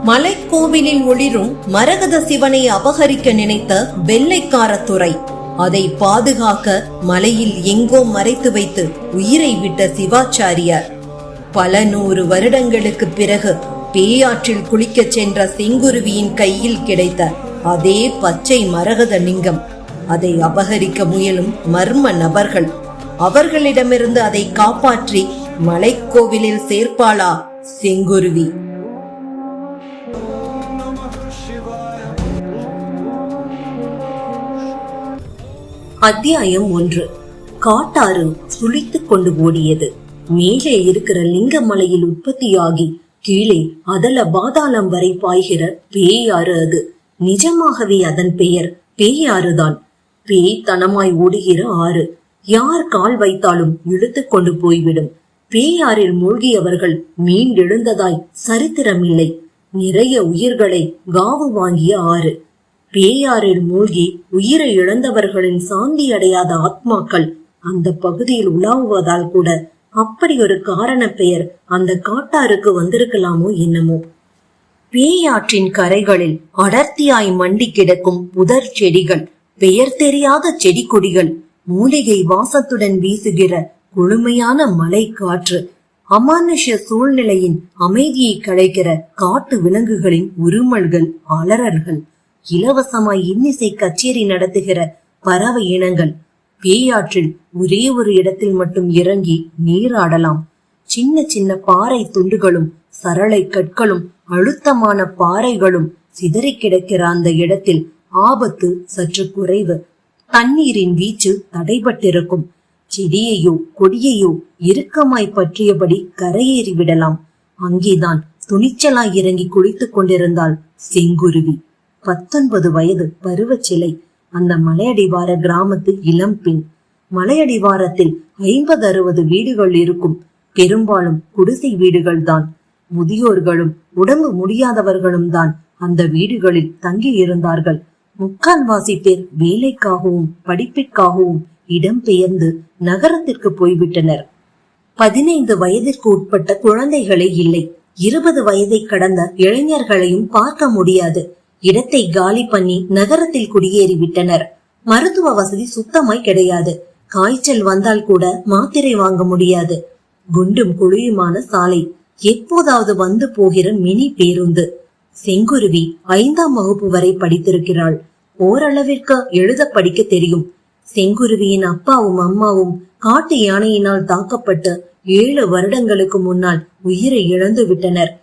மலைக்கோவிலில் ஒளிரும் மரகத சிவனை அபகரிக்க நினைத்த வெள்ளைக்கார துறை அதை பாதுகாக்க மலையில் எங்கோ மறைத்து வைத்து உயிரை விட்ட சிவாச்சாரியார் பல 100 வருடங்களுக்கு பிறகு பேயாற்றில் குளிக்கச் சென்ற செங்குருவியின் கையில் கிடைத்த அதே பச்சை மரகத லிங்கம். அதை அபகரிக்க முயலும் மர்ம நபர்கள். அவர்களிடமிருந்து அதை காப்பாற்றி மலைக்கோவிலில் சேர்ப்பாளா செங்குருவி? அத்தியாயம் 1. காட்டாறு சுழித்துக் கொண்டு ஓடியது. மேலே இருக்கிற லிங்கமலையில் உற்பத்தியாகி கீழே அதல பாதாளம் வரை பாய்கிற பேயாறு அது. நிஜமாகவே அதன் பெயர் பேயாறுதான். பேய்த்தனமாய் ஓடுகிற ஆறு. யார் கால் வைத்தாலும் இழுத்து கொண்டு போய்விடும். பேயாறில் மூழ்கியவர்கள் மீண்டெழுந்ததாய் சரித்திரமில்லை. நிறைய உயிர்களை காவு வாங்கிய ஆறு. பேயாறில் மூழ்கி உயிரை இழந்தவர்களின் சாந்தி அடையாத ஆத்மாக்கள் அந்த பகுதியில் உலாவுவதால் கூட அப்படி ஒரு காரண பெயர் அந்த காட்டாருக்கு வந்திருக்கலாமோ என்னமோ. பேயாற்றின் கரைகளில் அடர்த்தியாய் மண்டி கிடக்கும் புதர் செடிகள், பெயர் தெரியாத செடி கொடிகள், மூலிகை வாசத்துடன் வீசுகிற குளுமையான மலை காற்று, அமானுஷ்ய சூழ்நிலையின் அமைதியை களைக்கிற காட்டு விலங்குகளின் உருமல்கள், அலறல்கள், இலவசமாய் இன்னிசை கச்சேரி நடத்துகிற பறவை இனங்கள். பேயாற்றில் ஒரே ஒரு இடத்தில் மட்டும் இறங்கி நீராடலாம். சின்ன சின்ன பாறை துண்டுகளும் சரளை கற்களும் அழுத்தமான பாறைகளும் சிதறி கிடக்கிற அந்த இடத்தில் ஆபத்து சற்று குறைவு. தண்ணீரின் வீச்சு தடைபட்டிருக்கும். செடியையோ கொடியையோ இறுக்கமாய் பற்றியபடி கரையேறி விடலாம். அங்கேதான் துணிச்சலாய் இறங்கி குளித்துக் கொண்டிருந்தாள் செங்குருவி. 19 வயது பருவச்சிலை. அந்த மலையடிவார கிராமத்து இளம் பெண். மலையடிவாரத்தில் 50-60 வீடுகள் இருக்கும். பெரும்பாலும் குடிசை வீடுகள் தான். முதியோர்களும் உடம்பு முடியாதவர்களும் தான் அந்த வீடுகளில் தங்கி இருந்தார்கள். முக்கால்வாசி பேர் வேலைக்காகவும் படிப்பிற்காகவும் இடம்பெயர்ந்து நகரத்திற்கு போய்விட்டனர். 15 வயதிற்கு உட்பட்ட குழந்தைகளே இல்லை. 20 வயதை கடந்த இளைஞர்களையும் பார்க்க முடியாது. இடத்தை காலி பண்ணி நகரத்தில் குடியேறிவிட்டனர். மருத்துவ வசதி சுத்தமாய் கிடையாது. காய்ச்சல் வந்தால் கூட மாத்திரை வாங்க முடியாது. குண்டும் குழியுமான சாலை, எப்போதாவது வந்து போகிற மினி பேருந்து. செங்குருவி 5ஆம் வகுப்பு வரை படித்திருக்கிறாள். ஓரளவிற்கு எழுத படிக்க தெரியும். செங்குருவியின் அப்பாவும் அம்மாவும் காட்டு யானையினால் தாக்கப்பட்டு 7 வருடங்களுக்கு முன்னால் உயிரை இழந்து விட்டனர்.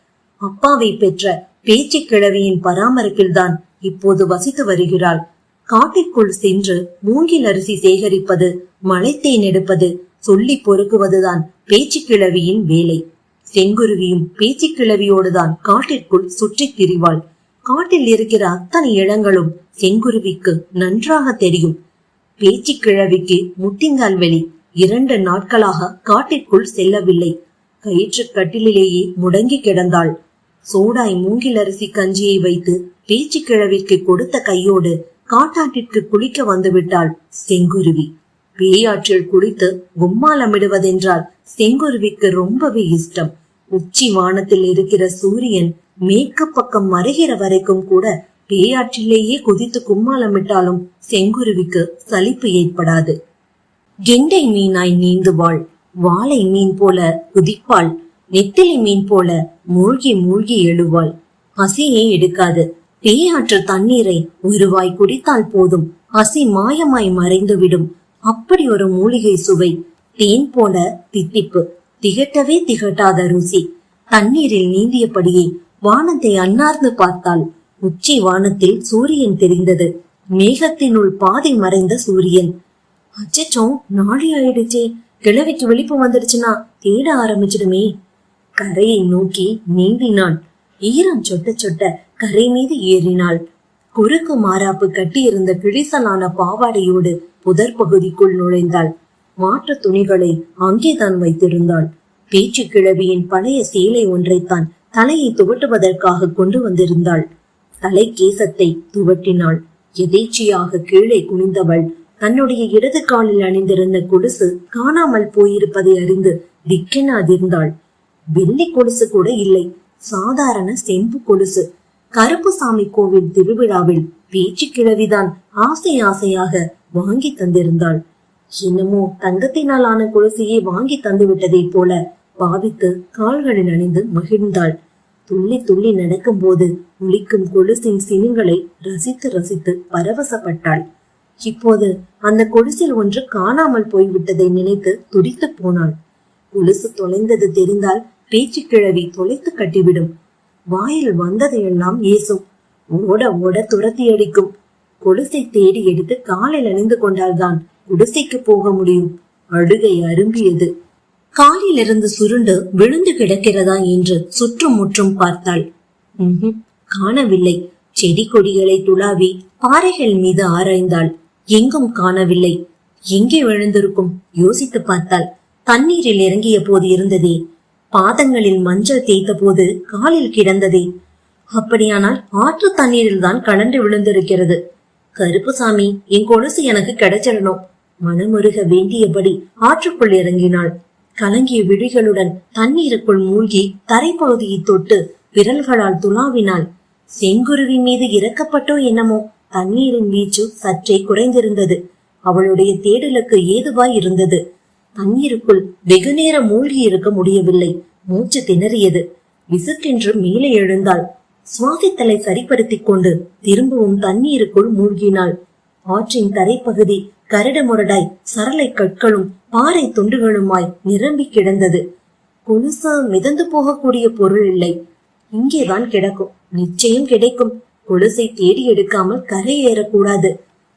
அப்பாவை பெற்ற பேச்சு கிழவியின் பராமரிப்பில்தான் இப்போது வசித்து வருகிறாள். காட்டிற்குள் சென்று மூங்கில் அரிசி சேகரிப்பது, மலைத்தேன் எடுப்பது, சொல்லி பொறுக்குவதுதான் பேச்சு கிழவியின் வேலை. செங்குருவியும் பேச்சு கிழவியோடுதான் காட்டிற்குள் சுற்றி திரிவாள். காட்டில் இருக்கிற அத்தனை இடங்களும் செங்குருவிக்கு நன்றாக தெரியும். பேச்சு கிழவிக்கு முட்டிங்கால் வெளி. 2 நாட்களாக காட்டிற்குள் செல்லவில்லை. கயிற்று கட்டிலேயே முடங்கி கிடந்தாள். சோடாய் மூங்கில் அரிசி கஞ்சியை வைத்து பேச்சு கிழவிற்கு கொடுத்த கையோடு காட்டாற்றிற்கு குளிக்க வந்துவிட்டாள் செங்குருவி. பேயாற்றில் குளித்து கும்மாலமிடுவதென்றால் செங்குருவிக்கு ரொம்பவே இஷ்டம். உச்சி வானத்தில் இருக்கிற சூரியன் மேற்கு பக்கம் மறைகிற வரைக்கும் கூட பேயாற்றிலேயே குதித்து கும்மாலமிட்டாலும் செங்குருவிக்கு சலிப்பு ஏற்படாது. கெண்டை மீனாய் நீந்துவாள். வாழை மீன் போல குதிப்பாள். நெத்திலி மீன் போல மூழ்கி மூழ்கி எழுவாள். பசியே எடுக்காது. பேயாற்று தண்ணீரை ஒரு வாய் குடித்தால் போதும், பசி மாயமாய் மறைந்துவிடும். அப்படி ஒரு மூலிகை சுவை. தேன் போல தித்திப்பு. திகட்டவே திகட்டாத ருசி. தண்ணீரில் நீந்தியபடியே வானத்தை அன்னார்ந்து பார்த்தாள். உச்சி வானத்தில் சூரியன் தெரிந்தது. மேகத்தினுள் பாதி மறைந்த சூரியன். அச்சச்சோ, நாளை ஆயிடுச்சே, கிழவிக்கு விழிப்பு வந்துடுச்சுன்னா தேட ஆரம்பிச்சிடுமே. கரையை நோக்கி நீந்தினாள். ஈரம் சொட்ட சொட்ட கரை மீது ஏறினாள். குறுக்கு மாறாப்பு கட்டியிருந்த கிழிசலான பாவாடையோடு புதர் பகுதிக்குள் நுழைந்தாள். மாற்று துணிகளை அங்கேதான் வைத்திருந்தாள். பேச்சு கிழவியின் பழைய சேலை ஒன்றைத்தான் தலையை துவட்டுவதற்காக கொண்டு வந்திருந்தாள். தலை கேசத்தை துவட்டினாள். எதேச்சியாக கீழே குனிந்தவள் தன்னுடைய இடது காலில் அணிந்திருந்த கொலுசு காணாமல் போயிருப்பதை அறிந்து திக்கென அதிர்ந்தாள். வெள்ளி கொலுசு கூட இல்லை. சாதாரண செம்பு கொலுசு. கருப்புசாமி கோவில் திருவிழாவில் பேச்சு கிழவிதான் ஆசை ஆசையாக வாங்கி தந்திருந்தாள். என்னமோ தங்கத்தினால் ஆன கொலுசையே வாங்கி தந்து விட்டதை போல பாவித்து கால்களில் அணிந்து மகிழ்ந்தாள். துள்ளி துள்ளி நடக்கும் போது ஒலிக்கும் கொலுசின் சினுங்களை ரசித்து ரசித்து பரவசப்பட்டாள். இப்போது அந்த கொலுசில் ஒன்று காணாமல் போய்விட்டதை நினைத்து துடித்து போனாள். கொலுசு தொலைந்தது தெரிந்தால் பேச்சு கிழவி தொலைத்து கட்டிவிடும். வாயில் வந்ததையெல்லாம் ஏசும். ஓட ஓட துரத்தி அடிக்கும். கொலுசை தேடி எடுத்து காலில் அணிந்து கொண்டால்தான் குடிசைக்கு போக முடியும். அழுகை அரும்பியது. காலிலிருந்து சுருண்டு விழுந்து கிடக்கிறதா என்று சுற்றும் முற்றும் பார்த்தாள். காணவில்லை. செடி கொடிகளை துளாவி பாறைகள் மீது ஆராய்ந்தாள். எங்கும் காணவில்லை. எங்கே விழுந்திருக்கும் யோசித்து பார்த்தாள். தண்ணீரில் இறங்கிய போது இருந்ததே, பாதங்களில் மஞ்சள் தேய்த்த போது காலில் கிடந்ததே, அப்படியானால் ஆற்று தண்ணீரில் தான் கலண்டு விழுந்திருக்கிறது. கருப்புசாமி, என் கொலுசு எனக்கு கிடைச்சிடணும். மனமுருக வேண்டியபடி ஆற்றுக்குள் இறங்கினாள். கலங்கிய விழிகளுடன் தண்ணீருக்குள் மூழ்கி தரைப்பகுதியை தொட்டு விரல்களால் துளாவினாள். செங்குருவி மீது இறக்கப்பட்டோ என்னமோ தண்ணீரின் வீச்சு சற்றே குறைந்திருந்தது. அவளுடைய தேடலுக்கு ஏதுவாய் இருந்தது. தண்ணீருக்குள் வெகு நேரம் மூழ்கி இருக்க முடியவில்லை. மூச்சு திணறியது. விசுக்கென்று மேலே எழுந்தாள். சுவாசித்தலை சரிப்படுத்திக் கொண்டு திரும்பவும் தண்ணீருக்குள் மூழ்கினாள். ஆற்றின் தரைப்பகுதி கரடு முரடாய் சரளை கற்களும் பாறை துண்டுகளுமாய் நிரம்பி கிடந்தது. கொலுசு மிதந்து போகக்கூடிய பொருள் இல்லை. இங்கேதான் கிடக்கும். நிச்சயம் கிடைக்கும். கொலுசை தேடி எடுக்காமல் கரை ஏறக்கூடாது.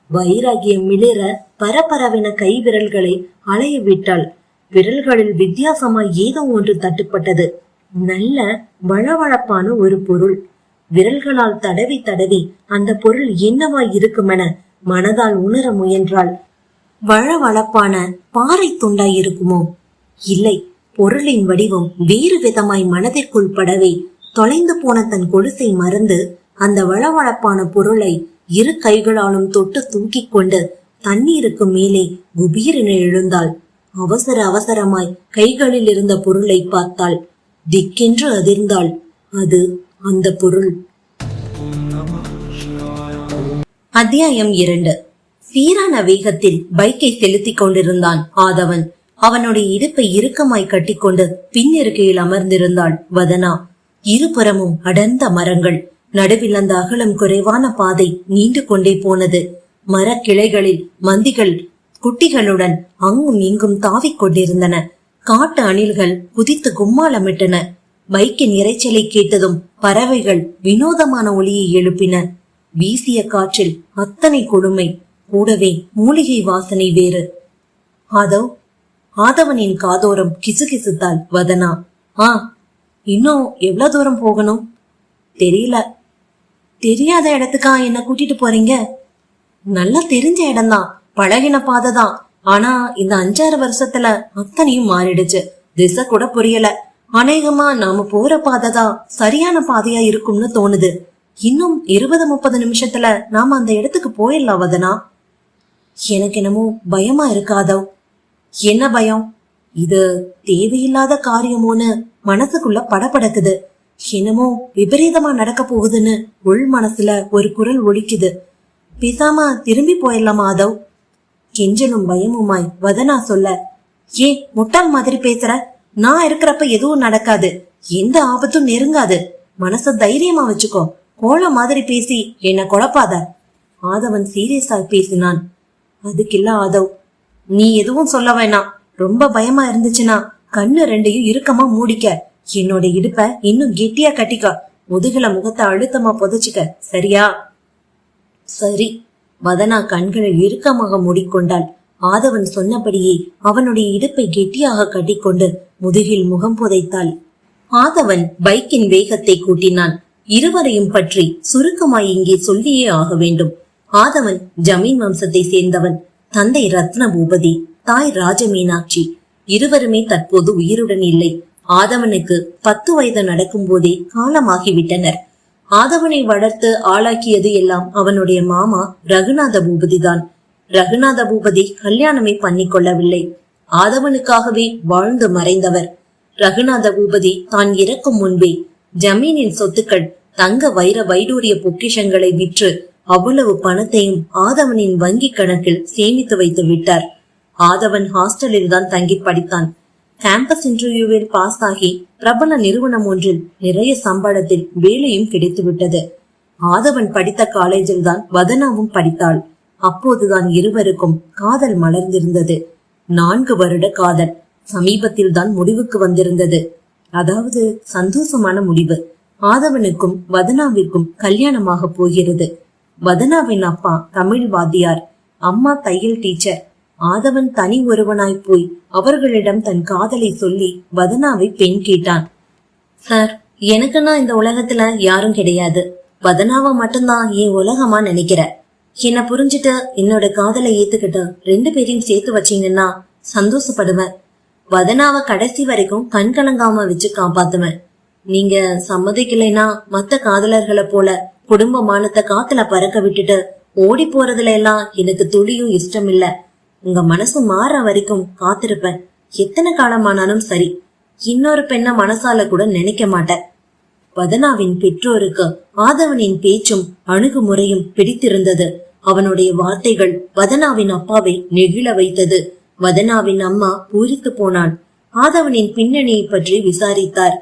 வைராகியம் மிளிர பரபரவென கை விரல்களை அலைய விட்டாள். விரல்களில் வித்தியாசமாய் ஏதோ ஒன்று தட்டுப்பட்டது. நல்ல வழவழப்பான ஒரு பொருள். விரல்களால் தடவி தடவி அந்த பொருள் என்னவாய் இருக்குமென மனதால் உணர முயன்றாள். வழவழப்பான பாறை துண்டாய் இருக்குமோ? இல்லை, பொருளின் வடிவம் வேறு விதமாய் மனதிற்குள் படவே தொலைந்து போன தன் கொலுசை மறந்து அந்த வழவழப்பான பொருளை இரு கைகளாலும் தொட்டு தூக்கி கொண்டு தண்ணீருக்கு மேலே குபீரென எழுந்தாள். அவசர அவசரமாய் கைகளில் இருந்த பொருளை பார்த்தாள். திக்கென்று அதிர்ந்தாள். அது அந்த பொருள். அத்தியாயம் 2. சீரான வேகத்தில் பைக்கை செலுத்திக் கொண்டிருந்தான் ஆதவன். அவனுடைய இடுப்பை இறுக்கமாய் கட்டிக்கொண்டு பின்னிருக்கையில் அமர்ந்திருந்தாள் வதனா. இருபுறமும் அடர்ந்த மரங்கள். நடுவில் அந்த அகலம் குறைவான பாதை நீண்டு கொண்டே போனது. மரக்கிளைகளில் மந்திகள் குட்டிகளுடன் அங்கும் இங்கும் தாவிக் கொண்டிருந்தன. காட்டு அணில்கள் குதித்து கும்மாளமிட்டன. பைக்கின் இறைச்சலை கேட்டதும் பறவைகள் வினோதமான ஒலியை எழுப்பின. வீசிய காற்றில் அத்தனை கொடுமை. கூடவே மூலிகை வாசனை வேறு. ஆதவனின் காதோரம் கிசுகிசுத்தாள் வதனா. இன்னும் எவ்வளவு தூரம் போகணும்? தெரியல. தெரியாத இடத்துக்கா என்ன கூட்டிட்டு போறீங்க? நல்லா தெரிஞ்ச இடம்தான், பழகின பாதைதான். ஆனா இந்த 5-6 வருஷத்துல அத்தனையும் மாறிடுச்சு. திசை கூட புரியல. அநேகமா நாம போற பாதைதான் சரியான பாதையா இருக்கும்னு தோணுது. இன்னும் 20-30 நிமிஷத்துல நாம அந்த இடத்துக்கு போயிடலாம் வதனா. எனக்கு என்னமோ பயமா இருக்காதோ? என்ன பயம்? இது தேவையில்லாத காரியமோன்னு மனசுக்குள்ள படபடக்குது. என்னமோ விபரீதமா நடக்க போகுதுன்னு உள் மனசுல ஒரு குரல் ஒலிக்குது. பேசாம திரும்பி போயிடலாமா ஆதவ்? கெஞ்சலும் பயமுமாய் வதனா சொல்ல. ஏன் முட்டாள் மாதிரி பேசுற? நான் இருக்கிறப்ப எதுவும் நடக்காது. எந்த ஆபத்தும் நெருங்காது. மனச தைரியமா வச்சுக்கோ. கோல மாதிரி பேசி என்ன குழப்பாத. ஆதவன் சீரியஸாய் பேசினான். அதுக்கில்ல ஆதவ், நீ எதுவும் சொல்ல வேணாம். ரொம்ப பயமா இருந்துச்சுன்னா கண்ணு ரெண்டையும் இறுக்கமா மூடிக்க. என்னோட இடுப்ப இன்னும் கெட்டியா கட்டிக்க. முதுகுல முகத்தை அழுத்தமா புதைச்சுக்க. சரியா? சரி. வதனா கண்களை இறுக்கமாக மூடிக்கொண்டாள். ஆதவன் சொன்னபடியே அவனுடைய இடுப்பை கெட்டியாக கட்டிக்கொண்டு முதுகில் முகம் புதைத்தாள். ஆதவன் பைக்கின் வேகத்தை கூட்டினான். இருவரையும் பற்றி சுருக்கமாய் இங்கே சொல்லியே ஆக வேண்டும். ஆதவன் ஜமீன் வம்சத்தை சேர்ந்தவன். தந்தை ரத்ன பூபதி, தாய் ராஜமீனாட்சி. இருவருமே தற்போது உயிருடன் இல்லை. ஆதவனுக்கு 10 வயது நடக்கும் போதே காலமாகிவிட்டனர். ஆதவனை வளர்த்து ஆளாக்கியது எல்லாம் அவனுடைய மாமா ரகுநாத பூபதி தான். ரகுநாத பூபதி கல்யாணமே பண்ணிக்கொள்ளவில்லை. ஆதவனுக்காகவே வாழ்ந்து மறைந்தவர். ரகுநாத பூபதி தான் இறக்கும் முன்பே ஜமீனின் சொத்துக்கள், தங்க வைர வைடூரிய பொக்கிஷங்களை விற்று அவ்வளவு பணத்தையும் ஆதவனின் வங்கி கணக்கில் சேமித்து வைத்து விட்டார். ஆதவன் ஹாஸ்டலில் தான் தங்கி படித்தான். கேம்பஸ் இன்டர்வியூவில் பாஸ் ஆகி பிரபல நிறுவனம் ஒன்றில் நிறைய சம்பளத்தில் வேலையும் கிடைத்து விட்டது. ஆதவன் படித்த காலேஜில் தான் வதனாவும் படித்தாள். அப்போதுதான் இருவருக்கும் காதல் மலர்ந்திருந்தது. 4 வருட காதல் சமீபத்தில் தான் முடிவுக்கு வந்திருந்தது. அதாவது சந்தோஷமான முடிவு. ஆதவனுக்கும் வதனாவிற்கும் கல்யாணமாக போகிறது. வதனாவின் அப்பா தமிழ் வாத்தியார், அம்மா தையல் டீச்சர். ஆதவன் தனி ஒருவனாய் போய் அவர்களிடம் தன் காதலை சொல்லி வதனாவை பெண் கேட்டான். சார், எனக்குன்னா இந்த உலகத்துல யாரும் கிடையாது. வதனாவை மட்டும்தான் என் உலகமா நினைக்கிற. என்ன புரிஞ்சுட்டு என்னோட காதலை ஏத்துக்கிட்டு 2 பேரையும் சேர்த்து வச்சீங்கன்னா சந்தோஷப்படுவேன். வதனாவை கடைசி வரைக்கும் கண் கலங்காம வச்சு காப்பாத்துவேன். நீங்க சம்மதிக்கலைன்னா மத்த காதலர்களை போல குடும்ப மானத்தை காத்துல பறக்க விட்டுட்டு ஓடி போறதுல எல்லாம் எனக்கு துளியும் இஷ்டம் இல்ல. உங்க மனசு மாற வரைக்கும் காத்திருப்பேன். எத்தனை காலமானாலும் சரி. இன்னொரு பெண்ண மனசால கூட நினைக்க மாட்டேன். வதனாவின் பெற்றோருக்கு ஆதவனின் பேச்சும் அணுகுமுறையும் பிடித்திருந்தது. அவனுடைய வார்த்தைகள் வதனாவின் அப்பாவை நெகிழ வைத்தது. வதனாவின் அம்மா பூரித்து போனான். ஆதவனின் பின்னணியை பற்றி விசாரித்தார்.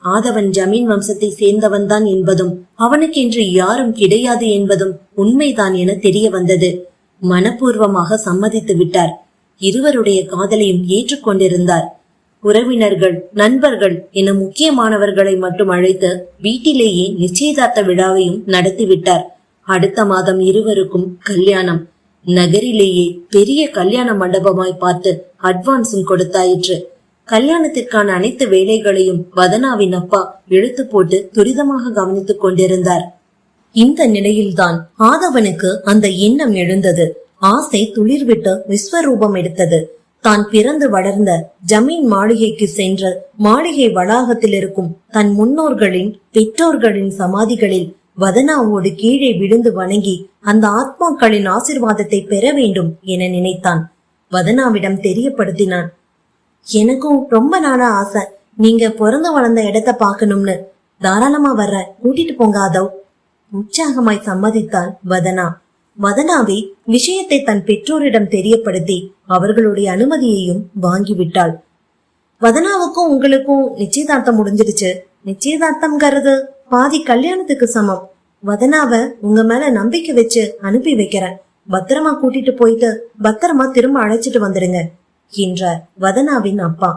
ஆதவன் ஜமீன் வம்சத்தை சேர்ந்தவன் தான் என்பதும் அவனுக்கென்று யாரும் கிடையாது என்பதும் உண்மைதான் என தெரிய வந்தது. மனப்பூர்வமாக சம்மதித்து விட்டார். இருவருடைய காதலையும் ஏற்றுக்கொண்டிருந்தார். உறவினர்கள், நண்பர்கள் என முக்கியமானவர்களை மட்டும் அழைத்து வீட்டிலேயே நிச்சயதார்த்த விழாவையும் நடத்திவிட்டார். அடுத்த மாதம் இருவருக்கும் கல்யாணம். நகரிலேயே பெரிய கல்யாண மண்டபமாய் பார்த்து அட்வான்ஸும் கொடுத்தாயிற்று. கல்யாணத்திற்கான அனைத்து வேலைகளையும் வதனாவின் அப்பா இழுத்து போட்டு துரிதமாக கவனித்துக் கொண்டிருந்தார். இந்த நிலையில்தான் ஆதவனுக்கு அந்த எண்ணம் எழுந்தது. ஆசை துளிர்விட்டு விஸ்வரூபம் எடுத்தது. தான் பிறந்து வளர்ந்த ஜமீன் மாளிகைக்கு சென்று மாளிகை வளாகத்தில் இருக்கும் தன் முன்னோர்களின் பெற்றோர்களின் சமாதிகளில் வதனாவோடு கீழே விழுந்து வணங்கி அந்த ஆத்மாக்களின் ஆசிர்வாதத்தை பெற வேண்டும் என நினைத்தான். வதனாவிடம் தெரியப்படுத்தினான். எனக்கும் ரொம்ப நாளா ஆசை, நீங்க பிறந்து வளர்ந்த இடத்த பாக்கணும்னு. தாராளமா வர்ற, கூட்டிட்டு போங்க ஆதவ். உற்சாகமாய் சம்மதித்தாள் வதனா. வதனாவே விஷயத்தை தன் பெற்றோரிடம் தெரியப்படுத்தி அவர்களுடைய அனுமதியையும் வாங்கிவிட்டாள். வதனாவுக்கும் உங்களுக்கும் நிச்சயதார்த்தம் முடிஞ்சிடுச்சு. நிச்சயதார்த்தம்ங்கிறது பாதி கல்யாணத்துக்கு சமம். வதனாவ உங்க மேல நம்பிக்கை வச்சு அனுப்பி வைக்கிறேன். பத்திரமா கூட்டிட்டு போயிட்டு பத்திரமா திரும்ப அழைச்சிட்டு வந்துடுங்க என்றார் வதனாவின் அப்பா.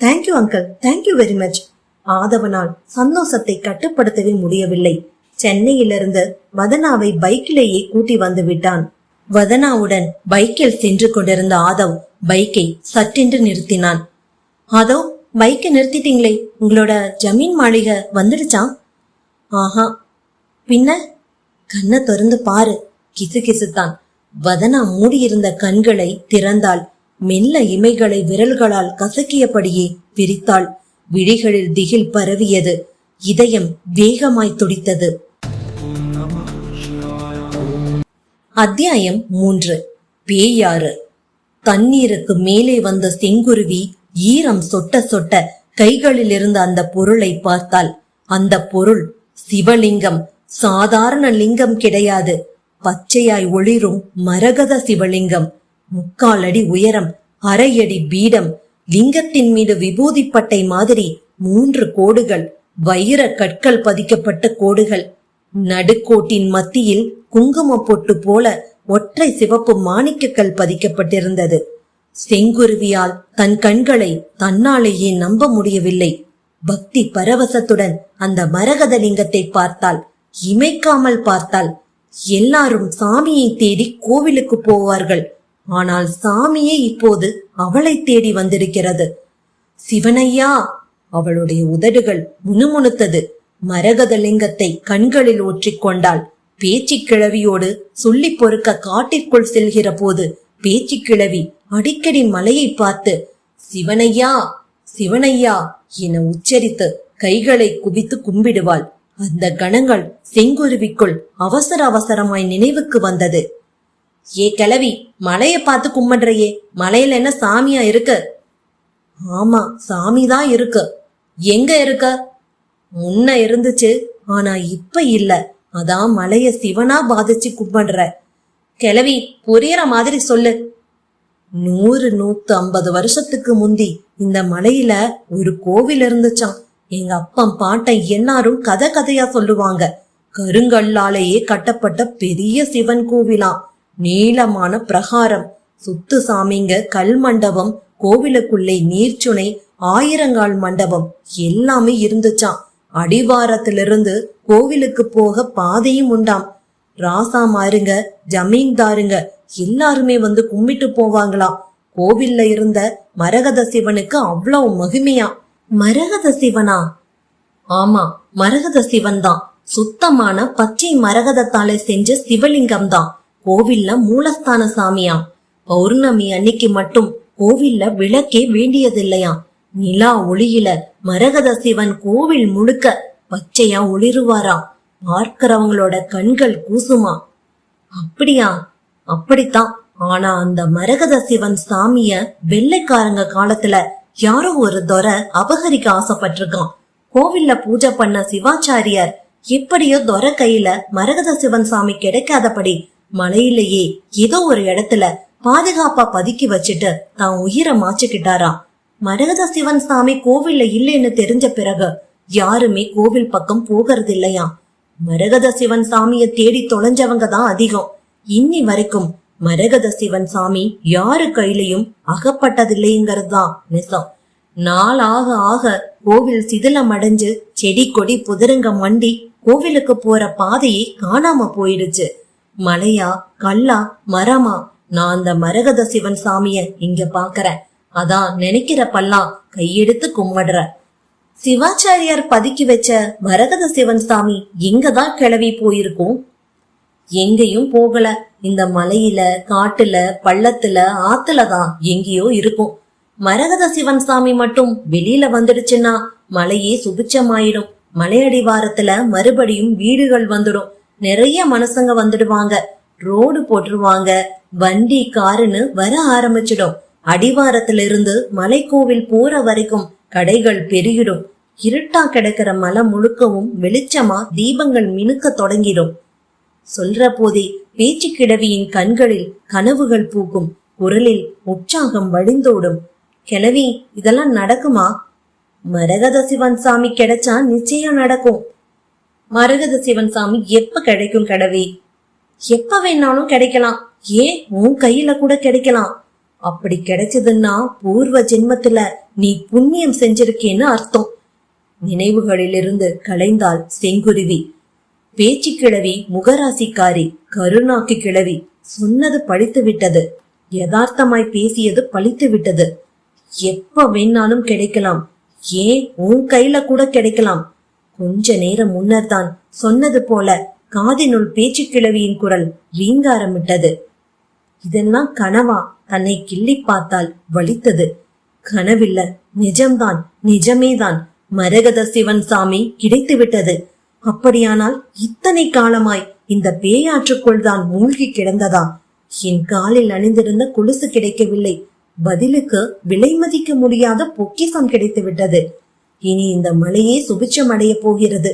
Thank you uncle, thank you very much. ஆதவனால் சந்தோஷத்தை கட்டுப்படுத்தவே முடியவில்லை. சென்னையிலிருந்து வதனாவை பைக்கிலேயே கூட்டி வந்து விட்டான். வதனாவுடன் பைக்கில் சென்று கொண்டிருந்த ஆதவ் பைக்கை சட்டென்று நிறுத்தினான். ஆதவ், பைக்கை நிறுத்திட்டீங்களே, உங்களோட ஜமீன் மாளிகை வந்துடுச்சா? ஆஹா, பின்ன கண்ணை திறந்து பாரு. கிசு கிசுத்தான். வதனா மூடியிருந்த கண்களை திறந்தாள். மெல்ல இமைகளை விரல்களால் கசக்கியபடியே விரித்தாள். விழிகளில் திகில் பரவியது. இதயம் வேகமாய் துடித்தது. அத்தியாயம் 3. பேயாறு. தண்ணீருக்கு மேலே வந்த செங்குருவி ஈரம் சொட்ட சொட்ட கைகளில் இருந்த அந்த பொருளை பார்த்தாள். அந்த பொருள் சிவலிங்கம். சாதாரண லிங்கம் கிடையாது. பச்சையாய் ஒளிரும் மரகத சிவலிங்கம். 3/4 அடி உயரம், 1/2 அடி பீடம். லிங்கத்தின் மீது விபூதி பட்டை மாதிரி 3 கோடுகள், வைர கற்கள் பதிக்கப்பட்ட கோடுகள். நடுக்கோட்டின் மத்தியில் குங்கும பொட்டு போல ஒற்றை சிவப்பு மாணிக்கக்கல் பதிக்கப்பட்டிருந்தது. செங்குருவியால் தன் கண்களை தன்னாலேயே நம்ப முடியவில்லை. பக்தி பரவசத்துடன் அந்த மரகத லிங்கத்தை பார்த்தாள். இமைக்காமல் பார்த்தாள். எல்லாரும் சாமியை தேடி கோவிலுக்கு போவார்கள். ஆனால் சாமியே இப்போது அவளை தேடி வந்திருக்கிறது. சிவனையா! அவளுடைய உதடுகள் முணுமுணுத்தது. மரகத லிங்கத்தை கண்களில் ஒற்றிக்கொண்டாள். பேச்சு கிழவியோடு சொல்லி பொறுக்க காட்டிற்குள் செல்கிற போது பேச்சு கிழவி அடிக்கடி மலையை பார்த்து சிவனையா சிவனையா என உச்சரித்து கைகளை குவித்து கும்பிடுவாள். அந்த கணங்கள் செங்குருவிக்குள் அவசர அவசரமாய் நினைவுக்கு வந்தது. ஏ கிழவி, மலைய பார்த்து கும்பிடுறையே, மலையில என்ன சாமியா இருக்கு? ஆமா, சாமிதான் இருக்கு. எங்க இருக்க? முன்ன இருந்துச்சு, ஆனா இப்ப இல்ல. அதான் மலைய சிவனா பாதிச்சு கும்பிடுற. கிழவி, புரியற மாதிரி சொல்லு. 100-150 வருஷத்துக்கு முந்தி இந்த மலையில ஒரு கோவில் இருந்துச்சாம். எங்க அப்பன் பாட்டன் எல்லாரும் கதை கதையா சொல்லுவாங்க. கருங்கல்லாலேயே கட்டப்பட்ட பெரிய சிவன் கோவிலாம். நீளமான பிரகாரம், சுத்து சாமிங்க, கல் மண்டபம், கோவிலுக்குள்ளே நீர்ச்சுனை, ஆயிரங்கால் மண்டபம் எல்லாமே இருந்துச்சாம். அடிவாரத்திலிருந்து கோவிலுக்கு போக பாதையும் உண்டாம். ராசாமாருங்க, ஜமீன்தாருங்க எல்லாருமே வந்து கும்பிட்டு போவாங்களாம். கோவில்ல இருந்த மரகத சிவனுக்கு அவ்வளவு மகிமையா. மரகத சிவனா? ஆமா, மரகத சிவன் தான். சுத்தமான பச்சை மரகதத்தாலே செஞ்ச சிவலிங்கம் தான். கோவில்ல மூலஸ்தான சாமியா. பௌர்ணமி அன்னைக்கு மட்டும் கோவில்ல விளக்கே வேண்டியதில்லையா. நிலா ஒளியில மரகத சிவன் கோவில் முழுக்க பச்சையா ஒளிருவாராம். பார்க்கிறவங்களோட கண்கள் கூசுமா. அப்படியா? அப்படித்தான். ஆனா அந்த மரகத சிவன் சாமிய வெள்ளைக்காரங்க காலத்துல யாரோ ஒரு துரை அபகரிக்க ஆசைப்பட்டிருக்கான். கோவில்ல பூஜை பண்ண சிவாச்சாரியார் எப்படியோ துரை கையில மரகத சிவன் சாமி கிடைக்காதபடி மலையிலேயே ஏதோ ஒரு இடத்துல பாதுகாப்பா பதுக்கி வச்சுட்டு தான் உயிரை மாச்சுக்கிட்டாராம். மரகத சிவன் சாமி கோவில்ல இல்லைன்னு தெரிஞ்ச பிறகு யாருமே கோவில் பக்கம் போகிறது இல்லையா. மரகத சிவன் சாமிய தேடி தொலைஞ்சவங்க தான் அதிகம். இன்னி வரைக்கும் மரகத சிவன் சாமி யாரு கையிலையும் அகப்பட்டதில்லைங்கிறது தான் நிசம். நாள் ஆக ஆக கோவில் சிதிலம் அடைஞ்சு செடி கொடி புதருங்க மண்டி கோவிலுக்கு போற பாதையே காணாம போயிடுச்சு. மலையா கல்லா மரமா? நான் அந்த மரகத சிவன் சாமிய இங்க பாக்குறேன். அதான் நினைக்கிறப்பெல்லாம் கையெடுத்து கும்பிடுற. சிவாச்சாரியார் பதுக்கி வச்ச மரகத சிவன் சாமி எங்கதான் கிளவி போயிருக்கும்? எங்கேயும் போகல. இந்த மலையில, காட்டுல, பள்ளத்துல, ஆத்துலதான் எங்கேயோ இருக்கும். மரகத சிவன் சாமி மட்டும் வெளியில வந்துடுச்சுன்னா மலையே சுபிச்சமாயிடும். மலையடிவாரத்துல மறுபடியும் வீடுகள் வந்துடும். நிறைய மனுஷங்க வந்துடுவாங்க. ரோடு போட்டுருவாங்க. வண்டி காருன்னு வர ஆரம்பிச்சிடும். அடிவாரத்துல இருந்து மலைக்கோவில் போற வரைக்கும் கடைகள் பெருகிடும். இருட்டா கிடக்கிற மலை முழுக்கவும் வெளிச்சமா தீபங்கள் மினுக்க தொடங்கிடும். சொல்ற போதே பேச்சு கிழவியின் கண்களில் கனவுகள் பூக்கும். குரலில் உற்சாகம் வழிந்தோடும். கிழவி, இதெல்லாம் நடக்குமா? மரகத சிவன் சாமி கிடைச்சா நிச்சயம் நடக்கும். மரகத சிவன் சாமி எப்ப கிடைக்கும் கிழவி? எப்ப வேணாலும் கிடைக்கலாம். ஏன் உன் கையில கூட கிடைக்கலாம். அப்படி கிடைச்சதுன்னா பூர்வ ஜென்மத்துல நீ புண்ணியம் செஞ்சிருக்கேன்னு அர்த்தம். நினைவுகளிலிருந்து கலைந்தாள் செங்குருவி. பேச்சு கிழவி முகராசிக்காரி, கருணாக்கு கிழவி. சொன்னது பழித்து விட்டது. யதார்த்தமாய் பேசியது பழித்து விட்டது. எப்ப வேணாலும் கிடைக்கலாம். ஏன் உன் கையில கூட கிடைக்கலாம். கொஞ்ச நேரம் முன்னர் தான் சொன்னது போல காதினுள் பேச்சு கிழவியின் குரல் ரீங்காரமிட்டது. இதெல்லாம் கனவா? தன்னை கிள்ளி பார்த்தால் வலித்தது. கனவில்ல, நிஜம்தான், நிஜமேதான். மரகத சிவன் சாமி கிடைத்து விட்டது. அப்படியானால் இத்தனை காலமாய் இந்த பேயாற்றுக்குள் தான் மூழ்கி கிடந்ததா? என் காலில் அணிந்திருந்த கொலுசு கிடைக்கவில்லை. பதிலுக்கு விலை மதிக்க முடியாத பொக்கிசம் கிடைத்து விட்டது. இனி இந்த மலையே சுபிச்சம் அடைய போகிறது.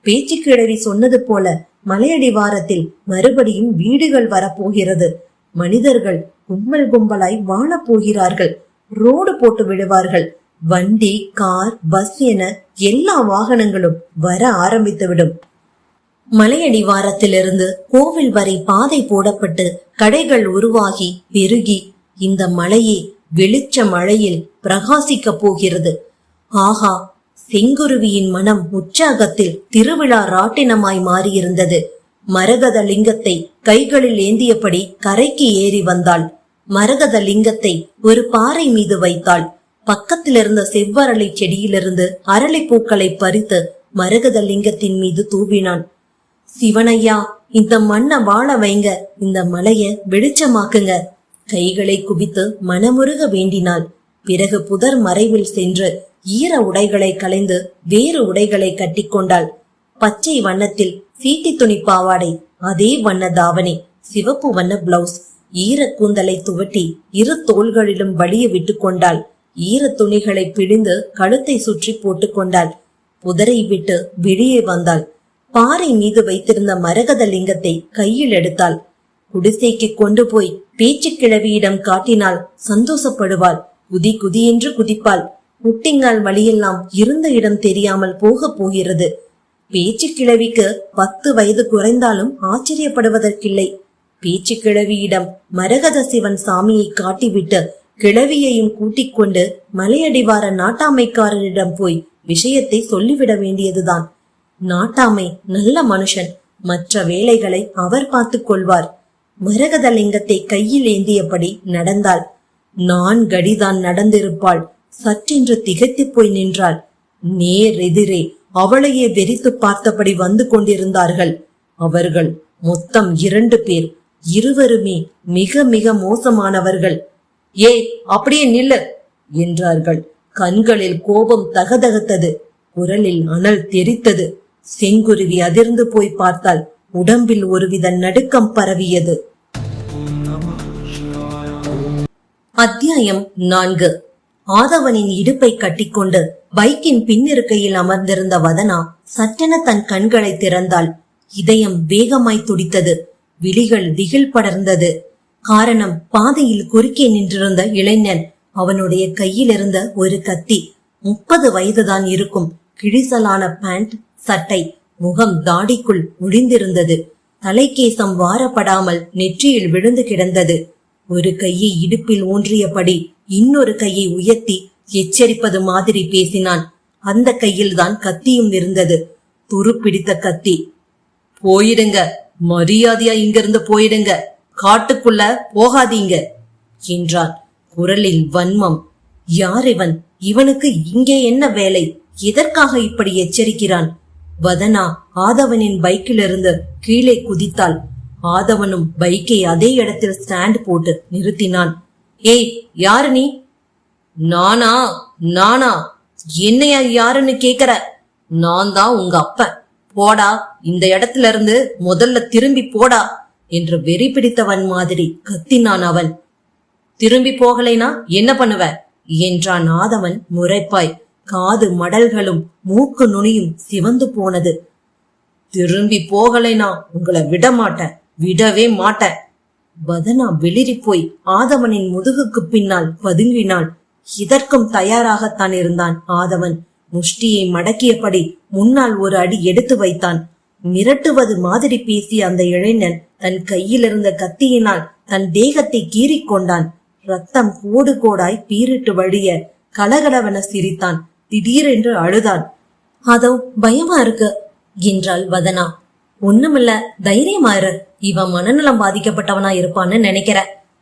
பேச்சு கிழவி சொன்னது போல மலையடிவாரத்தில் மறுபடியும் வீடுகள் வரப்போகிறது. மனிதர்கள் கும்பல் கும்பலாய் வாழ போகிறார்கள். ரோடு போட்டு விடுவார்கள். வண்டி, கார், பஸ் என எல்லா வாகனங்களும் வர ஆரம்பித்துவிடும். மலையடிவாரத்திலிருந்து கோவில் வரை பாதை போடப்பட்டு கடைகள் உருவாகி பெருகி இந்த மலையே வெளிச்ச மழையில் பிரகாசிக்க போகிறது. ஆஹா! செங்குருவியின் மனம் உற்சாகத்தில் திருவிழா ராட்டினமாய் மாறியிருந்தது. மரகத லிங்கத்தை கைகளில் ஏந்தியபடி கரைக்கு ஏறி வந்தாள். மரகத லிங்கத்தை ஒரு பாறை மீது வைத்தாள். பக்கத்தில் இருந்த செவ்வரளை செடியிலிருந்து அரளி பூக்களை பறித்து மரகத லிங்கத்தின் மீது தூவினான். சிவனையா, இந்த மண்ணை வாழ வைங்க, இந்த மலைய வெளிச்சமாக்குங்க. கைகளை குவித்து மனமுருக வேண்டினாள். பிறகு புதர் மறைவில் சென்று ஈர உடைகளை களைந்து வேறு உடைகளை கட்டிக்கொண்டாள். பச்சை வண்ணத்தில் சீட்டி துணி பாவாடை, அதே வண்ண தாவணி, சிவப்பு வண்ண பிளவுஸ். ஈர கூந்தலை துவட்டி இரு தோள்களிலும் வலிய விட்டு கொண்டாள். ஈர துணிகளை பிழிந்து கழுத்தை சுற்றி போட்டுக் கொண்டாள். புதரை விட்டு வெளியே வந்தாள். பாறை மீது வைத்திருந்த மரகத லிங்கத்தை கையில் எடுத்தாள். குடிசைக்கு கொண்டு போய் பேச்சு கிழவியிடம் காட்டினால் சந்தோஷப்படுவாள். குதி குதி என்று குதிப்பாள். முட்டிங்கால் வழியெல்லாம் இருந்த இடம் தெரியாமல் போக போகிறது. பேச்சு கிழவிக்கு 10 வயது குறைந்தாலும் ஆச்சரியப்படுவதற்கில்லை. பேச்சு கிழவியிடம் மரகத சிவன் சாமியை காட்டிவிட்டு கிழவியையும் கூட்டிக் கொண்டு மலையடிவார நாட்டாமைக்காரரிடம் போய் விஷயத்தை சொல்லிவிட வேண்டியதுதான். நாட்டாமை நல்ல மனுஷன், மற்ற வேலைகளை அவர் பார்த்துக் கொள்வார். மரகத லிங்கத்தை கையில் ஏந்தியபடி நடந்தாள். 4 அடிதான் நடந்திருப்பாள். சற்றென்று திகைத்து போய் நின்றாள். நேர் எதிரே அவளையே வெறித்து பார்த்தபடி வந்து கொண்டிருந்தார்கள். அவர்கள் மொத்தம் 2 பேர். இருவருமே மிக மிக மோசமானவர்கள். ஏய், அப்படியே நில்லு என்றார்கள். கண்களில் கோபம் தகதகத்தது. குரலில் அனல் தெரித்தது. செங்குருவி அதிர்ந்து போய் பார்த்தால் உடம்பில் ஒருவித நடுக்கம் பரவியது. அத்தியாயம் 4. ஆதவனின் இடுப்பை கட்டிக்கொண்டு பைக்கின் பின்னிருக்கையில் அமர்ந்திருந்த வதனா சட்டென தன் கண்களை திறந்தாள். இதயம் வேகமாய் துடித்தது. விழிகள் திகில் படர்ந்தது. காரணம், பாதையில் குறுக்கே நின்றிருந்த இளைஞன். அவனுடைய கையில் இருந்த ஒரு கத்தி. 30 வயதுதான் இருக்கும். கிழிசலான பேண்ட், சட்டை, முகம் தாடிக்குள் முடிந்திருந்தது. தலைக்கேசம் வாரப்படாமல் நெற்றியில் விழுந்து கிடந்தது. ஒரு கையை இடுப்பில் ஊன்றியபடி இன்னொரு கையை உயர்த்தி எச்சரிப்பது மாதிரி பேசினான். அந்த கையில்தான் கத்தியும் இருந்தது. துருப்பிடித்த கத்தி. போயிடுங்க, மரியாதையா இங்கிருந்து போயிடுங்க, காட்டுக்குள்ள போகாதீங்க என்றான். குரலில் வன்மம். யார் இவன்? இவனுக்கு இங்கே என்ன வேலை? எதற்காக இப்படி எச்சரிக்கிறான்? வதனா ஆதவனின் பைக்கிலிருந்து கீழே குதித்தாள். ஆதவனும் பைக்கை அதே இடத்தில் ஸ்டாண்ட் போட்டு நிறுத்தினான். ஏய், யாரு நீ? நானா? என்னையா யாருன்னு கேக்குற? நான் தான் உங்க அப்பன். போடா, இந்த இடத்துல இருந்து முதல்ல திரும்பி போடா என்று வெறி பிடித்தவன் மாதிரி கத்தினான் அவன். திரும்பி போகலைனா என்ன பண்ணுவ என்றான் ஆதவன் முறைப்பாய். காது மடல்களும் மூக்கு நுனியும் சிவந்து போனது. திரும்பி போகலைனா உங்களை விடவே மாட்டேன். வதனா வெளிரி போய் ஆதவனின் முதுகுக்கு பின்னால் பதுங்கினாள். இதற்கும் தயாராகத்தான் இருந்தான் ஆதவன். முஷ்டியை மடக்கியபடி முன்னால் ஒரு அடி எடுத்து வைத்தான். மிரட்டுவது மாதிரி பேசிய அந்த இளைஞன் தன் கையில் இருந்த கத்தியினால் தன் தேகத்தை கீறிக்கொண்டான். ரத்தம் கோடு கோடாய் பீரிட்டு வழிய கலகலவென சிரித்தான். திடீரென்று அழுதான். அதோ பயமா இருக்கு என்றாள் வதனா. ஒண்ணுமில்ல, தைரியமா இரு. இவன் மனநலம் பாதிக்கப்பட்டவனா இருப்பான்னு நினைக்கிற.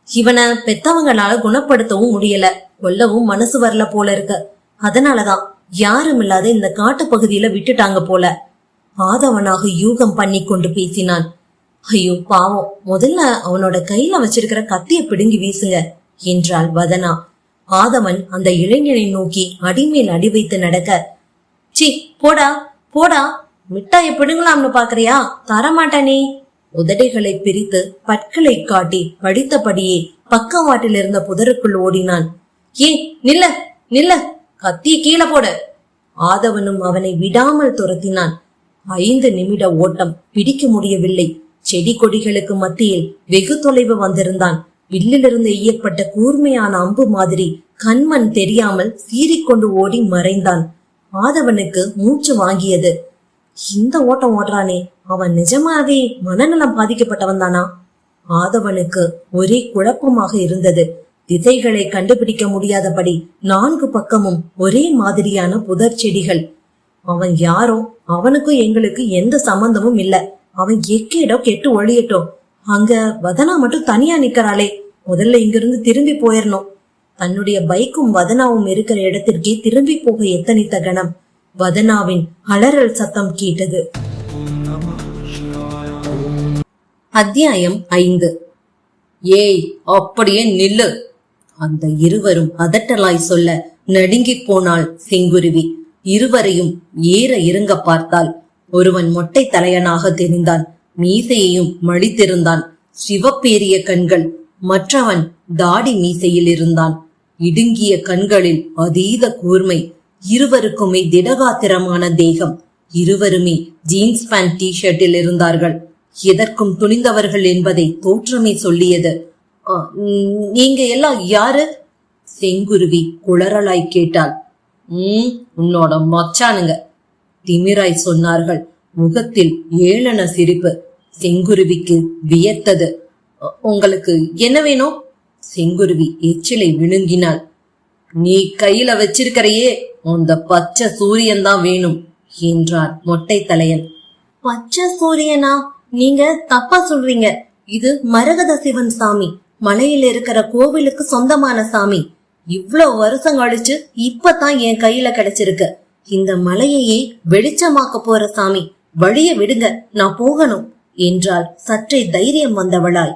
இவனை பெத்தவங்களால குணப்படுத்தவும் முடியல, கொல்லவும் மனசு வரல போல இருக்கு. அதனாலதான் யாரும் இல்லாத இந்த காட்டு பகுதியில விட்டுட்டாங்க போல. ஆதவனாக யூகம் பண்ணி கொண்டு பேசினான். ஐயோ பாவம், முதல்ல அவனோட கையில வச்சிருக்கிற கத்திய பிடுங்கி வீசுங்க என்றாள் வதனா. ஆதவன் அந்த இளைஞனை நோக்கி அடிமேல் அடி வைத்து நடக்க, சி போடா போடா, மிட்டாயை பிடுங்கலாம்னு பாக்குறியா? தரமாட்டானே. உதடைகளை பிரித்து பற்களை காட்டி படித்தபடியே பக்கவாட்டில் இருந்த புதருக்குள் ஓடினான். ஏ நில்ல, கத்திய கீழே போட. ஆதவனும் அவனை விடாமல் துரத்தினான். 5 நிமிட ஓட்டம். பிடிக்க முடியவில்லை. செடி கொடிகளுக்கு மத்தியில் வெகு தொலைவு வந்திருந்தான். வில்லிலிருந்து எய்யப்பட்ட கூர்மையான அம்பு மாதிரி கண்மண் தெரியாமல் சீறிக்கொண்டு ஓடி மறைந்தான். ஆதவனுக்கு மூச்சு வாங்கியது. இந்த ஓட்டம் ஓடுறானே, அவன் நிஜமாவே மனநலம் பாதிக்கப்பட்டவன் தானா? ஆதவனுக்கு ஒரே குழப்பமாக இருந்தது. திசைகளை கண்டுபிடிக்க முடியாதபடி 4 பக்கமும் ஒரே மாதிரியான புதர் செடிகள். அவன் யாரோ, அவனுக்கும் எங்களுக்கு எந்த சம்பந்தமும் இல்ல. அவன் எக்கேடோ கெட்டு ஒழியட்டும். அங்க வதனா மட்டும் தனியா நிக்கிறாளே, முதல்ல இங்கிருந்து திரும்பி போயிடணும். தன்னுடைய பைக்கும் வதனாவும் இருக்கிற இடத்திற்கே திரும்பி போக எத்தனித்த கணம் வதனாவின் அலறல் சத்தம் கேட்டது. அத்தியாயம் 5. ஏய், அப்படியே நில்லு. அந்த இருவரும் அதட்டலாய் சொல்ல நடுங்கிப் போனாள் செங்குருவி. இருவரையும் ஏற இறங்க பார்த்தாள். ஒருவன் மொட்டை தலையனாக தெரிந்தான். மீசையையும் மடித்திருந்தான். சிவப்பேறிய கண்கள். மற்றவன் தாடி மீசையில் இருந்தான். இடுங்கிய கண்களில் அதீத கூர்மை. இருவருக்குமே திடகாத்திரமான தேகம். இருவருமே ஜீன்ஸ் பேண்ட் டி ஷர்ட்டில் இருந்தார்கள். எதற்கும் துணிந்தவர்கள் என்பதை தோற்றமே சொல்லியது. நீங்க எல்லாம் யாரு? செங்குருவி குளறலாய் கேட்டாள். உன்னோட மச்சானுங்க, திமிராய் சொன்னார்கள். முகத்தில் ஏளன சிரிப்பு. செங்குருவிக்கு வியர்த்தது. உங்களுக்கு என்ன வேணும்? செங்குருவி எச்சிலை விழுங்கினாள். நீ கையில வச்சிருக்கிறையே அந்த பச்சை சூரியன் தான் வேணும் என்றான் மொட்டை தலையன். பச்சை சூரியனா? நீங்க தப்பா சொல்றீங்க. இது மரகத சிவன் சாமி, மலையில இருக்கிற கோவிலுக்கு சொந்தமான சாமி. இவ்வளவு வருஷம் கழிச்சு இப்பதான் என் கையில கிடைச்சிருக்கு. இந்த மலையையே வெளிச்சமாக்க போற சாமி, வழிய விடுங்க, நான் போகணும் என்றாள் சற்றே தைரியம் வந்தவளாய்.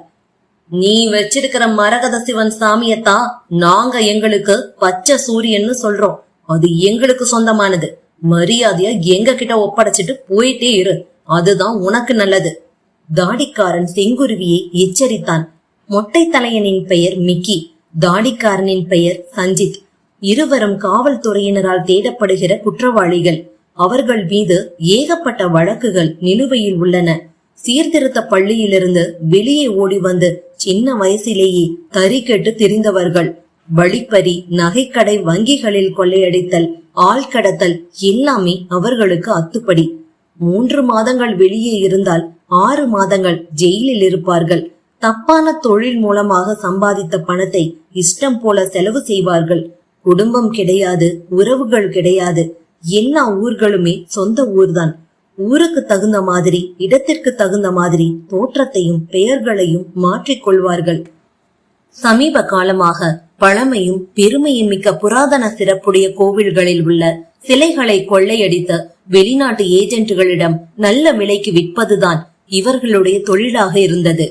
நீ வச்சிருக்கிற மரகத சிவன் சாமியத்தான் நாங்க எங்களுக்கு பச்சை சூரியன்னு சொல்றோம். அது எங்களுக்கு சொந்தமானது. மரியாதையா எங்க கிட்ட ஒப்படைச்சிட்டு போயிட்டே இரு, அதுதான் உனக்கு நல்லது. தாடிக்காரன் செங்குருவியை எச்சரித்தான். மொட்டை தலையனின் பெயர் மிக்கி, தாடிக்காரனின் பெயர் சஞ்சித். இருவரும் காவல்துறையினரால் தேடப்படுகிற குற்றவாளிகள். அவர்கள் மீது ஏகப்பட்ட வழக்குகள் நிலுவையில் உள்ளன. சீர்திருத்த பள்ளியிலிருந்து வெளியே ஓடி வந்து சின்ன வயசிலேயே தறிக்கெட்டு திரிந்தவர்கள். வழிப்பறி, நகைக்கடை, வங்கிகளில் கொள்ளையடித்தல், ஆள்கடத்தல் எல்லாமே அவர்களுக்கு அத்துப்படி. 3 மாதங்கள் வெளியே இருந்தால் 6 மாதங்கள் ஜெயிலில் இருப்பார்கள். தப்பான தொழில் மூலமாக சம்பாதித்த பணத்தை இஷ்டம் போல செலவு செய்வார்கள். குடும்பம் கிடையாது, உறவுகள் கிடையாது. எல்லா ஊர்களுமே சொந்த ஊர்தான். ஊருக்கு தகுந்த மாதிரி, இடத்திற்கு தகுந்த மாதிரி தோற்றத்தையும் பெயர்களையும் மாற்றிக்கொள்வார்கள். சமீப காலமாக பழமையும் பெருமையும் மிக்க புராதன சிறப்புடைய கோவில்களில் உள்ள சிலைகளை கொள்ளையடித்த வெளிநாட்டு ஏஜென்ட்டுகளிடம் நல்ல விலைக்கு விற்பதுதான் இவர்களுடைய தொழிலாக இருந்தது.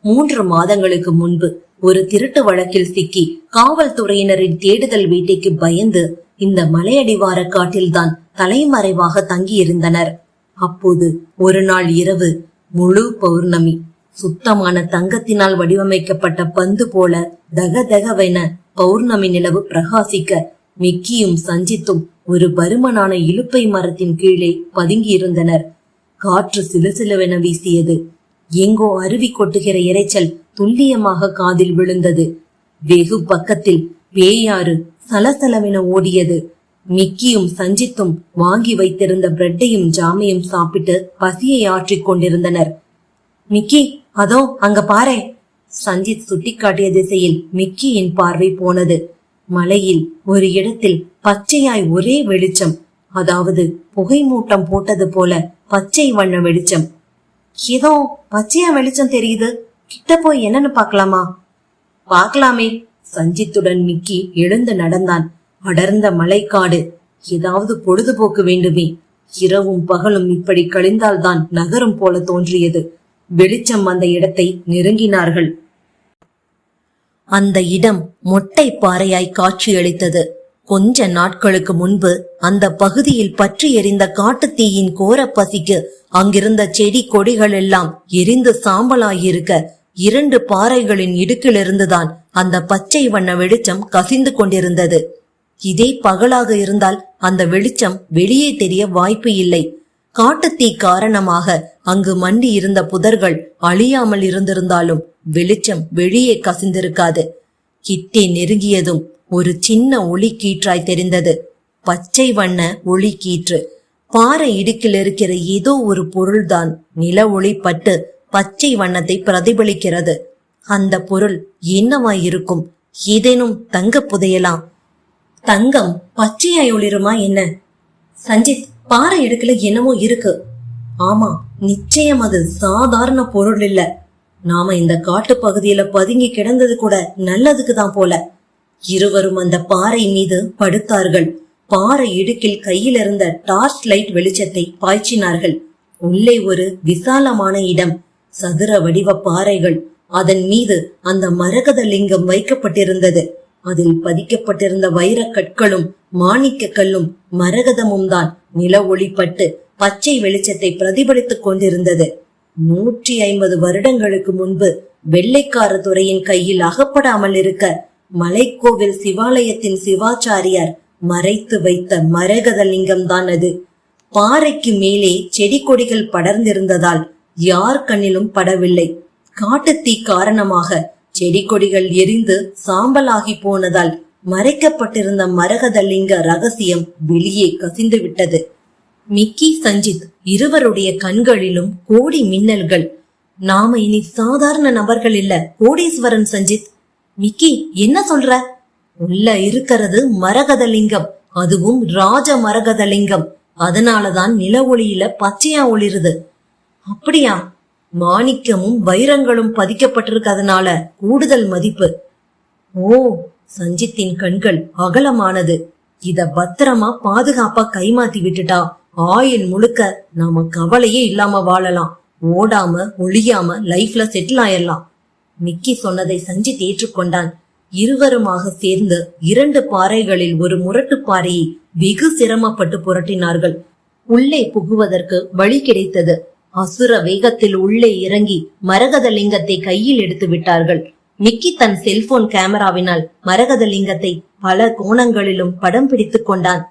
3 மாதங்களுக்கு முன்பு ஒரு திருட்டு வழக்கில் சிக்கி காவல்துறையினரின் தேடுதல் வேட்டைக்கு பயந்து இந்த மலையடிவார காட்டில்தான் தலைமறைவாக தங்கியிருந்தனர். அப்போது ஒரு நாள் இரவு, முழு பௌர்ணமி. சுத்தமான தங்கத்தினால் வடிவமைக்கப்பட்ட பந்து போல தகதகவென பௌர்ணமி நிலவு பிரகாசிக்க மிக்கியும் சஞ்சித்தும் ஒரு பருமனான இலுப்பை மரத்தின் கீழே பதுங்கி இருந்தனர். காற்று சிலுசிலுவென வீசியது. எங்கோ அருவி கொட்டுகிற இரைச்சல் துல்லியமாக காதில் விழுந்தது. வெகு பக்கத்தில் பேயாறு சலசலவென ஓடியது. மிக்கியும் சஞ்சித்தும் வாங்கி வைத்திருந்த பிரெட்டையும் ஜாமையும் சாப்பிட்டு பசியை ஆற்றிக் கொண்டிருந்தனர். மிக்கி, அதோ அங்க பாரே. சஞ்சித் சுட்டிக்காட்டிய திசையில் மிக்கியின் பார்வை போனது. மலையில் ஒரு இடத்தில் பச்சையாய் ஒரே வெளிச்சம், அதாவது புகை மூட்டம் போட்டது போல பச்சை வண்ண வெளிச்சம். ஏதோ பச்சையா வெளிச்சம் தெரியுது, கிட்ட போய் என்னன்னு பாக்கலாமா? பாக்கலாமே. சஞ்சித்துடன் மிக்கி எழுந்து நடந்தான். அடர்ந்த மலைக்காடு. ஏதாவது பொழுதுபோக்கு வேண்டுமே. இரவும் பகலும் இப்படி கழிந்தால்தான் நகரும் போல தோன்றியது. வெளிச்சம் அந்த இடத்தை நெருங்கினார்கள். அந்த இடம் மொட்டை பாறையாய் காட்சியளித்தது. கொஞ்ச நாட்களுக்கு முன்பு அந்த பகுதியில் பற்றி எரிந்த காட்டுத்தீயின் கோர பசிக்கு அங்கிருந்த செடி கொடிகள் எல்லாம் எரிந்து சாம்பலாயிருக்க 2 பாறைகளின் இடுக்கிலிருந்துதான் அந்த பச்சை வண்ண வெளிச்சம் கசிந்து கொண்டிருந்தது. இதே பகலாக இருந்தால் அந்த வெளிச்சம் வெளியே தெரிய வாய்ப்பு இல்லை. காட்டுத்தீ காரணமாக அங்கு மண்டி இருந்த புதர்கள் அழியாமல் இருந்திருந்தாலும் வெளிச்சம் வெளியே கசிந்திருக்காது. கிட்டே நெருங்கியதும் ஒரு சின்ன ஒளி கீற்றாய் தெரிந்தது. பச்சை வண்ண ஒளி கீற்று. பாறை இடுக்கில் இருக்கிற ஏதோ ஒரு பொருள்தான் நில ஒளி பட்டு பச்சை வண்ணத்தை பிரதிபலிக்கிறது. அந்த பொருள் என்னவாயிருக்கும்? ஏதேனும் தங்க புதையலாம்? தங்கம் பச்சையாய் ஒளிருமா என்ன? சஞ்சித், பாறை இடுக்குல என்னமோ இருக்கு. ஆமா, நிச்சயம் அது சாதாரண பொருள் இல்ல. நாம இந்த காட்டு பகுதியில பதுங்கி கிடந்தது கூட நல்லதுக்குதான் போல. இருவரும் அந்த பாறை மீது படுத்தார்கள். பாறை இடுக்கில் கையில் இருந்த டார்ச் லைட் வெளிச்சத்தை பாய்ச்சினார்கள். உள்ளே ஒரு விசாலமான இடம். சதுர வடிவ பாறைகள். அதன் மீது அந்த மரகத லிங்கம் வைக்கப்பட்டிருந்தது. அதில் பதிக்கப்பட்டிருந்த வைர கற்களும் மாணிக்க கல்லும் மரகதமும் தான் நில ஒளிப்பட்டு பச்சை வெளிச்சத்தை பிரதிபலித்துக் கொண்டிருந்தது. 150 வருடங்களுக்கு முன்பு வெள்ளைக்கார துறையின் கையில் அகப்படாமல் இருக்க மலைக்கோவில் சிவாலயத்தின் சிவாச்சாரியார் மறைத்து வைத்த மரகத லிங்கம் தான் அது. பாறைக்கு மேலே செடி கொடிகள் படர்ந்திருந்ததால் யார் கண்ணிலும் படவில்லை. காட்டுத்தீ காரணமாக செடி கொடிகள் எரிந்து சாம்பலாகி போனதால் மறைக்கப்பட்டிருந்த மரகத லிங்க ரகசியம் வெளியே கசிந்து விட்டது. மிக்கி, சஞ்சித் இருவருடைய கண்களிலும் கோடி மின்னல்கள். நாம இனி சாதாரண நபர்கள் இல்ல, கோடீஸ்வரன். சஞ்சித், மிக்கி என்ன சொல்ற? உள்ள இருக்கிறது மரகத லிங்கம், அதுவும் ராஜ மரகத லிங்கம். அதனாலதான் நில ஒளியில பச்சையா ஒளிருது. அப்படியா? மாணிக்கமும் வைரங்களும் பதிக்கப்பட்டிருக்கிறதுனால கூடுதல் மதிப்பு. ஓ, சஞ்சித்தின் கண்கள் அகலமானது. இத பத்திரமா பாதுகாப்பா கைமாத்தி விட்டுட்டா ஆயுள் முழுக்க நாம கவலையே இல்லாம வாழலாம். ஓடாம ஒளியாம லைஃப்ல செட்டில் ஆயிடலாம். மிக்கி சொன்னதை சஞ்சித் ஏற்றுக்கொண்டான். இருவருமாக சேர்ந்து 2 பாறைகளில் ஒரு முரட்டு பாறையை வெகு சிரமப்பட்டு புரட்டினார்கள். உள்ளே புகுவதற்கு வழி கிடைத்தது. அசுர வேகத்தில் உள்ளே இறங்கி மரகத லிங்கத்தை கையில் எடுத்து விட்டார்கள். மிக்கி தன் செல்போன் கேமராவினால் மரகத லிங்கத்தை பல கோணங்களிலும் படம் பிடித்துக் கொண்டான்.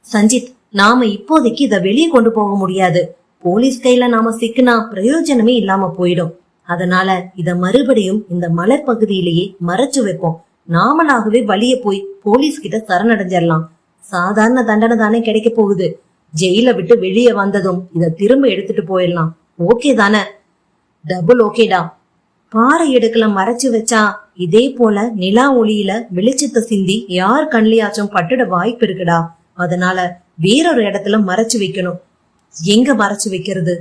சஞ்சித், நாம இப்போதைக்கு இத வெளியே கொண்டு போக முடியாது. போலீஸ் கையில நாம சிக்கினா பிரயோஜனமே இல்லாம போயிடும். அதனால இத மறுபடியும் இந்த மலர் பகுதியிலேயே மறைச்சு வைப்போம். நாமளாகவே வழிய போய் போலீஸ் கிட்ட சரணடைஞ்சிடலாம். சாதாரண தண்டனை தானே கிடைக்க போகுது. ஜெயில விட்டு வெளியே வந்ததும் இத திரும்ப எடுத்துட்டு போயிடலாம். ஓகே தானே? டபுள் ஓகேடா. பாறை எடுக்கல மறைச்சு வச்சா இதே போல நிலா ஒளியில வெளிச்சத்தை சிந்தி யார் கண்லியாச்சும் பட்டுட வாய்ப்பு இருக்குடா. அதனால வேறொரு இடத்துல மறைச்சு வைக்கணும். எங்க மறைச்சு வைக்கிறது?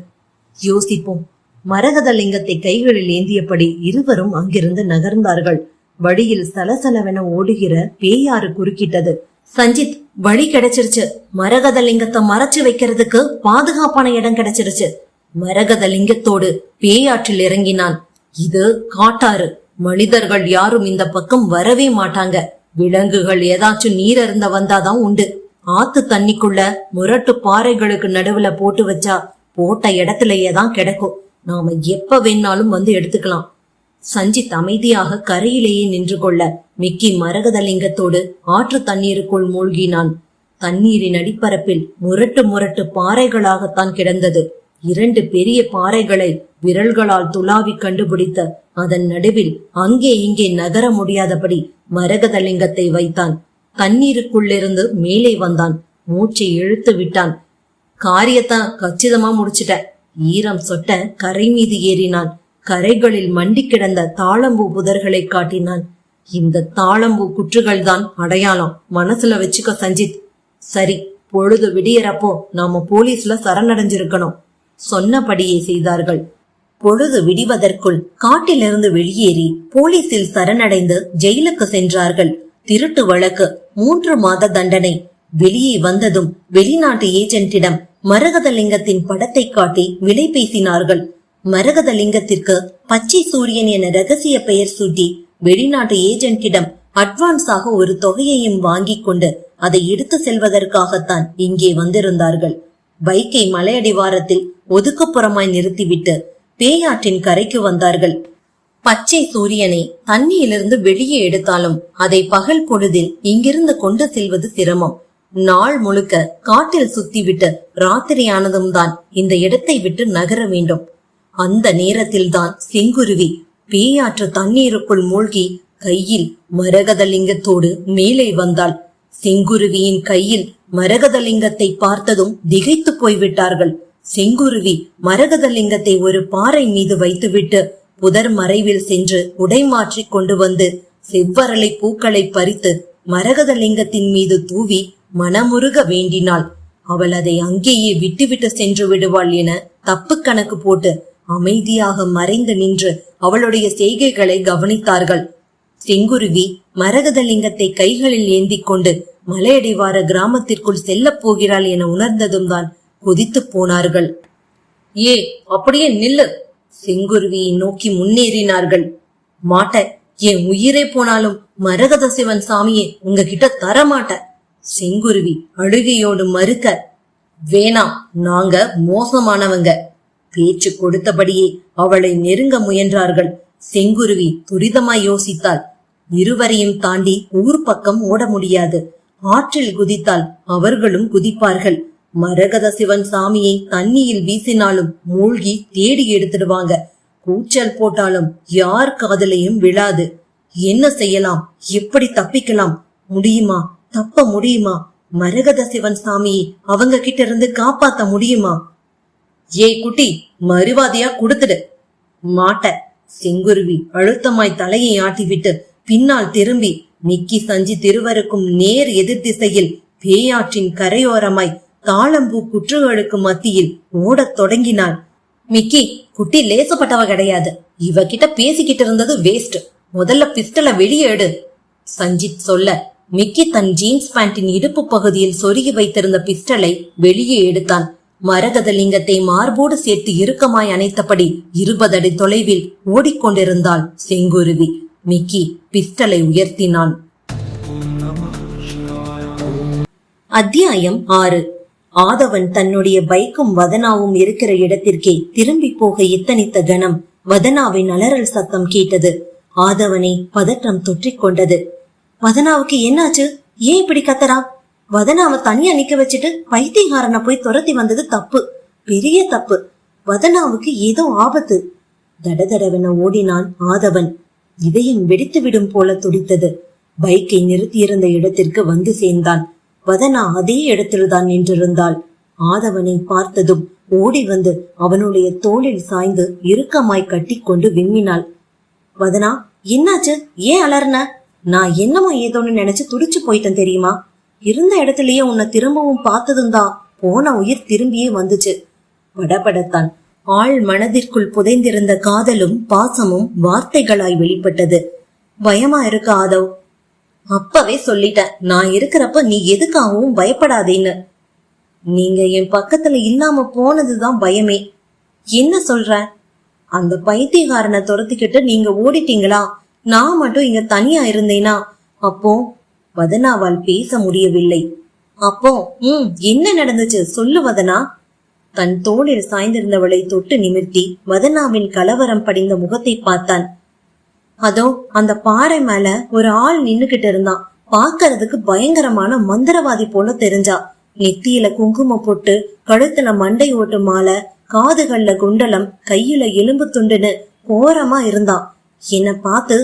யோசிப்போம். மரகத லிங்கத்தை கைகளில் ஏந்தியபடி இருவரும் அங்கிருந்து நகர்ந்தார்கள். வழியில் சலசலவென ஓடுகிற பேயாறு குறுக்கிட்டது. சஞ்சித், வழி கிடைச்சிருச்சு. மரகத லிங்கத்தை மறைச்சு வைக்கிறதுக்கு பாதுகாப்பான இடம் கிடைச்சிருச்சு. மரகத லிங்கத்தோடு பேயாற்றில் இறங்கினான். இது காட்டாறு. மனிதர்கள் யாரும் இந்த பக்கம் வரவே மாட்டாங்க. விலங்குகள் ஏதாச்சும் நீர் அருந்த வந்தாதான் உண்டு. ஆத்து தண்ணிக்குள்ள முரட்டு பாறைகளுக்கு நடுவுல போட்டு வச்சா போட்ட இடத்துலயே தான் கிடக்கும். நாம எப்ப வேணாலும் வந்து எடுத்துக்கலாம். சஞ்சித் அமைதியாக கரையிலேயே நின்று கொள்ள மிக்கி மரகத லிங்கத்தோடு ஆற்று தண்ணீருக்குள் மூழ்கினான். தண்ணீரின் அடிப்பரப்பில் முரட்டு முரட்டு பாறைகளாகத்தான் கிடந்தது. 2 பெரிய பாறைகளை விரல்களால் துளாவி கண்டுபிடித்த அதன் நடுவில் அங்கே இங்கே நகர முடியாதபடி மரகத லிங்கத்தை வைத்தான். தண்ணீருக்குள்ளிருந்து மேலே வந்தான். மூச்சை இழுத்து விட்டான். காரியத்தான் கச்சிதமா முடிச்சிட்ட. ஈரம் சொட்ட கரை மீது ஏறினான். கரைகளில் மண்டி கிடந்த தாளம்பூ புதர்களை காட்டினான். இந்த தாளம்பூ குற்றுகள் தான் அடையாளம். மனசுல வச்சுக்க சஞ்சித். சரி, பொழுது விடியறப்போ நாம போலீஸ்ல சரணடைஞ்சிருக்கணும். சொன்னபடியே செய்தார்கள். பொழுது விடிவதற்குள் காட்டிலிருந்து வெளியேறி போலீஸில் சரணடைந்து ஜெயிலுக்கு சென்றார்கள். திருட்டு வழக்கு, 3 மாத தண்டனை. வெளியே வந்ததும் வெளிநாட்டு ஏஜென்ட்டிடம் மரகத லிங்கத்தின் படத்தை காட்டி விலை பேசினார்கள். மரகத லிங்கத்திற்கு பச்சை சூரியன் என ரகசிய பெயர் சூட்டி வெளிநாட்டு ஏஜென்ட்டிடம் அட்வான்ஸாக ஒரு தொகையையும் வாங்கி கொண்டு அதை எடுத்து செல்வதற்காகத்தான் இங்கே வந்திருந்தார்கள். பைக்கை மலையடிவாரத்தில் ஒதுக்குப்புறமாய் நிறுத்திவிட்டு பேயாற்றின் கரைக்கு வந்தார்கள். பச்சை சூரியனை தண்ணியிலிருந்து வெளியே எடுத்தாலும் அதை பகல் பொழுதில் இங்கிருந்து கொண்டு செல்வது சிரமம். நாள் முழுக்க காட்டில் சுத்திவிட்டு ராத்திரியானதும் தான் இந்த இடத்தை விட்டு நகர வேண்டும். அந்த நேரத்தில் தான் செங்குருவி பேயாற்று தண்ணீருக்குள் மூழ்கி கையில் மரகத லிங்கத்தோடு மேலே வந்தாள். செங்குருவியின் கையில் மரகத லிங்கத்தை பார்த்ததும் திகைத்து போய்விட்டார்கள். செங்குருவி மரகத லிங்கத்தை ஒரு பாறை மீது வைத்துவிட்டு புதர் மறைவில் சென்று உடை மாற்றி கொண்டு வந்து செவ்வரளை பூக்களை பறித்து மரகத லிங்கத்தின் மீது தூவி மனமுருக வேண்டினாள். அவள் அதை அங்கேயே விட்டுவிட்டு சென்று விடுவாள் என தப்பு கணக்கு போட்டு அமைதியாக மறைந்து நின்று அவளுடைய செய்கைகளை கவனித்தார்கள். செங்குருவி மரகத லிங்கத்தை கைகளில் ஏந்தி கொண்டு மலையடிவார கிராமத்திற்குள் செல்ல போகிறாள் என உணர்ந்ததும் தான் கொதித்து போனார்கள். ஏ, அப்படியே நில்லு! செங்குருவியை நோக்கி முன்னேறினார்கள். மாட்ட, என் உயிரே போனாலும் மரகத சிவன் சாமியை உங்ககிட்ட தரமாட்ட! செங்குருவி அழுகையோடு மறுக்க, வேணாம், நாங்க மோசமானவங்க. பேச்சு கொடுத்தபடியே அவளை நெருங்க முயன்றார்கள். செங்குருவி துரிதமாய் யோசித்தாள். இருவரையும் தாண்டி ஊர் பக்கம் ஓட முடியாது. ஆற்றில் குதித்தால் அவர்களும் குதிப்பார்கள். மரகத சிவன் சாமியை தண்ணியில் வீசினாலும் மூழ்கி தேடி எடுத்துடுவாங்க. கூச்சல் போட்டாலும் யார் காதலையும் விழாது. என்ன செய்யலாம்? எப்படி தப்பிக்கலாம்? முடியுமா? தப்ப முடியுமா? மரகத சிவன் சாமியை அவங்க கிட்ட இருந்து காப்பாத்த முடியுமா? ஏய் குட்டி, மறுவாதியா குடுத்துடு. மாட்ட. செங்குருவி அழுத்தமாய் தலையை ஆட்டிவிட்டு பின்னால் திரும்பி மிக்கி சஞ்சி திருவருக்கும் நேர் எதிர் திசையில் பேயாற்றின் கரையோரமாய் தாளம்பூ குற்றுகளுக்கு மத்தியில் ஓடத் தொடங்கினாள். மிக்கி, குட்டி லேசப்பட்டவ கிடையாது. இவகிட்ட பேசிக்கிட்டு இருந்தது வேஸ்ட். முதல்ல பிஸ்டலை வெளியே எடு, சஞ்சித் சொல்ல மிக்கி தன் ஜீன்ஸ் பேண்டின் இடுப்பு பகுதியில் சொருகி வைத்திருந்த பிஸ்டலை வெளியே எடுத்தான். மரகதலிங்கத்தை மார்போடு சேர்த்து இறுக்கமாய் அணைத்தபடி 20 அடி தொலைவில் ஓடிக்கொண்டிருந்தாள் செங்குருவி. மிக்கி பிஸ்டலை உயர்த்தினான். அத்தியாயம் 6. ஆதவன் தன்னுடைய பைக்கும் வதனாவும் இருக்கிற இடத்திற்கே திரும்பி போக எத்தனித்த கணம் வதனாவின் அலறல் சத்தம் கேட்டது. ஆதவனை பதற்றம் தொற்றிக் கொண்டது. வதனாவுக்கு என்னாச்சு? ஏன் இப்படி கத்தரா? வதனாவை தனியா நிக்க வச்சுட்டு பைத்தியகாரனை போய் துரத்தி வந்தது தப்பு, பெரிய தப்பு. வதனாவுக்கு ஏதோ ஆபத்து. தடதடவென ஓடினான் ஆதவன். இதயம் வெடித்து விடும் போல துடித்தது. பைக்கை நிறுத்தியிருந்த இடத்திற்கு வந்து சேர்ந்தான். வதனா அதே இடத்தில்தான் நின்றிருந்தாள். ஆதவனை பார்த்ததும் ஓடி வந்து அவனுடைய தோளில் சாய்ந்து இறுக்கமாய் கட்டி கொண்டு விம்மினாள். வதனா, என்னாச்சு? ஏன் அலர்ன? நான் என்னமோ ஏதோன்னு நினைச்சு துடிச்சு போயிட்டேன் தெரியுமா? இருந்த இடத்திலேயே உன்னை திரும்பவும் பார்த்ததும் தான் போன உயிர் திரும்பியே வந்துச்சு. படபடத்தான். ஆள் மனதிற்குள் புதைந்திருந்த காதலும் பாசமும் வார்த்தைகளாய் வெளிப்பட்டது. பயமா இருக்கு ஆதவ். அப்பவே சொல்லிட்டேன், நான் இருக்கிறப்ப நீ எதுக்காகவும் பயப்படாதேன்னு. நீங்க என் பக்கத்துல இல்லாம போனதுதான் பயமே. என்ன சொல்ற? அந்த பைத்தியக்காரனை துரத்திக்கிட்டு நீங்க ஓடிட்டீங்களா? நான் மட்டும் இங்க தனியா இருந்தேனா? அப்போ வதனாவால் பேச முடியவில்லை. அப்போ என்ன நடந்துச்சு சொல்லு வதனா. தன் தோளில் சாய்ந்திருந்தவளை தொட்டு நிமிர்த்தி வதனாவின் கலவரம் படிந்த முகத்தை பார்த்தான். அதோ அந்த பாறை மேல ஒரு ஆள் நின்னுகிட்டு இருந்தான். பாக்கறதுக்கு பயங்கரமான மந்திரவாதி போல தெரிஞ்சா. நெத்தியில குங்குமம் போட்டு, கழுத்துல மண்டை ஓட்டு மாலை, காதுகள்ல குண்டலம், கையில எலும்பு துண்டுன்னு கோரமா இருந்தான். என்ன பார்த்து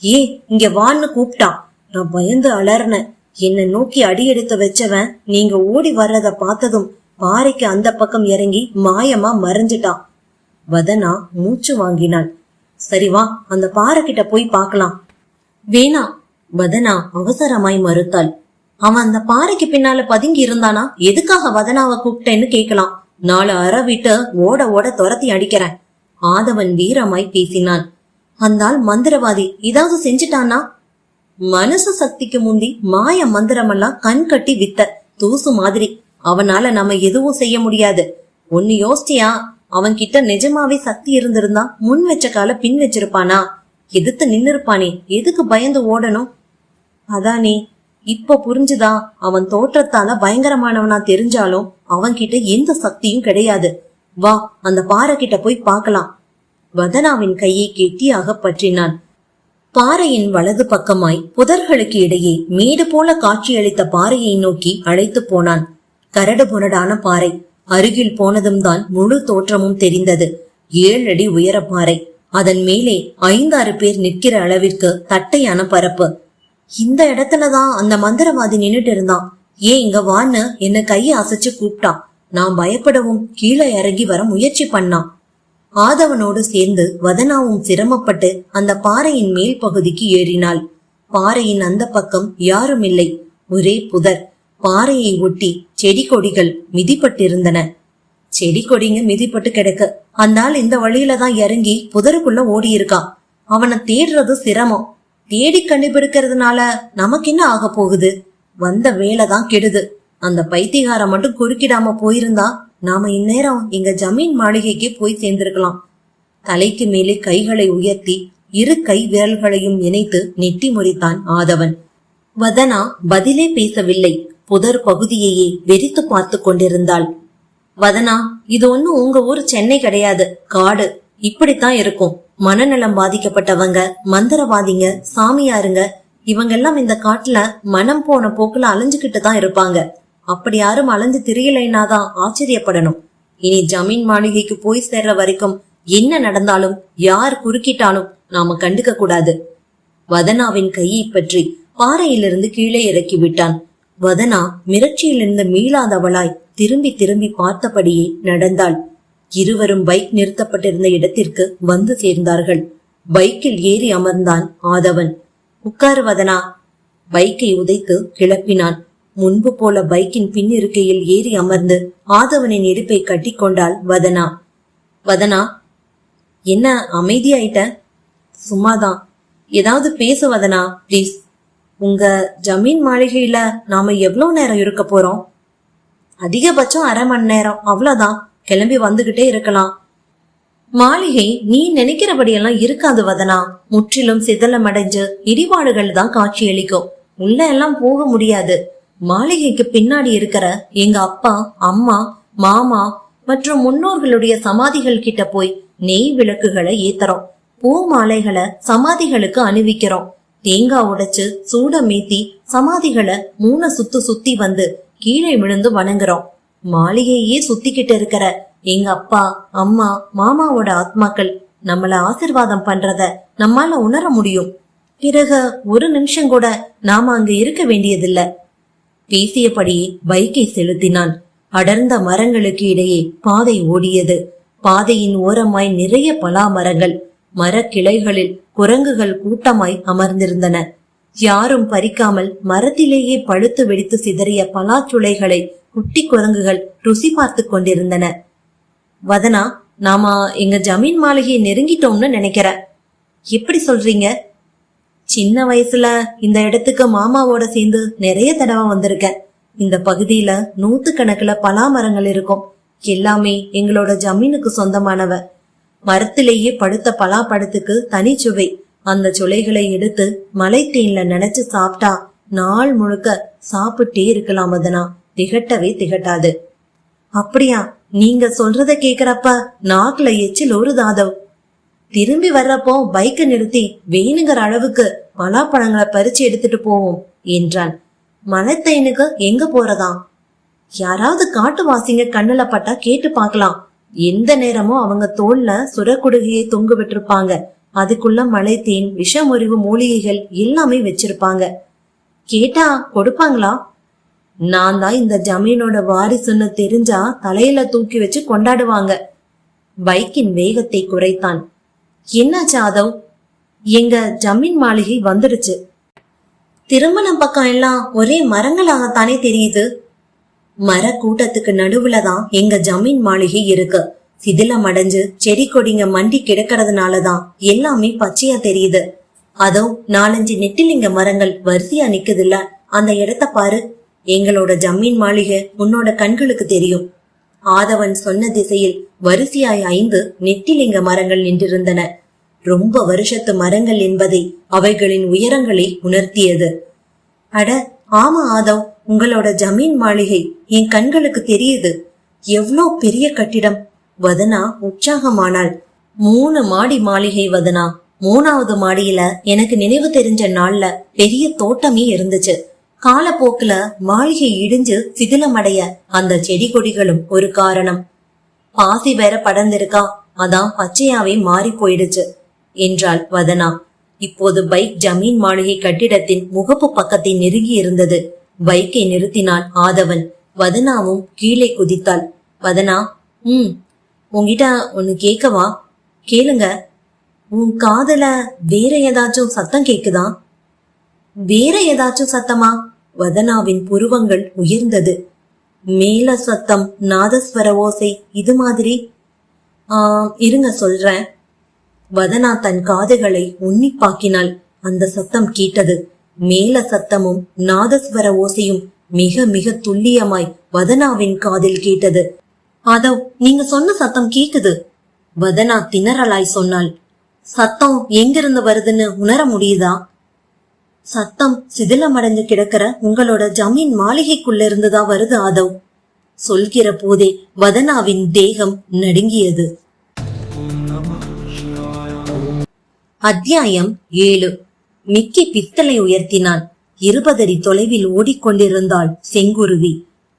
ஏ இங்க வான்னு கூப்பிட்டான். நான் பயந்து அலர்ன. என்னை நோக்கி அடி எடுத்து வச்சவன் நீங்க ஓடி வர்றத பார்த்ததும் பாறைக்கு அந்த பக்கம் இறங்கி மாயமா மறைஞ்சிட்டான். வதனா மூச்சு வாங்கினாள். சரி வா, அந்த பாறை கிட்ட போய் பார்க்கலாம். வேணா, வதனா அவசரமாய் மறுத்தாள். அவன் அந்த பாறைக்கு பின்னால பதுங்கி இருந்தானா? எதுக்காக வதனாவை கூப்பிட்டேன்னு கேட்கலாம். 4 அற விட்டு ஓட ஓட துரத்தி அடிக்கிறேன். ஆதவன் வீரமாய் பேசினான். அந்தால் மந்திரவாதி ஏதாவது செஞ்சிட்டானா? மனசு சக்திக்கு முந்தி மாய மந்திரமெல்லாம் கண் கட்டி வித்த தூசு மாதிரி. அவனால நம்ம எதுவும் செய்ய முடியாது. ஒன்னு யோசிச்சியா? அவன் கிட்ட நிஜமாவே சக்தி இருந்திருந்தா முன் வச்ச கால பின் வச்சிருப்பானா? எதிர்த்து நின்னு இருப்பானே. எதுக்கு பயந்து ஓடணும்? அதானே இப்ப புரிஞ்சுதா? அவன் தோற்றத்தால பயங்கரமானவனா தெரிஞ்சாலும் அவன் கிட்ட எந்த சக்தியும் கிடையாது. வா, அந்த பாறை கிட்ட போய் பார்க்கலாம். வதனாவின் கையை கெட்டியாக பற்றினான். பாறையின் வலது பக்கமாய் புதர்களுக்கு இடையே மேடு போல காட்சியளித்த பாறையை நோக்கி அழைத்து போனான். கரடு புரடான பாறை. அருகில் போனதும் தான் முழு தோற்றமும் தெரிந்தது. 7 அடி உயர பாறை. அதன் மேலே 5-6 பேர் நிற்கிற அளவிற்கு தட்டையான பரப்பு. இந்த இடத்துலதான் அந்த மந்திரவாதி நின்னுட்டு இருந்தான். ஏன் இங்க வான்னு என்ன கையை அசைச்சு கூப்பிட்டான். நான் பயப்படவும் கீழே இறங்கி வர முயற்சி பண்ணான். ஆதவனோடு சேர்ந்து வதனாவும் சிரமப்பட்டு அந்த பாறையின் மேல் பகுதிக்கு ஏறினாள். பாறையின் அந்த பக்கம் யாரும் இல்லை. ஒரே புதர். பாறையை ஒட்டி செடி கொடிகள் மிதிப்பட்டிருந்தன. செடி கொடிங்க மிதிப்பட்டு கிடக்க. அந்த ஆள் இந்த வழியில தான் இறங்கி புதருக்குள்ள ஓடி இருக்கான். அவனை தேடுறது சிரமம். தேடி கண்டுபிடிக்கிறதுனால நமக்கு என்ன ஆக போகுது? வந்த வேலைதான் கெடுது. அந்த பைத்தியகாரம் மட்டும் குறுக்கிடாம போயிருந்தா நாம இந்நேரம் எங்க ஜமீன் மாளிகைக்கு போய் சேர்ந்திருக்கலாம். தலைக்கு மேலே கைகளை உயர்த்தி 2 கை விரல்களையும் இணைத்து நெட்டி முறித்தான் ஆதவன். வதனா பதிலே பேசவில்லை. புதர் பகுதியையே வெறித்து பார்த்து கொண்டிருந்தாள். வதனா, இது ஒன்னும் உங்க ஊர் சென்னை கிடையாது, காடு. இப்படித்தான் இருக்கும். மனநலம் பாதிக்கப்பட்டவங்க, மந்திரவாதிங்க, சாமியாருங்க இவங்கெல்லாம் இந்த காட்டுல மனம் போன போக்குல அலைஞ்சுகிட்டு தான் இருப்பாங்க. அப்படி யாரும் அலைஞ்சு திரியலைனாதான் ஆச்சரியப்படணும். இனி ஜமீன் மாளிகைக்கு போய் சேர்ற வரைக்கும் என்ன நடந்தாலும் யார் குறுக்கிட்டாலும் நாம கண்டுக்க கூடாது. வதனாவின் கையை பற்றி பாறையிலிருந்து கீழே இறக்கி விட்டான். வதனா மிரட்சியிலிருந்து மீளாதவளாய் திரும்பி திரும்பி பார்த்தபடியே நடந்தாள். இருவரும் பைக் நிறுத்தப்பட்டிருந்த இடத்திற்கு வந்து சேர்ந்தார்கள். பைக்கில் ஏறி அமர்ந்தான் ஆதவன். உட்காரு வதனா. பைக்கை உதைத்து கிளப்பினான். முன்பு போல பைக்கின் பின் இருக்கையில் ஏறி அமர்ந்து ஆதவனின் இடுப்பை கட்டி கொண்டாள் வதனா. வதனா, என்ன அமைதியாயிட்ட? சும்மாதான். ஏதாவது பேசு வதனா, பிளீஸ். உங்க ஜமீன் மாளிகையில நாம எவ்வளவு நேரம் இருக்க போறோம்? அதிகபட்சம் 1/2 மணி நேரம், அவ்வளவுதான். கிளம்பி வந்துகிட்டே இருக்கலாம். மாளிகை நீ நினைக்கிறபடியெல்லாம் இருக்காது வதனா. முற்றிலும் சிதலமடைஞ்சு இடிபாடுகள் தான் காட்சியளிக்கும். உள்ள எல்லாம் போக முடியாது. மாளிகைக்கு பின்னாடி இருக்கிற எங்க அப்பா, அம்மா, மாமா மற்றும் முன்னோர்களுடைய சமாதிகள் கிட்ட போய் நெய் விளக்குகளை ஏத்துறோம். பூ மாலைகளை சமாதிகளுக்கு அணிவிக்கிறோம். தேங்காய் உடைச்சு சூட மீத்தி சமாதிகளை 3 சுத்து சுத்தி வந்து கீழே விழுந்து வணங்குறோம். மாளிகையே சுத்திக்கிட்டு இருக்கிற எங்க அப்பா, அம்மா, மாமாவோட ஆத்மாக்கள் நம்மள ஆசிர்வாதம் பண்றத நம்மால உணர முடியும். பிறகு ஒரு நிமிஷம் கூட நாம அங்க இருக்க வேண்டியதில்ல. பேசியபடியே பைக்கை செலுத்தினான். அடர்ந்த மரங்களுக்கு இடையே பாதை ஓடியது. பாதையின் ஓரமாய் நிறைய பலா மரங்கள். மரக்கிளைகளில் குரங்குகள் கூட்டமாய் அமர்ந்திருந்தன. யாரும் பறிக்காமல் மரத்திலேயே பழுத்து வெடித்து சிதறிய பலாச்சுளைகளை குட்டி குரங்குகள் ருசி பார்த்து கொண்டிருந்தன. வதனா, நாம எங்க ஜமீன் மாளிகையை நெருங்கிட்டோம்னு நினைக்கிறேன். எப்படி சொல்றீங்க? சின்ன வயசுல இந்த இடத்துக்கு மாமாவோட சேர்ந்து நிறைய தடவை வந்திருக்கேன். இந்த பகுதியில 100கணக்குல பலா மரங்கள் இருக்கும். எல்லாமே எங்களோட ஜமீனுக்கு சொந்தமானவ. மரத்திலேயே படுத்த பலாப்பழத்துக்கு தனி சுவை. அந்த சுளைகளை எடுத்து மலை தேன்ல நினைச்சு சாப்பிட்டா நாள் முழுக்க சாப்பிட்டே இருக்கலாம் வதனா. திகட்டவே திகட்டாது. அப்படியா? நீங்க சொல்றத கேக்குறப்ப நாக்குல எச்சில் ஊறுதாதவ். திரும்பி வர்றப்போ பைக்கை நிறுத்தி வேணுங்கிற அளவுக்கு பலாப்பழங்களை பறிச்சு எடுத்துட்டு போவோம் என்றான். மலைத்தைனுக்கு எங்க போறதாம்? யாராவது காட்டுவாசிங்க கண்ணுல பட்டா கேட்டு பாக்கலாம். எந்த நேரமும் அவங்க தோல்ல சுரக்குடுகையை தொங்கு விட்டுருப்பாங்க. அதுக்குள்ள மலை தேன், விஷமுறிவு மூலிகைகள் எல்லாமே வச்சிருப்பாங்க. கேட்டா கொடுப்பாங்களா? நான் தான் இந்த ஜமீனோட வாரிசுன்னு தெரிஞ்சா தலையில தூக்கி வச்சு கொண்டாடுவாங்க. பைக்கின் வேகத்தை குறைத்தான். என்ன ஜாதவ், எங்க ஜமீன் மாளிகை வந்துடுச்சு. திருமணம் பக்கம் எல்லாம் ஒரே மரங்களாகத்தானே தெரியுது. மர கூட்டத்துக்கு நடுவுலதான் எங்க ஜமீன் மாளிகை இருக்கு. சிதிலம் அடைஞ்சு செடி கொடிங்க மண்டி கிடக்கிறதுனாலதான் எல்லாமே பச்சையா தெரியுது. அதோ 4-5 நெட்டிலிங்க மரங்கள் வரிசையா நிக்குதுல்ல, அந்த இடத்த பாரு. எங்களோட ஜமீன் மாளிகை உன்னோட கண்களுக்கு தெரியும். ஆதவன் சொன்ன திசையில் வரிசையாய் 5 நெட்டிலிங்க மரங்கள் நின்றிருந்தன. ரொம்ப வருஷத்து மரங்கள் என்பதை அவைகளின் உயரங்களை உணர்த்தியது. அட ஆமா ஆதவ், உங்களோட ஜமீன் மாளிகை என் கண்களுக்கு தெரியுது. எவ்வளோ பெரிய கட்டிடம். வதனா உற்சாகமானாள். 3 மாடி மாளிகை வதனா. 3வது மாடியில எனக்கு நினைவு தெரிஞ்ச நாள்ல பெரிய தோட்டமே இருந்துச்சு. காலப்போக்குல மாளிகை இடிஞ்சு சிதிலமடைய அந்த செடி கொடிகளும் ஒரு காரணம். பாசி வேற படர்ந்திருக்கா, அதான் பச்சையாவே மாறி போயிடுச்சு என்றாள் வதனா. இப்போது பைக் ஜமீன் மாளிகை கட்டிடத்தின் முகப்பு பக்கத்தை நெருங்கி இருந்தது. பைக்கை நிறுத்தினான் ஆதவன். வதனாவும் கீழே குதித்தாள். வதனா, உன்கிட்ட ஒன்னு கேட்கவா? கேளுங்க. உன் காதுல வேற ஏதாச்சும் சத்தம் கேக்குதா? வேற ஏதாச்சும் சத்தமா? வதனாவின் புருவங்கள் உயர்ந்தது. மேல சத்தம், நாதஸ்வர ஓசை, இது மாதிரி. இருங்க சொல்றேன். வதனா தன் காதுகளை உன்னிப்பாக்கினாள். அந்த சத்தம் கேட்டது. மேல சத்தமும் நாதஸ்வர ஓசையும் மிக மிக துல்லியமாய் வதனாவின் காதில் கேட்டது. அதோ நீங்க சொன்ன சத்தம் கேக்குது. வதனா திணறலாய் சொன்னாள். சத்தம் எங்கிருந்து வருதுன்னு உணர முடியுதா? சத்தம் சிதிலமடைந்து கிடக்கிற உங்களோட ஜமீன் மாளிகைக்குள்ள இருந்துதான் வருது ஆதவ். சொல்கிற போதே வதனாவின் தேகம் நடுங்கியது. அத்தியாயம் 7. மிக்கி பிஸ்டலை உயர்த்தினான். 20 அடி தொலைவில் ஓடிக்கொண்டிருந்தாள் செங்குருவி.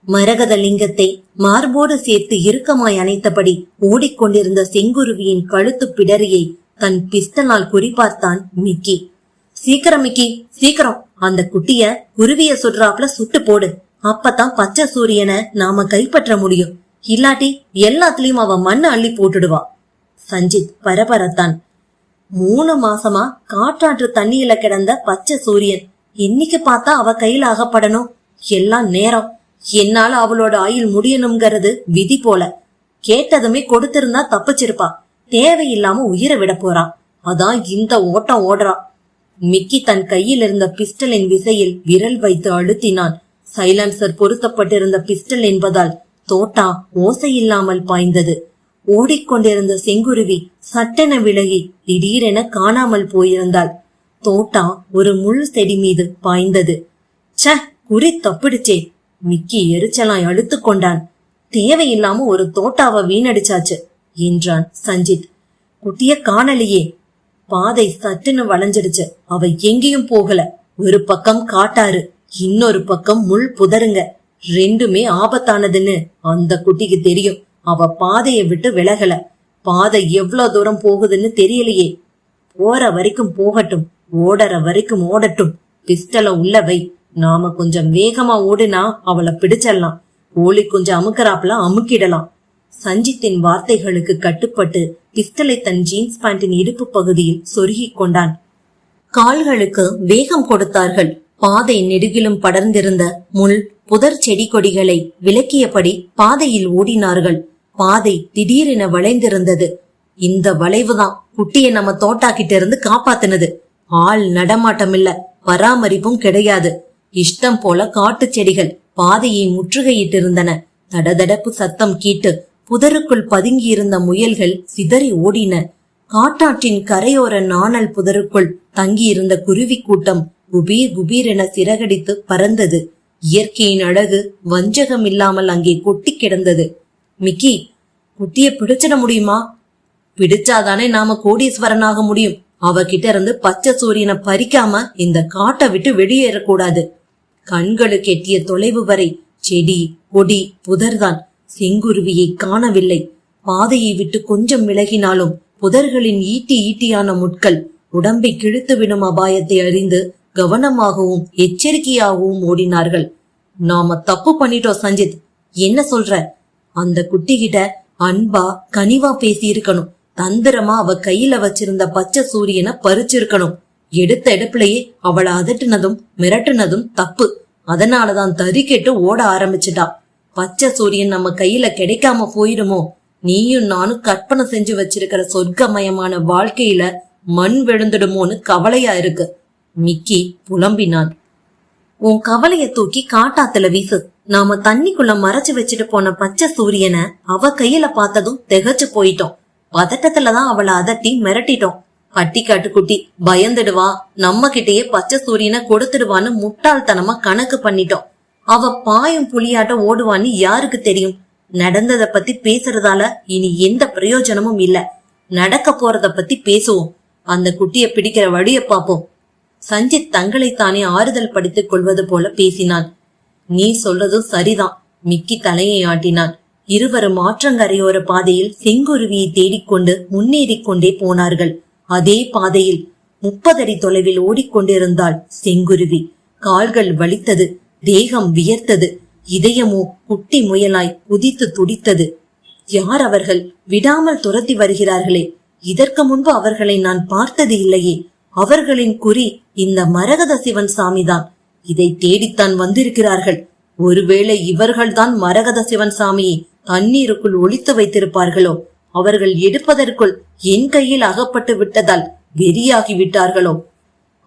மரகத லிங்கத்தை மார்போடு சேர்த்து இறுக்கமாய் அணைத்தபடி ஓடிக்கொண்டிருந்த செங்குருவியின் கழுத்து பிடரியை தன் பிஸ்டலால் குறிப்பார்த்தான் மிக்கி. சீக்கிரம் மிக்கி, சீக்கிரம் அந்த குட்டிய குருவிய சுடுறாப்ல சுட்டு போடு. அப்பதான் பச்சை சூரியனை நாம கைப்பற்ற முடியும். இல்லாட்டி எல்லாத்துலயும் அவ மண்ணை அள்ளி போட்டுடுவா. சஞ்சித் பரபரத்தான். 3 மாசமா காற்றாற்று தண்ணியில கிடந்த பச்சை சூரியன் இன்னைக்கு பார்த்தா அவ கையில அகப்படணும். எல்லாம் நேரம். என்னால அவளோட ஆயுள் முடியணுங்கிறது விதி போல. கேட்டதுமே கொடுத்திருந்தா தப்பிச்சிருப்பா. தேவையில்லாம உயிரை விட போறா. அதான் இந்த ஓட்டம் ஓடுறா. மிக்கி தன் கையில் இருந்த பிஸ்டலின் விசையில் விரல் வைத்து அழுத்தினான். சைலன்சர் பொருத்தப்பட்டிருந்த பிஸ்டல் என்பதால் தோட்டா ஓசையில்லாமல் பாய்ந்தது. ஓடிக்கொண்டிருந்த செங்குருவி சட்டென விலகி திடீரென காணாமல் போயிருந்தாள். தோட்டா ஒரு முள் செடி மீது பாய்ந்தது. ச, குறி தப்பிடுச்சே. மிக்கி எரிச்சலாய் அழுத்து கொண்டான். தேவையில்லாம ஒரு தோட்டாவை வீணடிச்சாச்சு என்றான் சஞ்சித். குட்டிய காணலையே. பாதை சட்டுன்னு வளைஞ்சிடுச்சு. அவ எங்கேயும் போகல. ஒரு பக்கம் காட்டாறு, இன்னொரு பக்கம் முள் புதருங்க. ரெண்டுமே ஆபத்தானதுன்னு அந்த குட்டிக்கு தெரியும். அவ பாதையை விட்டு விலகல. பாதை எவ்வளவு தூரம் போகுதுன்னு தெரியலையே. போற வரைக்கும் போகட்டும், ஓடற வரைக்கும் ஓடட்டும். பிஸ்டலை உள்ள வை. நாம கொஞ்சம் வேகமா ஓடினா அவளை பிடிச்சிடலாம். கோழி கொஞ்சம் அமுக்கறாப்ல அமுக்கிடலாம். சஞ்சித்தின் வார்த்தைகளுக்கு கட்டுப்பட்டு பிஸ்டலை தன் ஜீன்ஸ் பேண்டின் இடுப்பு பகுதியில் சொருகிக் கொண்டான். கால்களுக்கு வேகம் கொடுத்தார்கள். பாதை நெடுகிலும் படர்ந்திருந்த முள் புதர் செடி கொடிகளை விலக்கியபடி பாதையில் ஓடினார்கள். பாதை திடீரென வளைந்திருந்தது. இந்த வளைவுதான் குட்டிய நம்ம தோட்டாக்கிட்ட இருந்து காப்பாத்தினது. ஆள் நடமாட்டம் இல்ல, பராமரிப்பும் கிடையாது. இஷ்டம் போல காட்டு செடிகள் பாதையை முற்றுகையிட்டிருந்தன. தடதடப்பு சத்தம் கேட்டு புதருக்குள் பதுங்கியிருந்த முயல்கள் சிதறி ஓடின. காட்டாற்றின் கரையோர நாணல் புதருக்குள் தங்கியிருந்த குருவி கூட்டம் குபீர் குபீர் என சிறகடித்து பறந்தது. இயற்கையின் அழகு வஞ்சகம் இல்லாமல் அங்கே கொட்டி கிடந்தது. மிக்கி, குட்டிய பிடிச்சிட முடியுமா? பிடிச்சாதானே நாம கோடீஸ்வரனாக முடியும். அவகிட்ட இருந்து பச்சை சூரியனை பறிக்காம இந்த காட்டை விட்டு வெளியேறக்கூடாது. கண்களுக்கு எட்டிய தொலைவு வரை செடி கொடி புதர்தான். செங்குருவியை காணவில்லை. பாதையை விட்டு கொஞ்சம் விலகினாலும் புதர்களின் ஈட்டியான முட்கள் உடம்பை கிழித்து விடும் அபாயத்தை அறிந்து கவனமாகவும் எச்சரிக்கையாகவும் ஓடினார்கள். நாம தப்பு பண்ணிட்டோம் சஞ்சித். என்ன சொல்ற? அந்த குட்டிகிட்ட அன்பா கனிவா பேசி இருக்கணும். தந்திரமா அவ கையில வச்சிருந்த பச்சை சூரியனை பறிச்சிருக்கணும். எடுத்த எடுப்புலயே அவளை அதட்டுனதும் மிரட்டுனதும் தப்பு. அதனாலதான் தறிக்கெட்டு ஓட ஆரம்பிச்சுட்டா. பச்சை சூரியன் நம்ம கையில கிடைக்காம போயிடுமோ? நீயும் நானும் கற்பனை செஞ்சு வச்சிருக்கிற சொர்க்கமயமான வாழ்க்கையில மண் விழுந்துடுமோன்னு கவலையா இருக்கு. மிக்கி புலம்பினான். உன் கவலைய தூக்கி காட்டாத்துல வீசு. நாம தண்ணிக்குள்ள மறைச்சு வச்சுட்டு போன பச்சை சூரியனை அவ கையில பார்த்ததும் திகச்சு போயிட்டோம். பதட்டத்துலதான் அவளை அதட்டி மிரட்டிட்டோம். பட்டிக்காட்டு குட்டி பயந்துடுவா, நம்ம கிட்டயே பச்சை சூரியனை கொடுத்துடுவான்னு முட்டாள்தனமா கணக்கு பண்ணிட்டோம். அவ பாயும் புலியாட்ட ஓடுவான்னு யாருக்கு தெரியும்? நடந்தத பத்தி பேசுறதால இனி எந்த பிரயோஜனமும் இல்ல. நடக்க போறத பத்தி பேசுவோம். அந்த குட்டிய பிடிக்கிற வழிய பாப்போம். சஞ்சித் தங்களைத்தானே ஆறுதல் படுத்திக் கொள்வது போல பேசினான். நீ சொல்றதும் சரிதான். மிக்கி தலையை ஆட்டினான். இருவரும் ஆற்றங்கரையோர பாதையில் செங்குருவியை தேடிக்கொண்டு முன்னேறிக் கொண்டே போனார்கள். அதே பாதையில் 30 அடி தொலைவில் ஓடிக்கொண்டிருந்தாள் செங்குருவி. கால்கள் வலித்தது, தேகம் வியர்த்தது, இதயமோ குட்டி முயலாய் குதித்து துடித்தது. யார் அவர்கள்? விடாமல் துரத்தி வருகிறார்களே. இதற்கு முன்பு அவர்களை நான் பார்த்தது இல்லையே. அவர்களின் குறி இந்த மரகத சிவன் சாமிதான். இதை தேடித்தான் வந்திருக்கிறார்கள். ஒருவேளை இவர்கள்தான் மரகத சிவன் சாமியை தண்ணீருக்குள் ஒளித்து வைத்திருப்பார்களோ? அவர்கள் எடுப்பதற்குள் என் கையில் அகப்பட்டு விட்டதால் வெறியாகி விட்டார்களோ?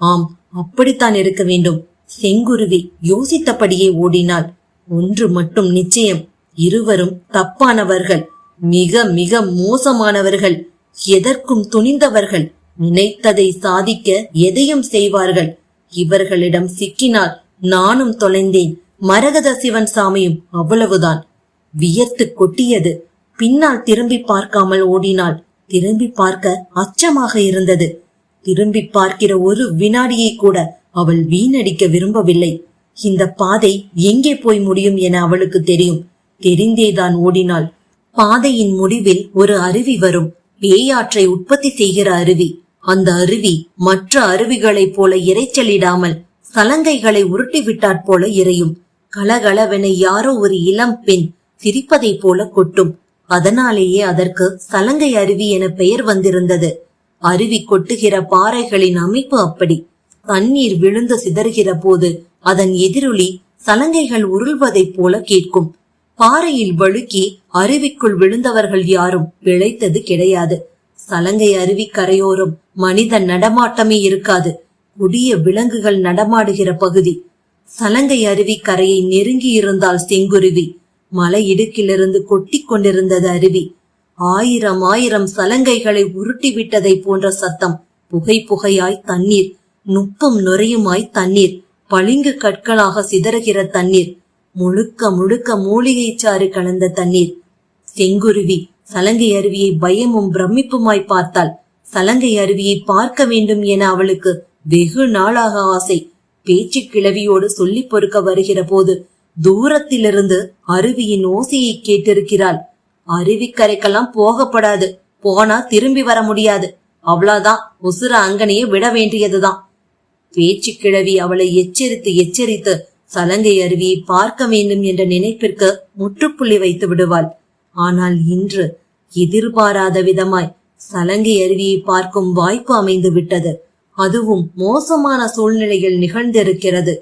ஆம், அப்படித்தான் இருக்க வேண்டும். செங்குருவி யோசித்தபடியே ஓடினாள். ஒன்று மட்டும் நிச்சயம், இருவரும் தப்பானவர்கள், மிக மிக மோசமானவர்கள், எதற்கும் துணிந்தவர்கள், நினைத்ததை சாதிக்க எதையும் செய்வார்கள். இவர்களிடம் சிக்கினால் நானும் தொலைந்தேன், மரகத சிவன் சாமியும் அவ்வளவுதான். வியர்த்து கொட்டியது. பின்னால் திரும்பி பார்க்காமல் ஓடினாள். திரும்பி பார்க்க அச்சமாக இருந்தது. திரும்பி பார்க்கிற ஒரு வினாடியை கூட அவள் வீணடிக்க விரும்பவில்லை. இந்த பாதை எங்கே போய் முடியும் என அவளுக்கு தெரியும். தெரிந்தேதான் ஓடினாள். பாதையின் முடிவில் ஒரு அருவி வரும். பேயாற்றை உற்பத்தி செய்கிற அருவி. அந்த அருவி மற்ற அருவிகளைப் போல இரைச்சலிடாமல் சலங்கைகளை உருட்டிவிட்டாற் போல இறையும். கலகலவென யாரோ ஒரு இளம் பெண் சிரிப்பதை போல கொட்டும். அதனாலேயே அதற்கு சலங்கை அருவி என பெயர் வந்திருந்தது. அருவி கொட்டுகிற பாறைகளின் அமைப்பு அப்படி. தண்ணீர் விழுந்து சிதறுகிற போது அதன் எதிரொலி சலங்கைகள் உருள்வதைப் போல கேட்கும். பாறையில் வழுக்கி அருவிக்குள் விழுந்தவர்கள் யாரும் பிழைத்தது கிடையாது. சலங்கை அருவி கரையோரம் மனித நடமாட்டமே இருக்காது. கொடிய விலங்குகள் நடமாடுகிற பகுதி. சலங்கை அருவி கரையை நெருங்கி இருந்தால் செங்குருவி. மலை இடுக்கிலிருந்து கொட்டி கொண்டிருந்தது அருவி. ஆயிரம் ஆயிரம் சலங்கைகளை உருட்டி விட்டதை போன்ற சத்தம். புகை புகையாய் தண்ணீர், நுப்பும் நுரையுமாய் தண்ணீர், பளிங்கு கற்களாக சிதறுகிற தண்ணீர், முழுக்க முழுக்க மூலிகை சாறு கலந்த தண்ணீர். செங்குருவி சலங்கை அருவியை பயமும் பிரமிப்புமாய் பார்த்தாள். சலங்கை அருவியை பார்க்க வேண்டும் என அவளுக்கு வெகு நாளாக ஆசை. பேச்சு கிழவியோடு சொல்லி பொறுக்க வருகிற போது தூரத்திலிருந்து அருவியின் ஓசையை கேட்டிருக்கிறாள். அருவிக்கரைக்கெல்லாம் போகப்படாது, போனா திரும்பி வர முடியாது, அவ்வளவுதான், உசுர அங்கனையே விட வேண்டியதுதான். பேச்சு கிழவி அவளை எச்சரித்து சலங்கை அருவியை பார்க்க வேண்டும் என்ற நினைப்பிற்கு முற்றுப்புள்ளி வைத்து விடுவாள். ஆனால் இன்று எதிர்பாராத விதமாய் சலங்கை அருவியை பார்க்கும் வாய்ப்பு அமைந்து விட்டது. அதுவும் மோசமான சூழ்நிலையில் நிகழ்ந்திருக்கிறது.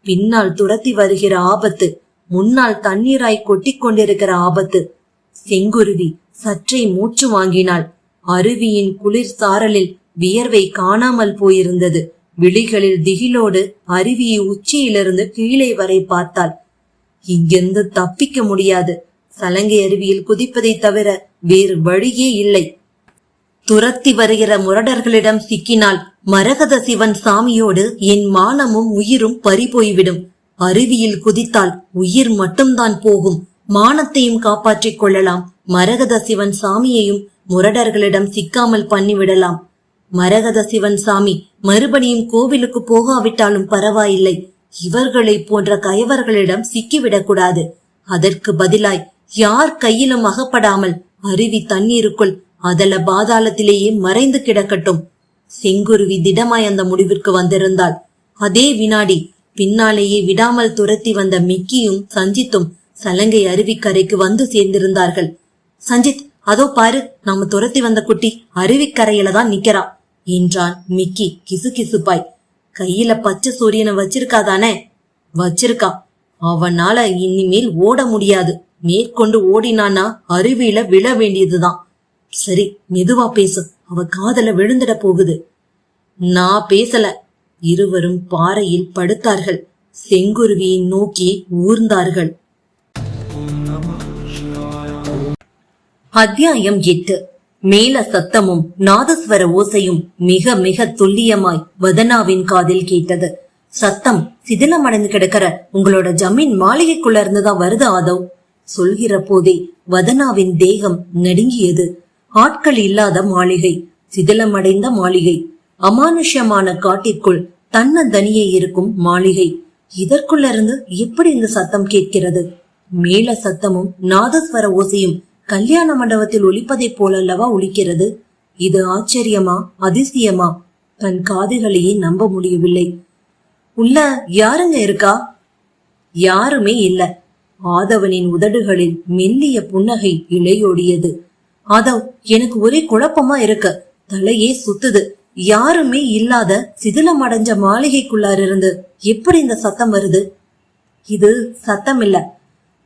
பின்னால் துரத்தி வருகிற ஆபத்து, முன்னால் தண்ணீராய் கொட்டி கொண்டிருக்கிற ஆபத்து. செங்குருவி சற்றே மூச்சு வாங்கினாள். அருவியின் குளிர் சாரலில் வியர்வை காணாமல் போயிருந்தது. விழிகளில் திகிலோடு அருவியை உச்சியிலிருந்து கீழே வரை பார்த்தாள். இங்கிருந்து தப்பிக்க முடியாது. சலங்கை அருவியில் குதிப்பதை தவிர வேறு வழியே இல்லை. துரத்தி வருகிற முரடர்களிடம் சிக்கினால் மரகத சிவன் சாமியோடு என் மானமும் உயிரும் பறிபோய்விடும். அருவியில் குதித்தால் உயிர் மட்டும்தான் போகும். மானத்தையும் காப்பாற்றிக் கொள்ளலாம். மரகத சிவன் சாமியையும் முரடர்களிடம் சிக்காமல் பண்ணிவிடலாம். மரகத சிவன் சாமி மறுபடியும் கோவிலுக்கு போகாவிட்டாலும் பரவாயில்லை. இவர்களை போன்ற கயவர்களிடம் சிக்கிவிடக்கூடாது. அதற்கு பதிலாய் யார் கையிலும் அகப்படாமல் அருவி தண்ணீருக்குள் அதல பாதாளத்திலேயே மறைந்து கிடக்கட்டும். செங்குருவி திடமாய் அந்த முடிவிற்கு வந்திருந்தாள். அதே வினாடி பின்னாலேயே விடாமல் துரத்தி வந்த மிக்கியும் சஞ்சித்தும் சலங்கை அருவிக்கரைக்கு வந்து சேர்ந்திருந்தார்கள். சஞ்சித், அதோ பாரு, நாம துரத்தி வந்த குட்டி அருவிக்கரையில தான் நிக்கிறா என்றான் மிக்கி கிசுகிசுப்பாய். கையில பச்சை சூரியனை வச்சிருக்காதானே? வச்சிருக்கா. அவனால இனிமேல் ஓட முடியாது. மேற்கொண்டு ஓடினானா அருவியில விழ வேண்டியதுதான். சரி, மெதுவா பேசு, அவ காதல விழுந்துட போகுது. நான் பேசல. இருவரும் பாறையில் படுத்தார்கள். செங்குருவியை நோக்கி ஊர்ந்தார்கள். அத்தியாயம் 8. மேல சத்தமும் நாதஸ்வர ஓசையும் மிக மிக துல்லியமாய் வதனாவின் காதில் கேட்டது. சத்தம் சிதிலமடைந்து கிடக்கிற உங்களோட ஜமீன் மாளிகைக்குள்ள இருந்துதான் வருது ஆதவ். சொல்கிற போதே வதனாவின் தேகம் நடுங்கியது. ஆட்கள் இல்லாத மாளிகை, சிதிலமடைந்த மாளிகை, அமானுஷ்யமான காட்டிற்குள் தன்னந்தனியே இருக்கும் மாளிகை. இதற்குள்ள இருந்து எப்படி இந்த சத்தம் கேட்கிறது? மேல சத்தமும் நாதஸ்வர ஓசையும் கல்யாண மண்டபத்தில் ஒலிப்பதைப் போலல்லவா ஒலிக்கிறது. இது ஆச்சரியமா அதிசயமா? தன் காதுகளையே நம்ப முடியவில்லை. உள்ள யாருங்க இருக்கா? யாருமே இல்ல. ஆதவனின் உதடுகளில் மெல்லிய புன்னகை இழையோடியது. ஆதவ், எனக்கு ஒரே குழப்பமா இருக்கு, தலையே சுத்துது. யாருமே இல்லாத சிதிலமடைஞ்ச மாளிகைக்குள்ளார் இருந்து எப்படி இந்த சத்தம் வருது? இது சத்தம் இல்ல,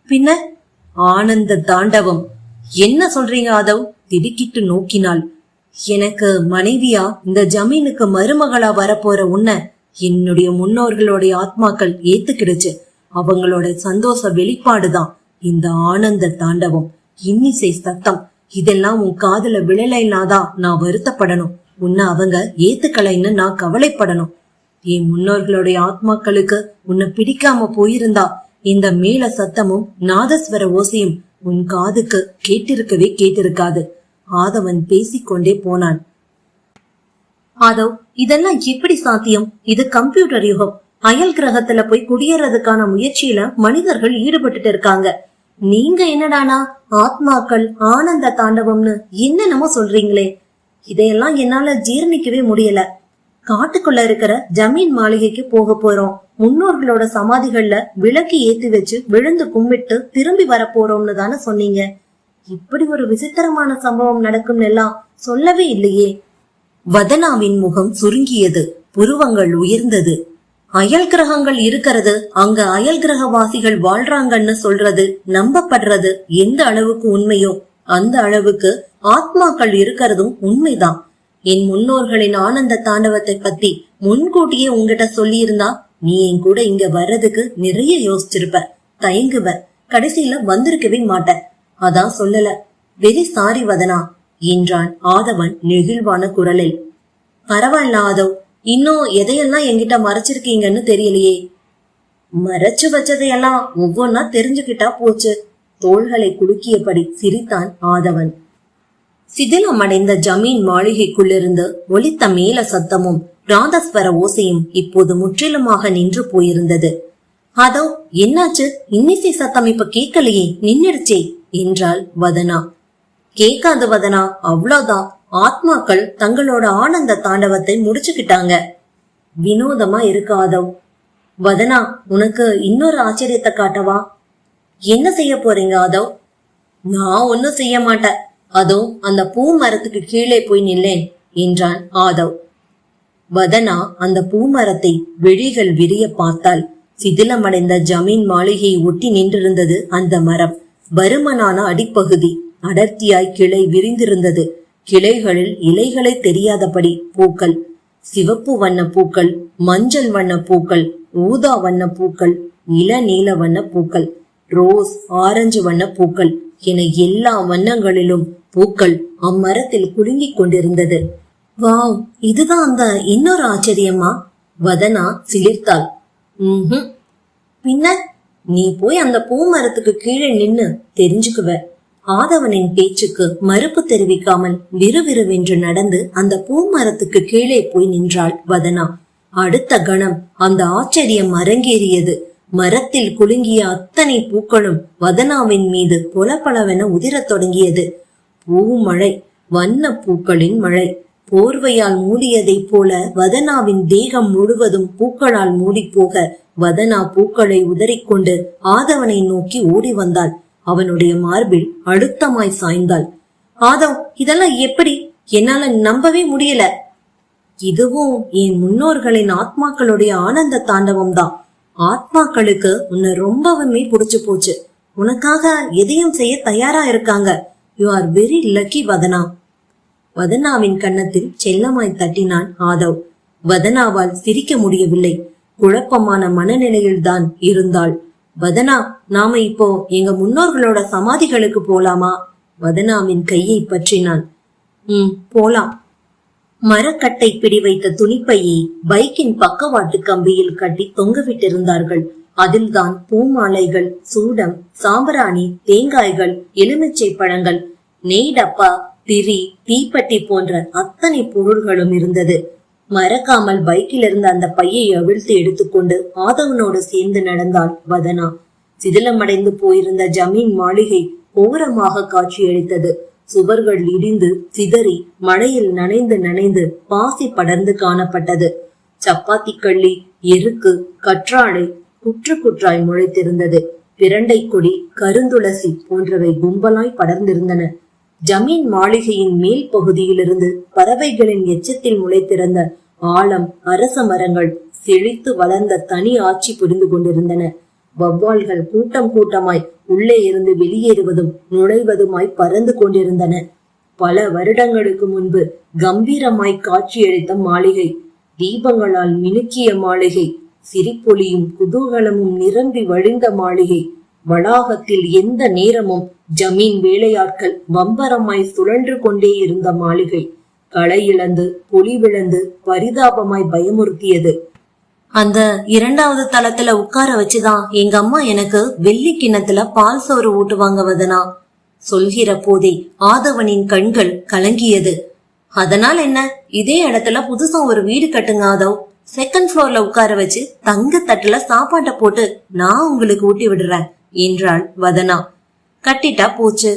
பின்ன ஆனந்த தாண்டவம். என்ன சொல்றீங்க ஆதவ்? திடுக்கிட்டு நோக்கினாள். எனக்கு மனைவியா இந்த ஜமீனுக்கு மருமகளா வரப்போற உன்னை என்னுடைய முன்னோர்களுடைய ஆத்மாக்கள் ஏத்துக்கிடுச்சு. அவங்களோட சந்தோஷ வெளிப்பாடுதான் இந்த ஆனந்த தாண்டவம், இன்னிசை சத்தம். இதெல்லாம் உன் காதுல விழலைனாதான் நான் வருத்தப்படணும். உன்னை அவங்க ஏத்துக்கலைன்னு நான் கவலைப்படணும். என் முன்னோர்களுடைய ஆத்மாக்களுக்கு உன்னை பிடிக்காம போயிருந்தா இந்த மேல சத்தமும் நாதஸ்வர ஓசையும் உன் காதுக்கு கேட்டிருக்கவே கேட்டிருக்காது. ஆதவன் பேசிக்கொண்டே போனான். ஆதவ், இதெல்லாம் எப்படி சாத்தியம்? இது கம்ப்யூட்டர் யுகம். அயல் கிரகத்துல போய் குடியேறதுக்கான முயற்சியில மனிதர்கள் ஈடுபட்டு இருக்காங்க. நீங்க என்னடானா ஆத்மாக்கள் ஆனந்த தாண்டவம்னு என்னென்னமோ சொல்றீங்களே. இதையெல்லாம் என்னால ஜீர்ணிக்கவே முடியல. காட்டுக்குள்ள இருக்கிற ஜமீன் மாளிகைக்கு போக போறோம். முன்னோர்களோட சமாதிகள்ல விளக்கு ஏத்தி வச்சு விழுந்து கும்பிட்டு திரும்பி வர போறோம்னு தானே சொன்னீங்க. இப்படி ஒரு விசித்திரமான சம்பவம் நடக்கும் எல்லாம் சொல்லவே இல்லையே. வதனாவின் முகம் சுருங்கியது, புருவங்கள் உயர்ந்தது. அயல் கிரகங்கள் இருக்கிறது, அங்க அயல் கிரகவாசிகள் வாழ்றாங்கன்னு சொல்றது நம்பப்படுறது எந்த அளவுக்கு உண்மையோ அந்த அளவுக்கு ஆத்மாக்கள் இருக்கிறதும் உண்மைதான். என் முன்னோர்களின் ஆனந்த தாண்டவத்தை பத்தி முன்கூட்டியே உங்ககிட்ட சொல்லி இருந்தா நீ என் கூட இங்க வர்றதுக்கு நிறைய யோசிச்சிருப்ப, தயங்குவ, கடைசியில வந்திருக்கவே மாட்ட. அதான் சொல்லல. வெரி சாரி வதனா என்றான் ஆதவன் நெகிழ்வான குரலில். பரவாயில்ல ஆதவ், இன்னும் எதையெல்லாம் என்கிட்ட மறைச்சிருக்கீங்கன்னு தெரியலையே. மறைச்சு வச்சதையெல்லாம் ஒவ்வொன்னா தெரிஞ்சுக்கிட்டா போச்சு. தோள்களை குலுக்கியபடி சிரித்தான் ஆதவன். சிதிலம் அடைந்த ஜமீன் மாளிகைக்குள்ளிருந்து ஒலித்த மேல சத்தமும் ராதஸ்வர ஓசையும் இப்போது முற்றிலுமாக நின்று போயிருந்தது. அதோ என்னாச்சு? இன்னிசை சத்தம் இப்ப கேட்கலையே, நின்னுடுச்சே என்றாள் வதனா. கேட்காது வதனா, அவ்வளவுதான். ஆத்மாக்கள் தங்களோட ஆனந்த தாண்டவத்தை முடிச்சுக்கிட்டாங்க. வினோதமா இருக்காதவ். வதனா, உனக்கு இன்னொரு ஆச்சரியத்தை காட்டவா? என்ன செய்ய போறீங்க ஆதவ்? நான் ஒன்னும் செய்ய மாட்டேன். அதோ அந்த பூ மரத்துக்கு கீழே போய் நில்லேன் என்றான் ஆதவ். வதனா அந்த பூமரத்தை விழிகள் விரிய பார்த்தாள். சிதிலமடைந்த ஜமீன் மாளிகையை ஒட்டி நின்றிருந்தது அந்த மரம். பருமனான அடிப்பகுதி, அடர்த்தியாய் கிளை விரிந்திருந்தது. கிளைகளில் இலைகளை தெரியாதபடி பூக்கள், சிவப்பு வண்ண பூக்கள், மஞ்சள் வண்ண பூக்கள், ஊதா வண்ண பூக்கள், இளநீல வண்ண பூக்கள், ரோஸ், ஆரஞ்சு வண்ண பூக்கள் என எல்லா வண்ணங்களிலும் பூக்கள் அம்மரத்தில் குலுங்கிக் கொண்டிருந்தது. வாவ், இதுதான் அந்த இன்னொரு ஆச்சரியமா? வதனா சிலிர்த்தாள். பின்ன நீ போய் அந்த பூ மரத்துக்கு கீழே நின்னு தெரிஞ்சுக்குவ. ஆதவனின் பேச்சுக்கு மறுப்பு தெரிவிக்காமல் விறுவிறுவென்று நடந்து அந்த பூ மரத்துக்கு கீழே போய் நின்றாள் வதனா. அடுத்த கணம் அந்த ஆச்சரியம் அரங்கேறியது. மரத்தில் குலுங்கிய அத்தனை பூக்களும் வதனாவின் மீது பொலப்பளவென உதிரத் தொடங்கியது. பூ மழை, வண்ண பூக்களின் மழை. போர்வையால் மூடியதை போல வதனாவின் தேகம் முழுவதும் பூக்களால் மூடி போக வதனா பூக்களை உதறிக்கொண்டு ஆதவனை நோக்கி ஓடி வந்தாள். அவனுடைய மார்பில் அழுத்தமாய் சாய்ந்தாள். ஆதவ், இதெல்லாம் எப்படி? என்னால நம்பவே முடியல. இதுவும் என் முன்னோர்களின் ஆத்மாக்களுடைய ஆனந்த தாண்டவம் தான். ஆத்மாக்களுக்கு உன்னை ரொம்பவுமே புடிச்சு போச்சு. உனக்காக எதையும் செய்ய தயாரா இருக்காங்க. You are very lucky Vadana. வதனாவின் கன்னத்தில் செல்லமாய் தட்டினான் ஆதவ். வதனாவால் சிரிக்க முடியவில்லை. குழப்பமான மனநிலையில் தான் இருந்தாள். வதனா, நாம இப்போ எங்க முன்னோர்களோட சமாதிகளுக்கு போலாமா? வதனாவின் கையை பற்றினான். போலாம். மரக்கட்டை பிடி வைத்த துணிப்பையை பைக்கின் பக்கவாட்டு கம்பியில் கட்டி தொங்கவிட்டிருந்தார்கள். அதில்தான் பூமாலைகள், சூடம், சாம்பிராணி, தேங்காய்கள், எலுமிச்சை பழங்கள், நெய்டப்பா, திரி, தீப்பெட்டி போன்ற அத்தனை பொருள்களும் இருந்தது. மறக்காமல் பைக்கில் இருந்த அந்த பையை அவிழ்த்து எடுத்துக்கொண்டு ஆதவனோடு சேர்ந்து நடந்தாள் வதனா. சிதிலமடைந்து போயிருந்த ஜமீன் மாளிகை ஓரமாக காட்சியளித்தது. சுவர்கள் இடிந்து சிதறி மழையில் நனைந்து நனைந்து பாசி படர்ந்து காணப்பட்டது. சப்பாத்தி கள்ளி, எருக்கு, கற்றாழை குற்று குற்றாய் முளைத்திருந்தது. பிரண்டை கொடி, கருந்துளசி போன்றவை கும்பலாய் படர்ந்திருந்தன. ஜமீன் மாளிகையின் மேல் பகுதியிலிருந்து பறவைகளின் எச்சத்தில் முளைத்திருந்த ஆழம், அரச மரங்கள் செழித்து வளர்ந்த தனி ஆட்சி புரிந்து கொண்டிருந்தன. வௌவால்கள் கூட்டம் கூட்டமாய் உள்ளே இருந்து வெளியேறுவதும் நுழைவதுமாய் பறந்து கொண்டிருந்தன. பல வருடங்களுக்கு முன்பு கம்பீரமாய் காட்சியளித்த மாளிகை, தீபங்களால் மினுக்கிய மாளிகை, சிரிப்பொலியும் குதூகலமும் நிரம்பி வழிந்த மாளிகை. வளாகத்தில் எந்த நேரமும் ஜமீன் வேலையாட்கள் வம்பரமாய் சுழன்று கொண்டே இருந்த மாளிகை களை இழந்து பொலிவிழந்து பரிதாபமாய் பயமுறுத்தியது. அந்த 2வது தளத்துல உட்கார வச்சுதான் எங்க அம்மா எனக்கு வெள்ளி கிண்ணத்துல பால் சோறு ஊட்டுவாங்க வதனா. சொல்கிற போதே ஆதவனின் கண்கள் கலங்கியது. அதனால என்ன, இதே இடத்துல புதுசா ஒரு வீடு கட்டுங்க ஆதவ். செகண்ட் ஃப்ளோர்ல உட்கார வச்சு தங்க தட்டுல சாப்பாட்டை போட்டு நான் உங்களுக்கு ஊட்டி விடுறேன் என்றாள் வதனா. கட்டிட்டா போச்சு.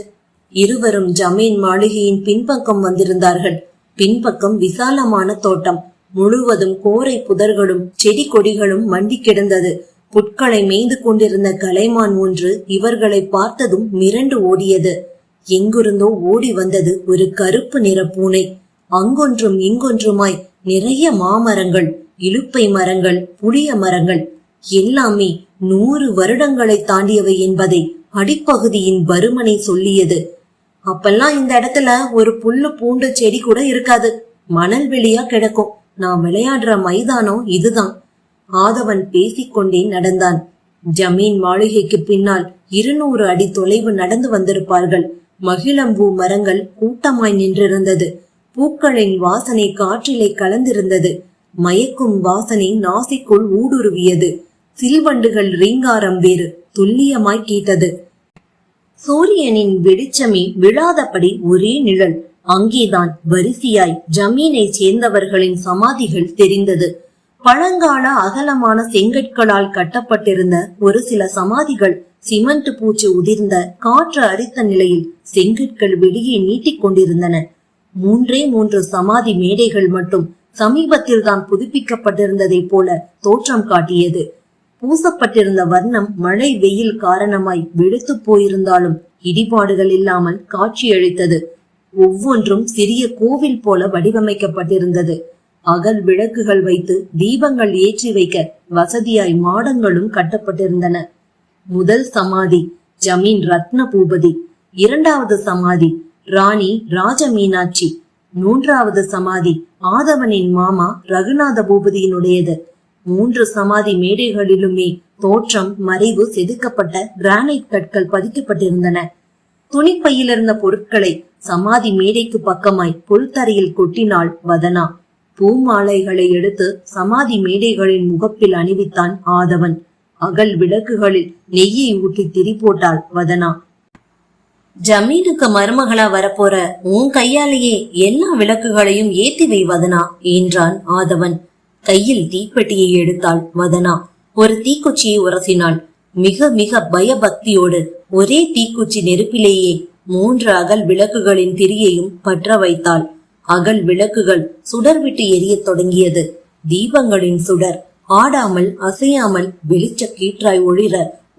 இருவரும் ஜமீன் மாளிகையின் பின்பக்கம் வந்திருந்தார்கள். பின்பக்கம் விசாலமான தோட்டம், முழுவதும் கோரை புதர்களும் செடி கொடிகளும் மண்டி கிடந்தது. புட்களை மேய்ந்து கொண்டிருந்த கலைமான் ஒன்று இவர்களை பார்த்ததும் மிரண்டு ஓடியது. எங்கிருந்தோ ஓடி வந்தது ஒரு கருப்பு நிற பூனை. அங்கொன்றும் இங்கொன்றுமாய் நிறைய மாமரங்கள், இலுப்பை மரங்கள், புளிய மரங்கள், எல்லாமே 100 வருடங்களை தாண்டியவை என்பதை அடிப்பகுதியின் பருமனை சொல்லியது. அப்பெல்லாம் இந்த இடத்துல ஒரு புல்லு பூண்டு செடி கூட இருக்காது, மணல் வெளியா கிடக்கும். நான் விளையாடுற மைதானம் இதுதான். ஆதவன் பேசிக்கொண்டே நடந்தான். ஜமீன் மாளிகைக்கு பின்னால் 200 அடி தொலைவு நடந்து வந்திருப்பார்கள். மகிழம்பூ மரங்கள் கூட்டமாய் நின்றிருந்தது. பூக்களின் வாசனை காற்றிலே கலந்திருந்தது. மயக்கும் வாசனை நாசிக்குள் ஊடுருவியது. சில்வண்டுகள் ரீங்காரம் வேறு துல்லியமாய் கேட்டது. சூரியனின் வெளிச்சமே விழாதபடி ஒரே நிழல். அங்கேதான் வரிசையாய் ஜமீனை சேர்ந்தவர்களின் சமாதிகள் தெரிந்தது. பழங்கால அகலமான செங்கற்களால் கட்டப்பட்டிருந்த ஒரு சில சமாதிகள் சிமெண்ட் பூச்சி உதிர்ந்த காற்று அரித்த நிலையில் செங்கற்கள் வெளியே நீட்டிக் கொண்டிருந்தன. 3 சமாதி மேடைகள் மட்டும் சமீபத்தில் தான் புதுப்பிக்கப்பட்டிருந்ததை போல தோற்றம் காட்டியது. பூசப்பட்டிருந்த வர்ணம் மழை வெயில் காரணமாய் வெளுத்து போயிருந்தாலும் இடிபாடுகள் இல்லாமல் காட்சியளித்தது. ஒவ்வொன்றும் சிறிய கோவில் போல வடிவமைக்கப்பட்டிருந்தது. அகல் விளக்குகள் வைத்து தீபங்கள் ஏற்றி வைக்க வசதியாய் மாடங்களும் கட்டப்பட்டிருந்தன. முதல் சமாதி ஜமீன் ரத்ன பூபதி, 2வது சமாதி ராணி ராஜ மீனாட்சி, 3வது சமாதி ஆதவனின் மாமா ரகுநாத பூபதியினுடையது. 3 சமாதி மேடைகளிலுமே தோற்றம் மறைவு செதுக்கப்பட்ட கிரானைட் கற்கள் பதிக்கப்பட்டிருந்தன. துணிப்பையில் இருந்த பொருட்களை சமாதி மேடைக்கு பக்கமாய் புல்தரையில் கொட்டினாள் வதனா. பூமாலைகளை எடுத்து சமாதி மேடைகளின் முகப்பில் அணிவித்தான் ஆதவன். அகல் விளக்குகளில் நெய்யை ஊற்றி திரி போட்டாள் வதனா. ஜமீனுக்கு மருமகளா வரப்போற உன் கையாலேயே எல்லா விளக்குகளையும் ஏத்தி வை வதனா என்றான் ஆதவன். கையில் தீப்பெட்டியை எடுத்தாள் வதனா. ஒரு தீக்குச்சியை உரசினாள். மிக மிக பயபக்தியோடு ஒரே தீக்குச்சி நெருப்பிலேயே 3 அகல் விளக்குகளின் திரியையும் பற்ற வைத்தாள். அகல் விளக்குகள் சுடர் விட்டு எரிய தொடங்கியது. தீபங்களின் சுடர் ஆடாமல் அசையாமல் வெளிச்ச கீற்றாய் ஒளிர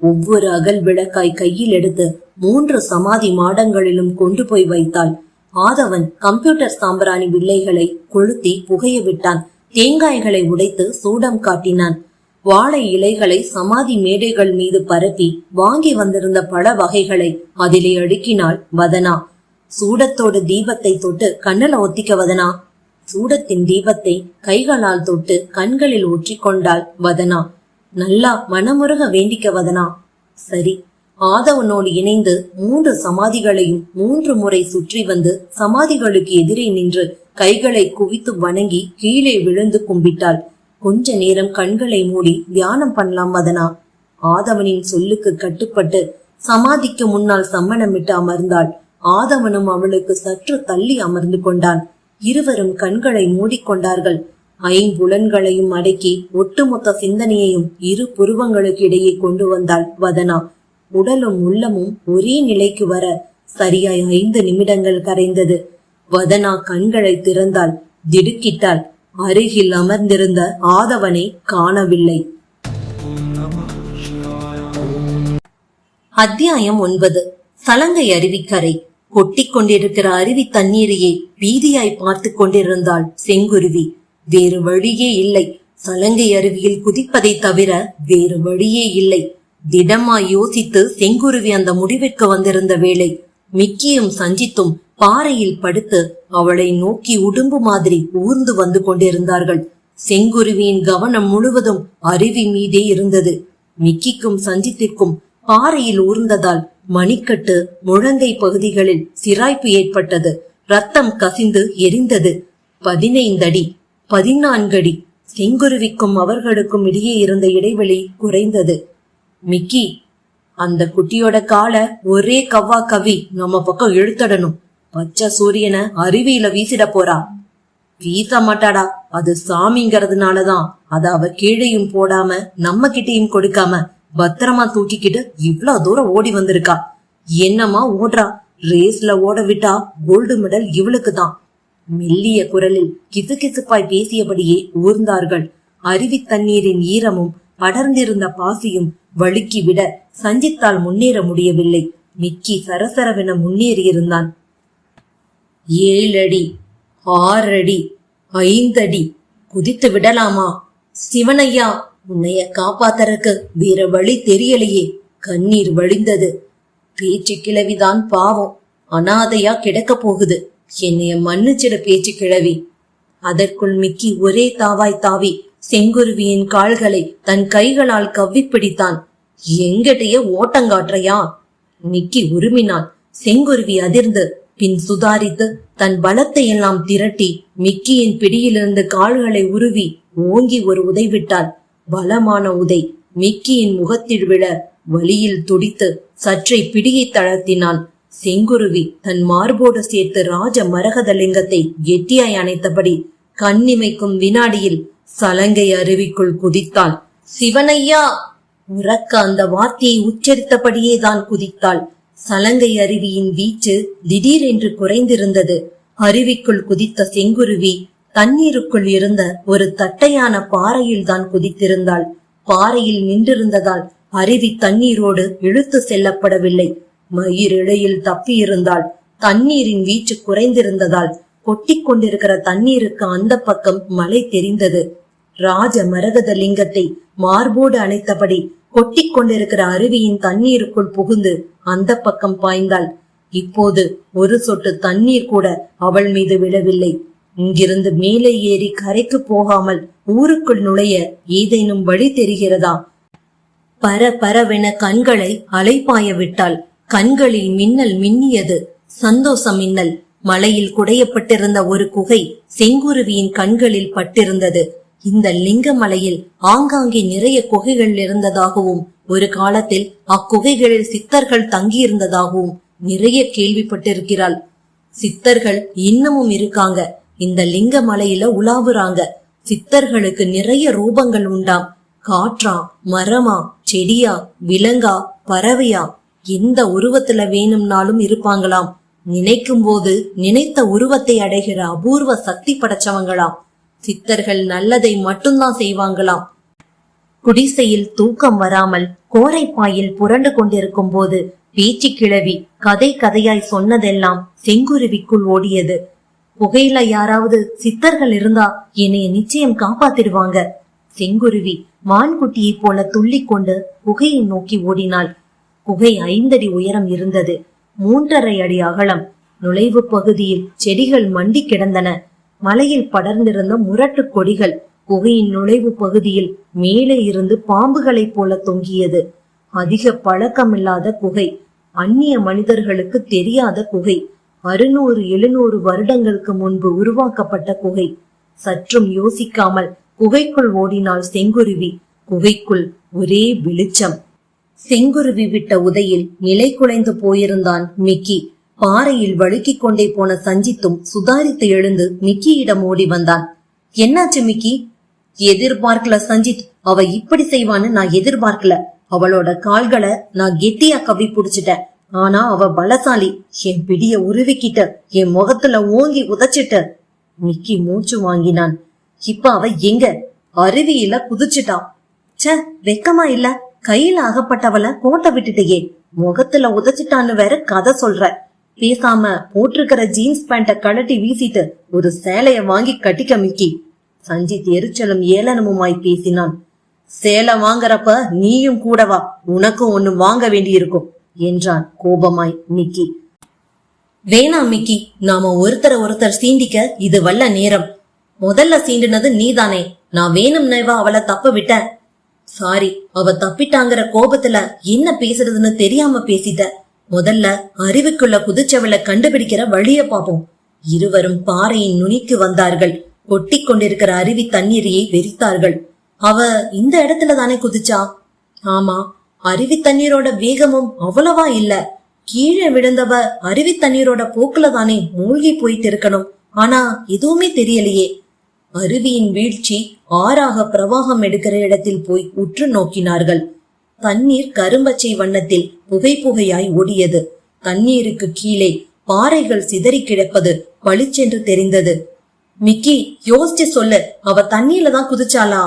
ஒவ்வொரு அகல் விளக்காய் கையில் எடுத்து 3 சமாதி மாடங்களிலும் கொண்டு போய் வைத்தாள். ஆதவன் கம்ப்யூட்டர் சாம்பிராணி வில்லைகளை கொளுத்தி புகைய விட்டான். தேங்காய்களை உடைத்து சூடம் காட்டினான். வாழை இலைகளை சமாதி மேடைகள் மீது பரப்பி வாங்கி வந்திருந்த பழ வகைகளை அதிலே அடுக்கினாள் வதனா. சூடத்தோடு தீபத்தை தொட்டு கண்ணல ஒத்திக்க வதனா. சூடத்தின் தீபத்தை கைகளால் தொட்டு கண்களில் ஒற்றிக்கொண்டாள் வதனா. நல்லா மனமுருக வேண்டிக்க வதனா. சரி. ஆதவனோடு இணைந்து 3 சமாதிகளையும் 3 முறை சுற்றி வந்து சமாதிகளுக்கு எதிரே நின்று கைகளை குவித்து வணங்கி கீழே விழுந்து கும்பிட்டாள். கொஞ்ச நேரம் கண்களை மூடி தியானம் பண்ணலாம் வதனா. ஆதவனின் சொல்லுக்கு கட்டுப்பட்டு சமாதிக்கு முன்னால் சம்மணமிட்டு அமர்ந்தாள். ஆதவனும் அவளுக்கு சற்று தள்ளி அமர்ந்து கொண்டான். இருவரும் கண்களை மூடிக்கொண்டார்கள். 5 புலன்களையும் அடக்கி ஒட்டுமொத்த சிந்தனையையும் 2 புருவங்களுக்கு இடையே கொண்டு வந்தாள் வதனா. உடலும் உள்ளமும் ஒரே நிலைக்கு வர சரியாய் 5 நிமிடங்கள் கரைந்தது. வதனா கண்களை திறந்தாள். திடுக்கிட்டாள். அருகில் அமர்ந்திருந்த ஆதவனை காணவில்லை. அத்தியாயம் 9. சலங்கை அருவிக்கரை. கொட்டிக் கொண்டிருக்கிற அருவி தண்ணீரையே பீதியாய் பார்த்து கொண்டிருந்தாள் செங்குருவி. வேறு வழியே இல்லை. சலங்கை அருவியில் குதிப்பதை தவிர வேறு வழியே இல்லை. திடமாய் யோசித்து செங்குருவி அந்த முடிவிற்கு வந்திருந்த வேளை மிக்கியும் சஞ்சித்தும் பாறையில் படுத்து அவளை நோக்கி உடும்பு மாதிரி ஊர்ந்து வந்து கொண்டிருந்தார்கள். செங்குருவியின் கவனம் முழுவதும் அருவி மீதே இருந்தது. மிக்கிக்கும் சஞ்சித்திற்கும் பாறையில் ஊர்ந்ததால் மணிக்கட்டு முழங்கை பகுதிகளில் சிராய்ப்பு ஏற்பட்டது. ரத்தம் கசிந்து எரிந்தது. 15 அடி 14 அடி. செங்குருவிக்கும் அவர்களுக்கும் இடையே இருந்த இடைவெளி குறைந்தது. மிக்கி, அந்த குட்டியோட காலை ஒரே கவ்வா கவி நம்ம பக்கம் இழுத்தடணும். பச்சை சூரியனை அருவியில வீசிட போறா. வீச மாட்டாடா, அது சாமிங்கிறதுனாலதான் அத அவ கீழையும் போடாம நம்ம கிட்டையும் கொடுக்காம பத்திரமா தூக்கிக்கிட்டு இவ்வளவு தூரம் ஓடி வந்திருக்கா. என்னமா ஓடுறா, ரேஸ்ல ஓட விட்டா கோல்டு மெடல் இவளுக்கு தான். மெல்லிய குரலில் கிசுகிசுப்பாய் பேசியபடியே ஊர்ந்தார்கள். அருவி தண்ணீரின் ஈரமும் படர்ந்திருந்த பாசியும் வழுக்கி விட சஞ்சித்தால் முன்னேற முடியவில்லை. மிக்கி சரசரவென முன்னேறியிருந்தான். 7 அடி, 6 அடி, 5 அடி குதித்து விடலாமா? சிவனையா, உன்னைய காப்பாத்தறக்கு வேற வழி தெரியலையே. கண்ணீர் வழிந்தது. பேச்சு கிழவிதான் பாவம், அனாதையா கிடக்க போகுது. என்னைய மன்னிச்சிட பேச்சு கிழவி. அதற்குள் மிக்கி ஒரே தாவாய் தாவி செங்குருவியின் கால்களை தன் கைகளால் கவ்வி பிடித்தான். எங்கிட்டயே ஓட்டங்காற்றையா? மிக்கி உருமினான். செங்குருவி அதிர்ந்து பின் சுதாரித்து தன் பலத்தை எல்லாம் திரட்டி மிக்கியின் பிடியிலிருந்து கால்களை உருவி ஓங்கி ஒரு உதை விட்டாள். பலமான உதை மிக்கியின் முகத்தில் விழ வலியில் துடித்து சற்றை பிடியை தளர்த்தினான். செங்குருவி தன் மார்போடு சேர்த்து ராஜ மரகதலிங்கத்தை கெட்டியாய் அணைத்தபடி கண்ணிமைக்கும் வினாடியில் சலங்கை அருவிக்குள் குதித்தாள். சிவனையா! உறக்க அந்த வார்த்தையை உச்சரித்தபடியே தான் குதித்தாள். சலங்கை அருவியின் வீச்சு திடீரென்று குறைந்திருந்தது. அருவிக்குள் குதித்த செங்குருவி தண்ணீருக்குள் இருந்த ஒரு தட்டையான பாறையில் தான் குதித்திருந்தாள். பாறையில் நின்றிருந்ததால் அருவி தண்ணீரோடு இழுத்து செல்லப்படவில்லை. மயிரிழையில் தப்பியிருந்தாள். தண்ணீரின் வீச்சு குறைந்திருந்ததால் கொட்டிக் கொண்டிருக்கிற தண்ணீருக்கு அந்த பக்கம் மலை தெரிந்தது. ராஜ மரகத லிங்கத்தை மார்போடு அணைத்தபடி கொட்டிக் கொண்டிருக்கிற அருவியின் தண்ணீருக்குள் புகுந்து அந்த பக்கம் பாய்ந்தாள். இப்போது ஒரு சொட்டு தண்ணீர் கூட அவள் மீது விழவில்லை. இங்கிருந்து மேலே ஏறி கரைக்கு போகாமல் ஊருக்குள் நுழைய ஏதேனும் வழி தெரிகிறதா? பரபரவென கண்களை அலைப்பாய விட்டாள். கண்களில் மின்னல் மின்னியது. சந்தோஷ மின்னல். மலையில் குடையப்பட்டிருந்த ஒரு குகை செங்குருவியின் கண்களில் பட்டிருந்தது. இந்த லிங்கமலையில் ஆங்காங்கே நிறைய குகைகள் இருந்ததாகவும் ஒரு காலத்தில் அக்குகைகளில் சித்தர்கள் தங்கியிருந்ததாகவும் நிறைய கேள்விப்பட்டிருக்கிறாள். சித்தர்கள் இன்னமும் இருக்காங்க. இந்த லிங்கமலையில உலாவுறாங்க. சித்தர்களுக்கு நிறைய ரூபங்கள் உண்டாம். காற்றா, மரமா, செடியா, விலங்கா, பறவையா, எந்த உருவத்துல வேணும்னாலும் இருப்பாங்களாம். நினைக்கும் போது நினைத்த உருவத்தை அடைகிற அபூர்வ சக்தி படைச்சவங்களாம். சித்தர்கள் நல்லதை மட்டும்தான் செய்வாங்களாம். குடிசையில் தூக்கம் வராமல் கோரைப்பாயில் புரண்டு கொண்டிருக்கும் போது பேச்சு கிழவி கதை கதையாய் சொன்னதெல்லாம் செங்குருவிக்குள் ஓடியது. புகையில யாராவது சித்தர்கள் இருந்தா என்னைய நிச்சயம் காப்பாத்திடுவாங்க. செங்குருவி மான்குட்டியை போல துள்ளி கொண்டு குகையை நோக்கி ஓடினாள். குகை 5 அடி உயரம் இருந்தது. 3.5 அடி அகலம். நுழைவு பகுதியில் செடிகள் மண்டி கிடந்தன. மலையில் படர்ந்திருந்த முரட்டு கொடிகள் குகையின் நுழைவு பகுதியில் மேலே இருந்து பாம்புகளைப் போல தொங்கியது. அதிக பழக்கமில்லாத குகை. அந்நிய மனிதர்களுக்கு தெரியாத குகை. 600-700 வருடங்களுக்கு முன்பு உருவாக்கப்பட்ட குகை. சற்றும் யோசிக்காமல் குகைக்குள் ஓடினாள் செங்குருவி. குகைக்குள் ஒரே வெளிச்சம். செங்குருவி விட்ட உதையில் நிலை குலைந்து போயிருந்தான் மிக்கி. பாறையில் வழுக்கிக் கொண்டே போன சஞ்சித்தும் சுதாரித்து எழுந்து மிக்கியிடம் ஓடி வந்தான். என்னாச்சு மிக்கி? எதிர்பார்க்கல சஞ்சித், அவ இப்படி செய்வான்னு நான் எதிர்பார்க்கல. அவளோட கால்களை நான் கெட்டியா கவி புடிச்சிட்டேன். ஆனா அவ பலசாலி. என் பிடிய உருவிக்கிட்ட என் முகத்துல ஓங்கி உதைச்சிட்ட. மிக்கி மூச்சு வாங்கினான். இப்ப அவ எங்க? அருவியில குதிச்சுட்டான். ச, வெக்கமா இல்ல? கையில அகப்பட்டவள கோட்டை விட்டுட்டையே, முகத்துல உதைச்சிட்டான்னு வேற கதை சொல்ற. பேசாம போட்டிருக்கிற ஜீன்ஸ் பேண்ட கழட்டி வீசிட்டு ஒரு சேலைய வாங்கி கட்டிக்க மிக்கி. சஞ்சித் எரிச்சலும் ஏளனமுமாய் பேசினான். சேலை வாங்கறப்ப நீயும் கூடவா, உனக்கும் ஒண்ணு வாங்க வேண்டியிருக்கும் என்றான் கோபமாய் மிக்கி. வேணாம் மிக்கி, நாம ஒருத்தர் சீண்டிக்க இது வல்ல நேரம். முதல்ல சீண்டினது நீதானே. நான் வேணும்னேவா அவளை தப்ப விட்ட? சாரி, அவ தப்பிட்டாங்கிற கோபத்துல என்ன பேசுறதுன்னு தெரியாம பேசிட்ட. முதல்ல அருவிக்குள்ள குதிச்சவளை கண்டுபிடிக்கிற வழிய பாப்போம். இருவரும் பாறையின் நுனிக்கு வந்தார்கள். கொட்டி கொண்டிருக்கிற அருவி தண்ணீரையை வெறித்தார்கள். அவ இந்த இடத்துல தானே குதிச்சா? ஆமா, அருவி தண்ணீரோட வேகமும் அவ்வளவா இல்ல. கீழே விழுந்தவ அருவி தண்ணீரோட போக்குல தானே மூழ்கி போயிட்டு இருக்கணும். ஆனா எதுவுமே தெரியலையே. அருவியின் வீழ்ச்சி ஆறாக பிரவாகம் எடுக்கிற இடத்தில் போய் உற்று நோக்கினார்கள். தண்ணீர் கரும்பச்சை வண்ணத்தில் புகை புகையாய் ஓடியது. தண்ணீருக்கு கீழே பாறைகள் சிதறி கிடப்பது பளிச்சென்று தெரிந்தது. மிக்கி, யோசிச்சு சொல்லு, அவ தண்ணியில தான் குதிச்சாளா?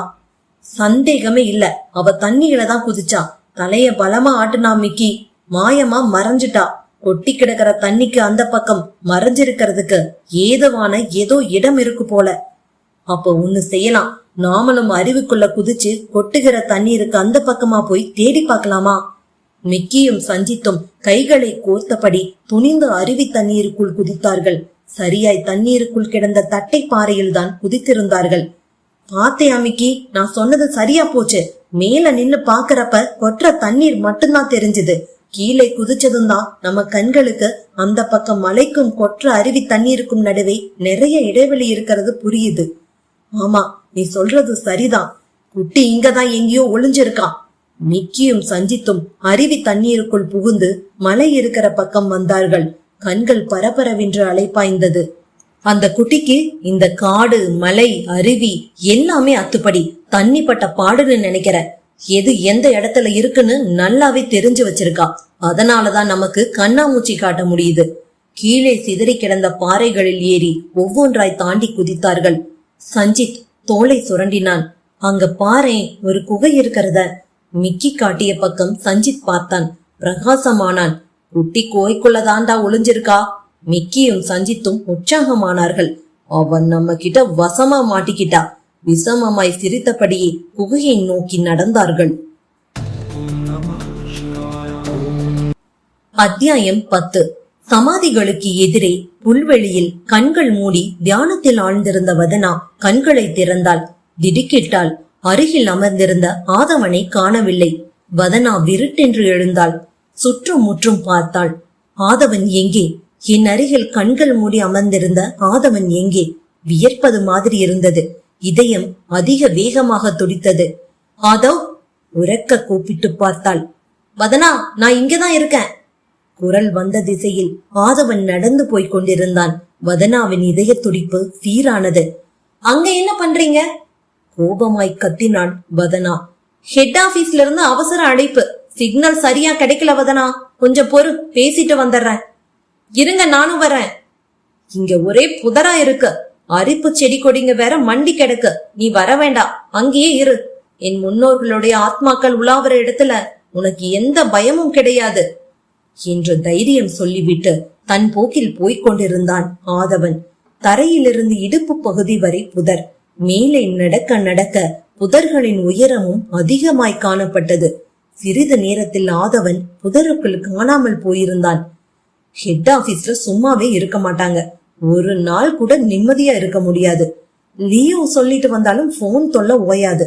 சந்தேகமே இல்ல, அவ தண்ணியில தான் குதிச்சா. தலைய பலமா ஆட்டுனா மிக்கி, மாயமா மறைஞ்சிட்டா. கொட்டி கிடக்கிற தண்ணிக்கு அந்த பக்கம் மறைஞ்சிருக்கிறதுக்கு ஏதுவான ஏதோ இடம் இருக்கு போல. அப்ப ஒண்ணு செய்யலாம், நாமளும் அருவிக்குள்ள குதிச்சு கொட்டுகிற தண்ணீருக்கு அந்த பக்கமா போய் தேடி பார்க்கலாமா? மிக்கியும் சஞ்சித்தும் கைகளை கோர்த்தபடி துணிந்து அருவி தண்ணீருக்குள் குதித்தார்கள். சரியாய் தண்ணீருக்குள் கிடந்த தட்டை பாறையில் தான் குதித்திருந்தார்கள். பாத்தியா மிக்கி, நான் சொன்னது சரியா போச்சு. மேல நின்னு பாக்குறப்ப கொற்ற தண்ணீர் மட்டும்தான் தெரிஞ்சது. கீழே குதிச்சதும் தான் நம்ம கண்களுக்கு அந்த பக்கம் மலைக்கும் கொற்ற அருவி தண்ணீருக்கும் நடுவே நிறைய இடைவெளி இருக்கிறது புரியுது. ஆமா, நீ சொல்றது சரிதான். குட்டி இங்கதான் எங்கேயோ ஒளிஞ்சிருக்கான். மிக்கியும் சஞ்சித்தும் அருவி தண்ணீருக்குள் புகுந்து மலை இருக்கிற பக்கம் வந்தார்கள். கண்கள் பரபரவென்று அலைப்பாய்ந்தது. அந்த குட்டிக்கு இந்த காடு, மலை, அருவி எல்லாமே அத்துப்படி. தண்ணி பட்ட பாடுன்னு நினைக்கிற. எது எந்த இடத்துல இருக்குன்னு நல்லாவே தெரிஞ்சு வச்சிருக்கா. அதனாலதான் நமக்கு கண்ணாமூச்சி காட்ட முடியுது. கீழே சிதறி கிடந்த பாறைகளில் ஏறி ஒவ்வொன்றாய் தாண்டி குதித்தார்கள். சஞ்சித் தோளை சுரண்டினான். அங்க பாறை, ஒரு குகை இருக்கிறத. மிக்கி காட்டிய பக்கம் சஞ்சித் பார்த்தான். பிரகாசமானான். குட்டி கோய்க்குள்ளதாண்டா ஒளிஞ்சிருக்கா. மிக்கியும் சஞ்சித்தும் உற்சாகமானார்கள். அவன் நம்ம கிட்ட வசமா மாட்டிக்கிட்டா. விஷமமாய் சிரித்தபடியே குகையை நோக்கி நடந்தார்கள். அத்தியாயம் 10. சமாதிகளுக்கு எதிரே புல்வெளியில் கண்கள் மூடி தியானத்தில் ஆழ்ந்திருந்த வதனா கண்களை திறந்தாள். திடுக்கிட்டாள். அருகில் அமர்ந்திருந்த ஆதவனை காணவில்லை. வதனா விருட்டென்று எழுந்தாள். சுற்றும் முற்றும் பார்த்தாள். ஆதவன் எங்கே? என் அருகில் கண்கள் மூடி அமர்ந்திருந்த ஆதவன் எங்கே? வியர்ப்பது மாதிரி இருந்தது. இதயம் அதிக வேகமாக துடித்தது. ஆதவ், உரக்க கூப்பிட்டு பார்த்தாள். வதனா, நான் இங்கதான் இருக்கேன். குரல் வந்த திசையில் ஆதவன் நடந்து போய் கொண்டிருந்தான். வதனாவின் இதய துடிப்பு சீரானது. அங்க என்ன பண்றீங்க? கோபமாய் கத்தினான் வதனா. ஹெட் ஆபீஸ்ல இருந்து அவசர அழைப்பு. சிக்னல் சரியா கிடைக்கல வதனா, கொஞ்சம் பொறு, பேசிட்டு வந்துடுறேன். இருங்க, நானும் வரேன். இங்க ஒரே புதரா இருக்கு. அரிப்பு செடி கொடிங்க வேற மண்டி கிடக்கு. நீ வர வேண்டாம், அங்கேயே இரு. என் முன்னோர்களுடைய ஆத்மாக்கள் உலாவற இடத்துல உனக்கு எந்த பயமும் கிடையாது என்று தைரியம் சொல்லிவிட்டு தன் போக்கில் போய்க் கொண்டிருந்தான் ஆதவன். தரையிலிருந்து இடுப்பு பகுதி வரை புதர். மேலே நடக்க நடக்க புதர்களின் உயரமும் அதிகமாய் காணப்பட்டது. சிறிது நேரத்தில் ஆதவன் புதருக்குள் காணாமல் போயிருந்தான். ஹெட் ஆபீஸ்ல சும்மாவே இருக்க மாட்டாங்க. ஒரு நாள் கூட நிம்மதியா இருக்க முடியாது. லீவ் சொல்லிட்டு வந்தாலும் போன் தொல்லை ஓயாது.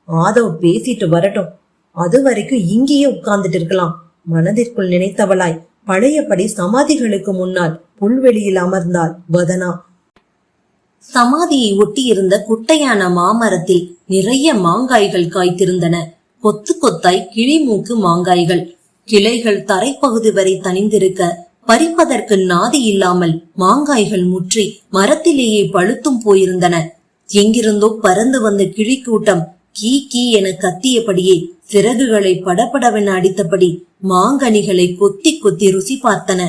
ஆதவ் பேசிட்டு வரட்டும், அது வரைக்கும் இங்கேயே உட்கார்ந்துட்டு இருக்கலாம். மனதிற்குள் நினைத்தவளாய் பழையபடி சமாதிகளுக்கு முன்னால் புல்வெளியில் அமர்ந்தாள் வதனா. சமாதியை ஒட்டி இருந்த குட்டையான மாமரத்தில் நிறைய மாங்காய்கள் காய்த்திருந்தன. கொத்து கொத்தாய் கிளிமூக்கு மாங்காய்கள். கிளைகள் தரைப்பகுதி வரை தனிந்திருக்க பறிப்பதற்கு நாதி இல்லாமல் மாங்காய்கள் முற்றி மரத்திலேயே பழுத்தும் போயிருந்தன. எங்கிருந்தோ பறந்து வந்த கிளிக்கூட்டம் கீ கீ என கத்தியபடியே சிறகுகளை படபடவென அடித்தபடி மாங்கனிகளை கொத்தி கொத்தி ருசி பார்த்தன.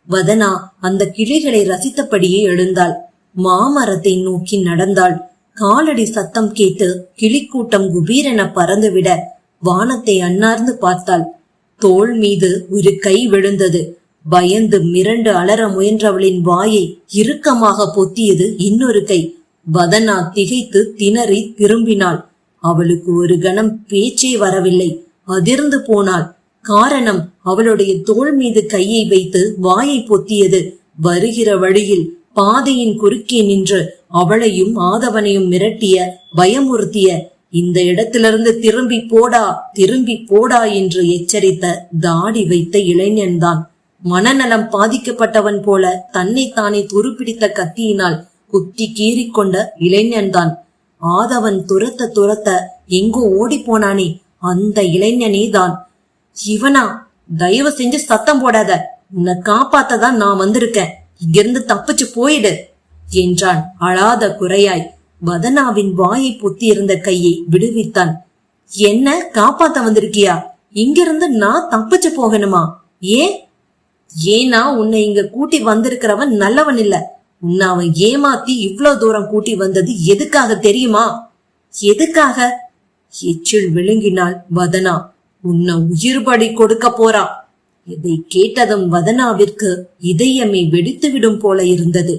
வதனா அந்த கிளிகளை ரசித்தபடியே எழுந்தாள். மாமரத்தை நோக்கி நடந்தாள். காலடி சத்தம் கேட்டு கிளிக்கூட்டம் குபீரென பறந்துவிட வானத்தை அன்னார்ந்து பார்த்தாள். தோள் மீது ஒரு கை விழுந்தது. பயந்து மிரண்டு அலற முயன்றவளின் வாயை இறுக்கமாக பொத்தியது இன்னொரு கை. வதனா திகைத்து திணறி திரும்பினாள். அவளுக்கு ஒரு கணம் பேச்சே வரவில்லை. அதிர்ந்து போனாள். காரணம், அவளுடைய தோள் மீது கையை வைத்து வாயை பொத்தியது. வருகிற வழியில் பாதையின் குறுக்கே நின்று அவளையும் ஆதவனையும் மிரட்டிய, பயமுறுத்திய, இந்த இடத்திலிருந்து திரும்பி போடா, திரும்பி போடா என்று எச்சரித்த தாடி வைத்த இளைஞன்தான். மனநலம் பாதிக்கப்பட்டவன் போல தன்னைத்தானே துருப்பிடித்த கத்தியினால் குத்தி கீறிக்கொண்ட இளைஞன்தான். ஆதவன் துரத்த துரத்த எங்கோ ஓடி போனானே, அந்த இளைஞனே தான். இவனா? தயவு செஞ்சு சத்தம் போடாத. உன்னை காப்பாத்ததான் நான் வந்திருக்கேன், இங்கிருந்து தப்பிச்சு போயிடு என்றான் அழாத குறையாய். வதனாவின் வாயை பொத்தி இருந்த கையை விடுவித்தான். என்ன காப்பாத்த வந்திருக்கியா? இங்கிருந்து நான் தப்பிச்சு போகணுமா? ஏன்னா உன்னை இங்க கூட்டி வந்திருக்கிறவன் நல்லவன் இல்ல. உன்னை அவன் ஏமாத்தி இவ்வளவு தூரம் கூட்டி வந்தது எதுக்காக தெரியுமா? எதுக்காக? எச்சில் விழுங்கினாள் வதனா. உன்னை உயிர்படி கொடுக்க போறா. இதை கேட்டதும் வதனாவிற்கு இதயமே வெடித்துவிடும் போல இருந்தது.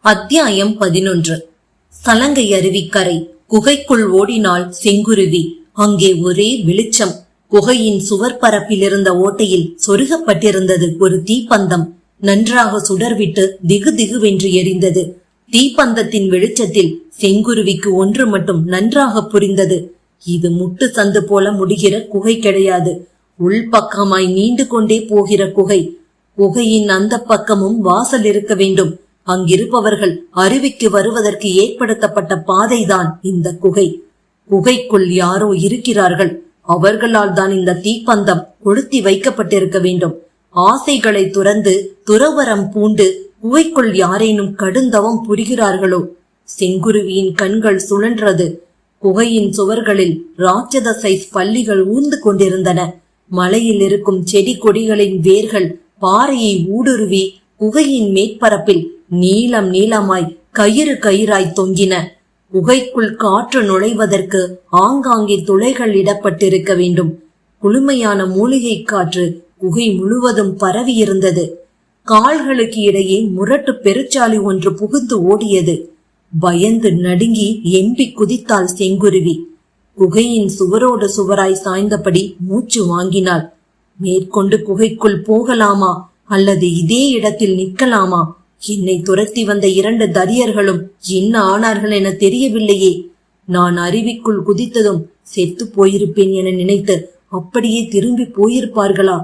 அத்தியாயம் 11. சலங்கை அருவிக்கரை. குகைக்குள் ஓடினாள் செங்குருவி. அங்கே ஒரே வெளிச்சம். குகையின் சுவர் பரப்பில் இருந்த ஓட்டையில் சொருகப்பட்டிருந்தது ஒரு தீப்பந்தம். நன்றாக சுடர்விட்டு திகு திகுவென்று எரிந்தது. தீப்பந்தத்தின் வெளிச்சத்தில் செங்குருவிக்கு ஒன்று மட்டும் நன்றாக புரிந்தது. இது முட்டு சந்து போல முடிகிற குகை கிடையாது. உள்பக்கமாய் நீண்டு கொண்டே போகிற குகை. குகையின் அந்த பக்கமும் வாசல் இருக்க வேண்டும். அங்கிருப்பவர்கள் அருவிக்கு வருவதற்கு ஏற்படுத்தப்பட்ட பாதைதான் இந்த குகை. குகைக்குள் யாரோ இருக்கிறார்கள். அவர்களால் தான் இந்த தீப்பந்தம் கொளுத்தி வைக்கப்பட்டிருக்க வேண்டும். ஆசைகளை துறந்து துறவரம் பூண்டு குகைக்குள் யாரேனும் கடுந்தவம் புரிகிறார்களோ? செங்குருவியின் கண்கள் சுழன்றது. குகையின் சுவர்களில் ராட்சத சைஸ் பல்லிகள் ஊர்ந்து கொண்டிருந்தன. மலையில் இருக்கும் செடி கொடிகளின் வேர்கள் பாறையை ஊடுருவி குகையின் மேற்பரப்பில் நீளம் நீளமாய் கயிறு கயிறாய் தொங்கின. குகைக்குள் காற்று நுழைவதற்கு ஆங்காங்கே துளைகள் இடப்பட்டிருக்க வேண்டும். குளுமையான மூலிகை காற்று குகை முழுவதும் பரவி இருந்தது. கால்களுக்கு இடையே முரட்டு பெருச்சாலி ஒன்று புகுந்து ஓடியது. பயந்து நடுங்கி எம்பி குதித்தாள் செங்குருவி. குகையின் சுவரோடு சுவராய் சாய்ந்தபடி மூச்சு வாங்கினாள். மேற்கொண்டு குகைக்குள் போகலாமா அல்லது இதே இடத்தில் நிற்கலாமா? என்னை துரத்தி வந்த 2 தரியர்களும் என்ன ஆனார்கள் என தெரியவில்லையே. நான் அருவிக்குள் குதித்ததும் செத்து போயிருப்பேன் என நினைத்து அப்படியே திரும்பி போயிருப்பார்களா?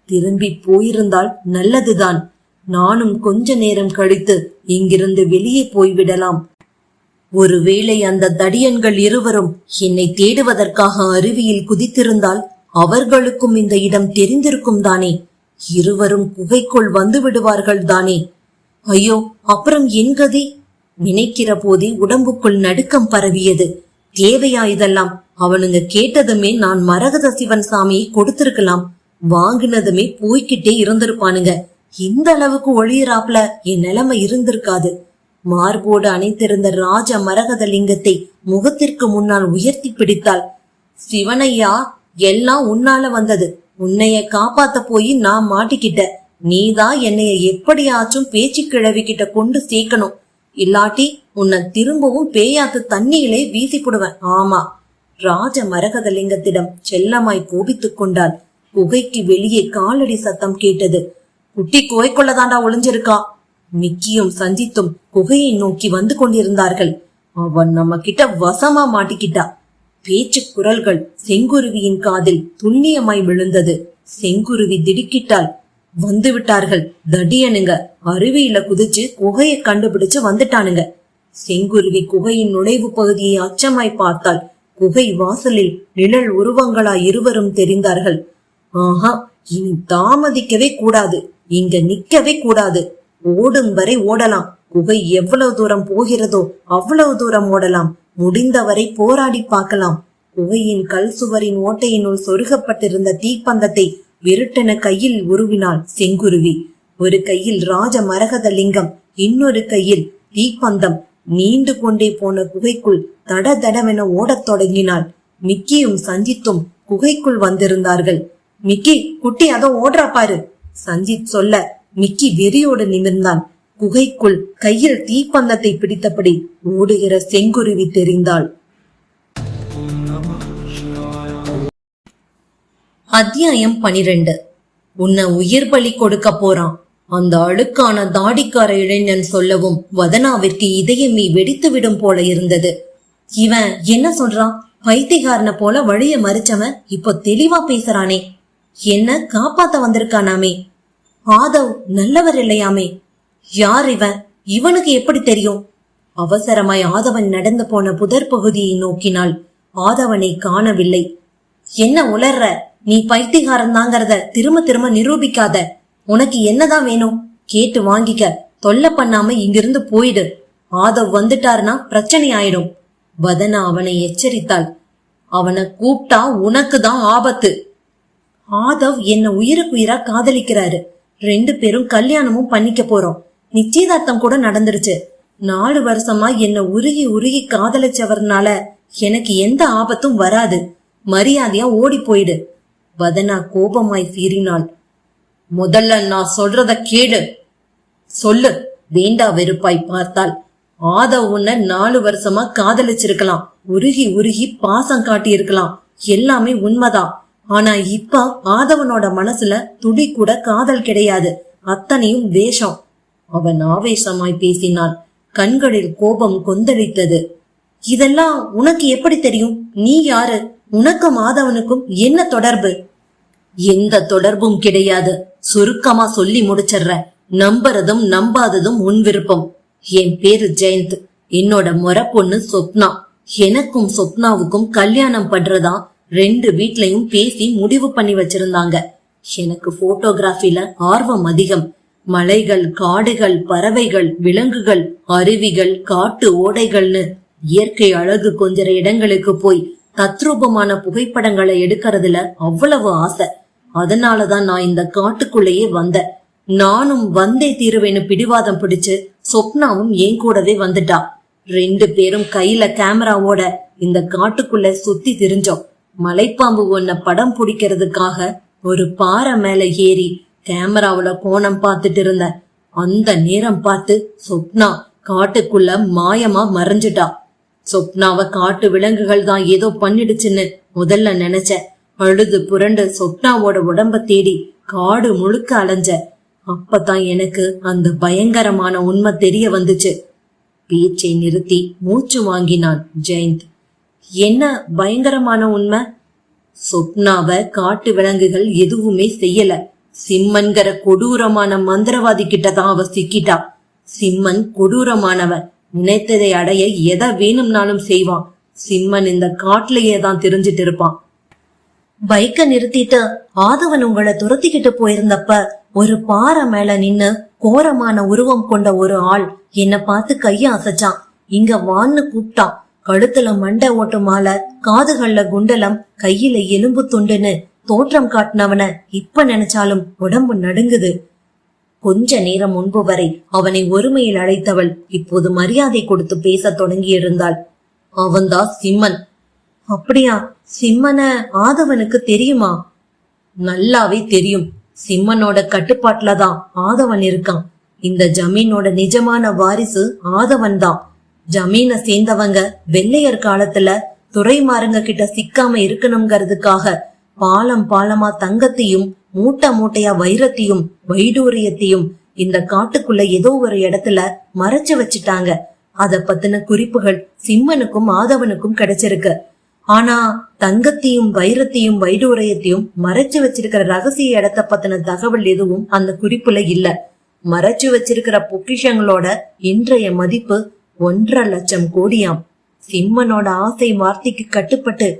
திரும்பி போயிருந்தால் நல்லதுதான். நானும் கொஞ்ச நேரம் கழித்து இங்கிருந்து வெளியே போய்விடலாம். ஒருவேளை அந்த தடியன்கள் இருவரும் என்னை தேடுவதற்காக அருவியில் குதித்திருந்தால் அவர்களுக்கும் இந்த இடம் தெரிந்திருக்கும் தானே. இருவரும் குகைக்குள் வந்து விடுவார்கள் தானே. ஐயோ, அப்புறம் என் கதி? நினைக்கிற போதே உடம்புக்குள் நடுக்கம் பரவியது. தேவையா இதெல்லாம்? அவனுங்க கேட்டதுமே நான் மரகத சிவன் சாமியை கொடுத்திருக்கலாம். வாங்கினதுமே போய்கிட்டே இருந்திருப்பானுங்க. இந்த அளவுக்கு ஒளியராப்ல என் நிலைமை இருந்திருக்காது. மார்போடு அணைத்திருந்த ராஜ மரகத லிங்கத்தை முகத்திற்கு முன்னால் உயர்த்தி பிடித்தாள். சிவனையா, எல்லாம் உன்னால வந்தது. உன்னைய காப்பாத்த போய் நான் மாட்டிக்கிட்ட. நீதான் என்னைய எப்படியாச்சும் பேச்சு கிழவிக்கிட்ட கொண்டு சேர்க்கணும். இல்லாட்டி உன்னை திரும்பவும் பேயாத்து தண்ணியிலே வீசி போடுவேன். ஆமா. ராஜ மரகத லிங்கத்திடம் செல்லமாய் கோபித்துக் கொண்டாள். குகைக்கு வெளியே காலடி சத்தம் கேட்டது. குட்டி குகைக்குள்ளதாண்டா ஒளிஞ்சிருக்கா. மிக்கியும் சஞ்சித்தும் குகையை நோக்கி வந்து கொண்டிருந்தார்கள். அவன் நம்ம கிட்ட வசமா மாட்டிக்கிட்டா. பேச்சு குரல்கள் செங்குருவியின் காதில் துல்லியமாய் விழுந்தது. செங்குருவி திடுக்கிட்டாள். வந்து விட்டார்கள் தடியனுங்க. அருவியில குதிச்சு குகையை கண்டுபிடிச்சு வந்துட்டானுங்க. செங்குருவி குகையின் நுழைவு பகுதியை அச்சமாய் பார்த்தாள். குகை வாசலில் நிழல் உருவங்களாய் இருவரும் தெரிந்தார்கள். ஆஹா, இனி தாமதிக்கவே கூடாது. இங்க நிக்கவே கூடாது. ஓடும் வரை ஓடலாம். குகை எவ்வளவு தூரம் போகிறதோ அவ்வளவு தூரம் ஓடலாம். முடிந்தவரை போராடி பார்க்கலாம். குகையின் கல் சுவரின் ஓட்டையினுள் சொருகப்பட்டிருந்த தீப்பந்தத்தை விருட்டென கையில் உருவினாள் செங்குருவி. ஒரு கையில் ராஜ மரகத லிங்கம், இன்னொரு கையில் தீப்பந்தம். நீண்டு கொண்டே போன குகைக்குள் தட தடவென ஓடத் தொடங்கினாள். மிக்கியும் சஞ்சித்தும் குகைக்குள் வந்திருந்தார்கள். மிக்கி, குட்டி அதோ ஓடுறா பாரு. சஞ்சித் சொல்ல மிக்கி வெறியோடு நிமிர்ந்தான். குகைக்குள் கையில் தீப்பந்தத்தை பிடித்தபடி ஓடுகிற செங்குருவி தெரிந்தாள். அத்தியாயம் 12. உன்னை உயிர் பலி கொடுக்க போறான். அந்த அழுக்கான தாடிக்கார இளைஞன் சொல்லவும் வதனாவிற்கு இதயமே வெடித்துவிடும் போல இருந்தது. இவன் என்ன சொல்றான்? பைத்தியக்காரனை போல வழிய மறிச்சவன் இப்போ தெளிவா பேசுறானே. என்ன காப்பாத்த வந்திருக்கானாமே. ஆதவ் நல்லவர் இல்லையாமே. யார் இவன்? இவனுக்கு எப்படி தெரியும்? அவசரமாய் ஆதவன் நடந்து போன புதர் பகுதியை நோக்கினாள். ஆதவனை காணவில்லை. என்ன உளர்ற? நீ பைத்தியகாரன் தாங்கிறத திரும்ப திரும்ப நிரூபிக்காத. உனக்கு என்னதான் வேணும் கேட்டு வாங்கிக்க. தொல்லை பண்ணாம இங்கிருந்து போயிடு. ஆதவ் வந்துட்டாருன்னா பிரச்சனை ஆயிடும். வதனா அவனை எச்சரித்தாள். அவனை கூப்பிட்டா உனக்கு தான் ஆபத்து. ஆதவ் என்ன உயிருக்குயிரா காதலிக்கிறாரு. 2 பேரும் கல்யாணமும் பண்ணிக்க போறோம். நிச்சயதார்த்தம் கூட நடந்துருச்சு. 4 வருஷமா என்ன உருகி உருகி காதலிச்சவர்னால எனக்கு எந்த ஆபத்தும் வராது. மரியாதையா ஓடி போயிடு. வதனா கோபமாய் சீறினாள். முதல்ல நான் சொல்றத கேடு. சொல்லு. வேண்டா வெறுப்பாய் பார்த்தாள். ஆதவ் உன்னை 4 வருஷமா காதலிச்சிருக்கலாம். உருகி உருகி பாசம் காட்டி இருக்கலாம். எல்லாமே உண்மைதான். ஆனா இப்ப ஆதவனோட மனசுல துளி கூட காதல் கிடையாது. அத்தனையும் வேஷம். அவன் ஆவேசமாய் பேசினான். கண்களில் கோபம் கொந்தளித்தது. இதெல்லாம் உனக்கு எப்படி தெரியும்? நீ யாரு? உனக்கும் ஆதவனுக்கும் என்ன தொடர்பு? எந்த தொடர்பும் கிடையாது. சுருக்கமா சொல்லி முடிச்சிடுற. நம்புறதும் நம்பாததும் உன் விருப்பம். என் பேரு ஜெயந்த். என்னோட முறை பொண்ணு சொப்னா. எனக்கும் சொப்னாவுக்கும் கல்யாணம் பண்றதா 2 வீட்லயும் பேசி முடிவு பண்ணி வச்சிருந்தாங்க. எனக்கு போட்டோகிராஃபில ஆர்வம் அதிகம். மலைகள், காடுகள், பறவைகள், விலங்குகள், அருவிகள், காட்டு ஓடைகள்னு இயற்கை அழகு கொஞ்சற இடங்களுக்கு போய் தத்ரூபமான புகைப்படங்களை எடுக்கிறதுல அவ்வளவு ஆசை. அதனாலதான் நான் இந்த காட்டுக்குள்ளேயே வந்தேன். நானும் வந்தே தீருவேன்னு பிடிவாதம் பிடிச்சு சொப்னாவும் என் கூடவே வந்துட்டா. 2 பேரும் கையில கேமராவோட இந்த காட்டுக்குள்ள சுத்தி திரிஞ்சோம். மலைப்பாம்பு ஒன்ன படம் பிடிக்கிறதுக்காக ஒரு பாறை மேல ஏறி கேமராவுல கோணம் பார்த்துட்டு இருந்த அந்த நேரம் பார்த்து சொப்னா காட்டுக்குள்ள மாயமா மறைஞ்சிட்டா. சொப்னாவ காட்டு விலங்குகள் தான் ஏதோ பண்ணிடுச்சுன்னு முதல்ல நினைச்ச. அழுது புரண்டு சொப்னாவோட உடம்ப தேடி காடு முழுக்க அலைஞ்ச. அப்பதான் எனக்கு அந்த பயங்கரமான உண்மை தெரிய வந்துச்சு. பேச்சை நிறுத்தி மூச்சு வாங்கினான் ஜெயந்த். என்ன பயங்கரமான உண்மை? சொப்னாவ காட்டு விலங்குகள் எதுவுமே செய்யல. சிம்மன்கிற கொடூரமான மந்திரவாதி கிட்டதான் அவ சிக்கிட்டா. சிம்மன் கொடூரமானவன். நினைத்ததை அடைய எதை வேணும்னாலும் செய்வான். சிம்மன் இந்த காட்டுலயே தான் தெரிஞ்சிட்டு இருப்பான். பைக்க நிறுத்திட்டு ஆதவன் உங்களை துரத்திக்கிட்டு போயிருந்தப்ப ஒரு பாறை மேல நின்னு கோரமான உருவம் கொண்ட ஒரு ஆள் என்ன பார்த்து கைய அசைச்சான். இங்க வான்னு கூப்பிட்டான். கழுத்துல மண்டை ஓட்டு மாலை, காதுகள்ல குண்டலம், கையில எலும்பு துண்டுன்னு தோற்றம் காட்டினவன இப்ப நினைச்சாலும் உடம்பு நடுங்குது. கொஞ்ச நேரம் முன்பு வரை அவனை ஒருமையில் அழைத்தவள் இப்போது மரியாதை கொடுத்து பேச தொடங்கி இருந்தாள். அவன்தான் சிம்மன். அப்படியா? சிம்மன ஆதவனுக்கு தெரியுமா? நல்லாவே தெரியும். சிம்மனோட கட்டுப்பாட்டுலதான் ஆதவன் இருக்கான். இந்த ஜமீனோட நிஜமான வாரிசு ஆதவன் தான். ஜமீனை சேர்ந்தவங்க வெள்ளையர் காலத்துல துறைமாருங்க கிட்ட சிக்காம இருக்கணுங்கிறதுக்காக பாலம் பாலமா தங்கத்தையும் மூட்டை மூட்டையா வைரத்தையும் வைடூரியத்தையும் இந்த காட்டுக்குள்ள ஏதோ ஒரு இடத்துல மறைச்சு வச்சுட்டாங்க. அத பத்தின குறிப்புகள் சிம்மனுக்கும் ஆதவனுக்கும் கிடைச்சிருக்கு. ஆனா தங்கத்தையும் வைரத்தையும் வைடூரியத்தையும் மறைச்சு வச்சிருக்கிற ரகசிய இடத்தை பத்தின தகவல் எதுவும் அந்த குறிப்புல இல்ல. மறைச்சு வச்சிருக்கிற பொக்கிஷங்களோட இன்றைய மதிப்பு 1.5 லட்சம் கோடியாம். சிம்மனோட ஆசை வார்த்தைக்கு கட்டுப்பட்டு